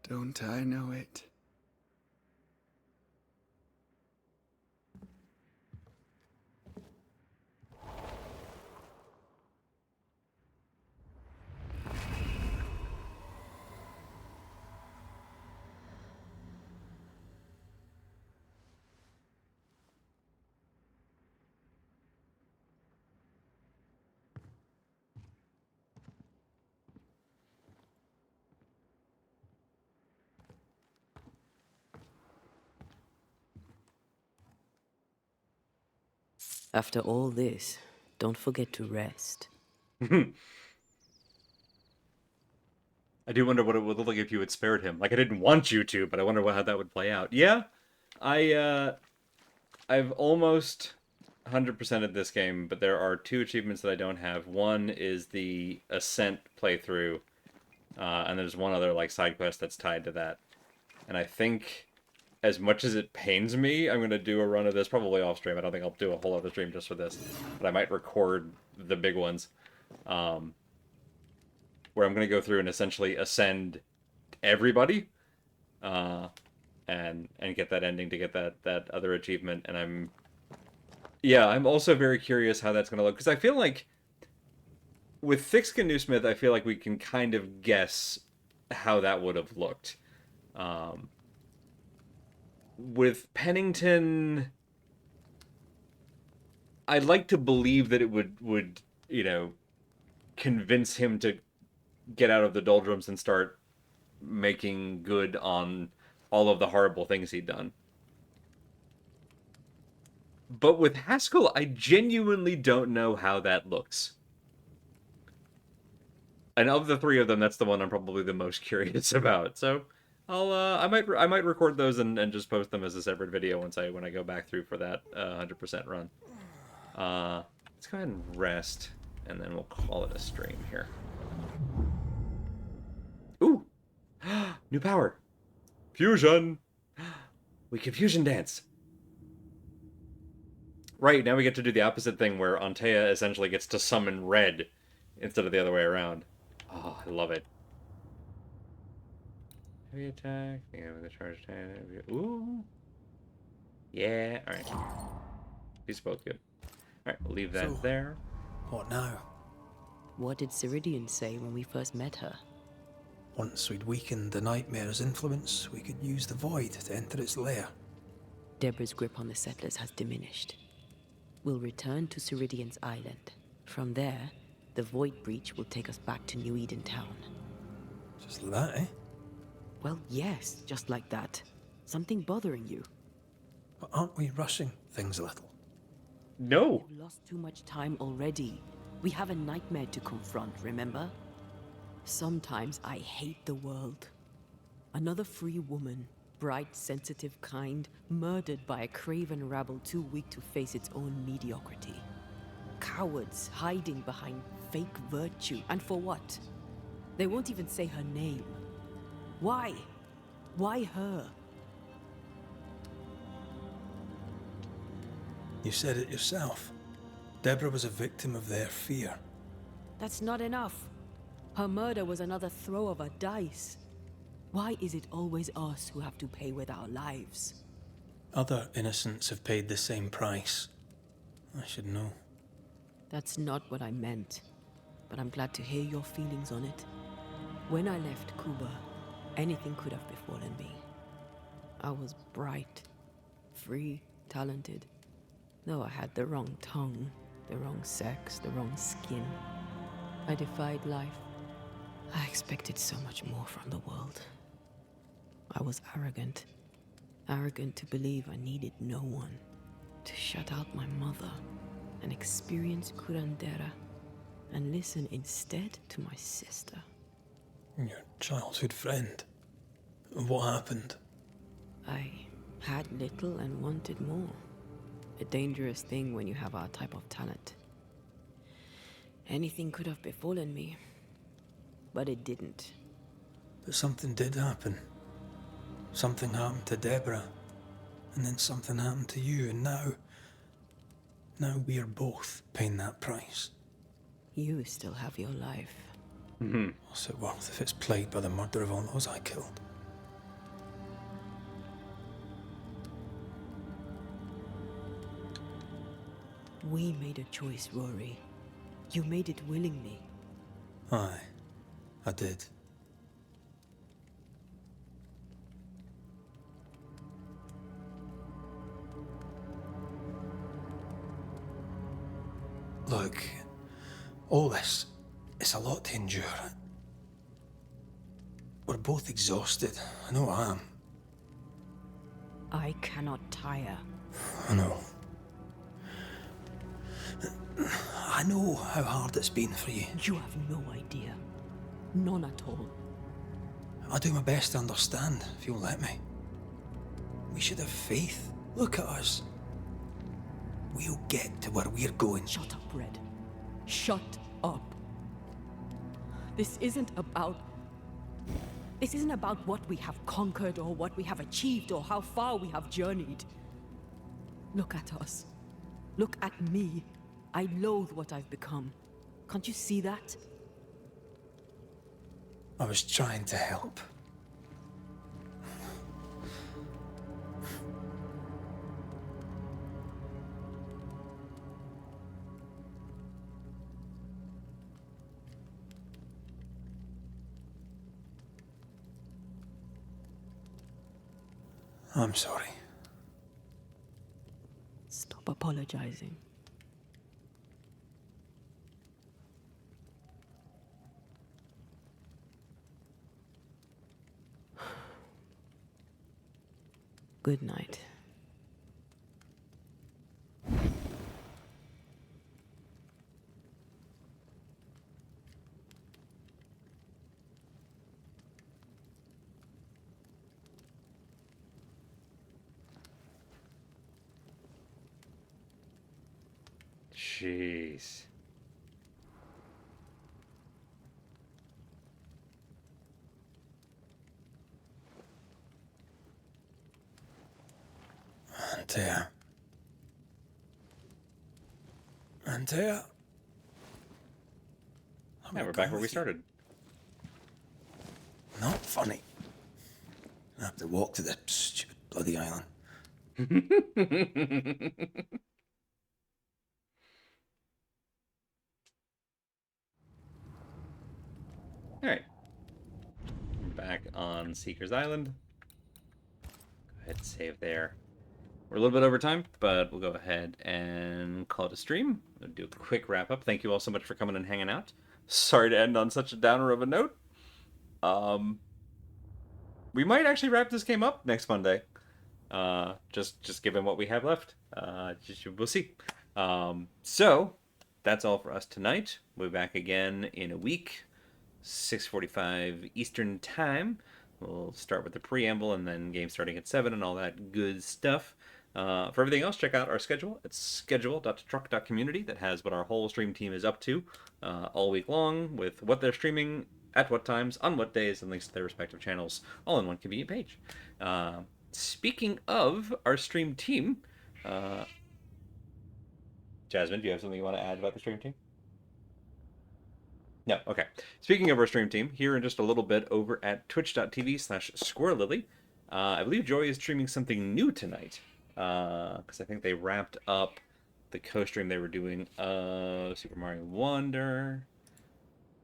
Don't I know it? After all this, don't forget to rest. I do wonder what it would look like if you had spared him. Like, I didn't want you to, but I wonder how that would play out. Yeah, I've almost 100%ed this game, but there are two achievements that I don't have. One is the Ascent playthrough, And there's one other like side quest that's tied to that. And I think, as much as it pains me, I'm gonna do a run of this probably off stream. I don't think I'll do a whole other stream just for this, but I might record the big ones, where I'm gonna go through and essentially ascend everybody, and get that ending to get that other achievement. And I'm also very curious how that's gonna look, because I feel like with Thick-Skin Newsmith, I feel like we can kind of guess how that would have looked. With Pennington, I'd like to believe that it would convince him to get out of the doldrums and start making good on all of the horrible things he'd done. But with Haskell, I genuinely don't know how that looks. And of the three of them, that's the one I'm probably the most curious about. So I might record those and just post them as a separate video when I go back through for that 100% run. Let's go ahead and rest, and then we'll call it a stream here. Ooh, new power, fusion. We can fusion dance. Right, now we get to do the opposite thing where Antea essentially gets to summon red instead of the other way around. Oh, I love it. Heavy attack. Yeah, with the charge attack. Ooh. Yeah. All right. These are both good. All right, we'll leave that there. What now? What did Ceridian say when we first met her? Once we'd weakened the Nightmare's influence, we could use the Void to enter its lair. Deborah's grip on the settlers has diminished. We'll return to Ceridian's island. From there, the Void Breach will take us back to New Eden Town. Just like that, eh? Well, yes, just like that. Something bothering you? But aren't we rushing things a little? No. We've lost too much time already. We have a nightmare to confront, remember? Sometimes I hate the world. Another free woman, bright, sensitive, kind, murdered by a craven rabble too weak to face its own mediocrity. Cowards hiding behind fake virtue. And for what? They won't even say her name. Why? Why her? You said it yourself. Deborah was a victim of their fear. That's not enough. Her murder was another throw of a dice. Why is it always us who have to pay with our lives? Other innocents have paid the same price. I should know. That's not what I meant, but I'm glad to hear your feelings on it. When I left Cuba, anything could have befallen me. I was bright, free, talented. Though I had the wrong tongue, the wrong sex, the wrong skin. I defied life. I expected so much more from the world. I was arrogant. Arrogant to believe I needed no one. To shut out my mother and experience curandera. And listen instead to my sister. Your childhood friend. What happened? I had little and wanted more. A dangerous thing when you have our type of talent. Anything could have befallen me, but it didn't. But something did happen. Something happened to Deborah, and then something happened to you, and now we're both paying that price. You still have your life. What's it worth if it's plagued by the murder of all those I killed? We made a choice, Rory. You made it willingly. Aye, I did. Look, all this, it's a lot to endure. We're both exhausted. I know I am. I cannot tire. I know. I know how hard it's been for you. You have no idea. None at all. I'll do my best to understand, if you'll let me. We should have faith. Look at us. We'll get to where we're going. Shut up, Red. Shut up. This isn't about This isn't about what we have conquered or what we have achieved or how far we have journeyed. Look at us. Look at me. I loathe what I've become. Can't you see that? I was trying to help. I'm sorry. Stop apologizing. Good night. Jeez. Antea. Antea. Yeah, we're back where we started. Not funny. I have to walk to the stupid bloody island. Alright. Back on Seeker's Island. Go ahead and save there. We're a little bit over time, but we'll go ahead and call it a stream. We'll do a quick wrap up. Thank you all so much for coming and hanging out. Sorry to end on such a downer of a note. We might actually wrap this game up next Monday. Just given what we have left. We'll see. So that's all for us tonight. We'll be back again in a week, 6:45 Eastern Time. We'll start with the preamble and then game starting at 7 and all that good stuff. For everything else, check out our schedule. It's schedule.truck.community. That has what our whole stream team is up to all week long, with what they're streaming, at what times, on what days, and links to their respective channels, all in one convenient page. Speaking of our stream team, Jasmine, do you have something you want to add about the stream team? No, okay. Speaking of our stream team, here in just a little bit over at twitch.tv/SquirrelLily, I believe Joy is streaming something new tonight, because I think they wrapped up the co-stream they were doing of Super Mario Wonder.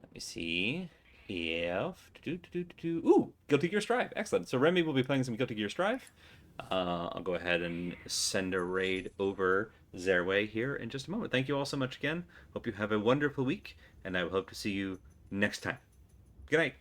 Let me see if... Ooh, Guilty Gear Strive. Excellent. So Remy will be playing some Guilty Gear Strive. I'll go ahead and send a raid over their way here in just a moment. Thank you all so much again. Hope you have a wonderful week, and I will hope to see you next time. Good night.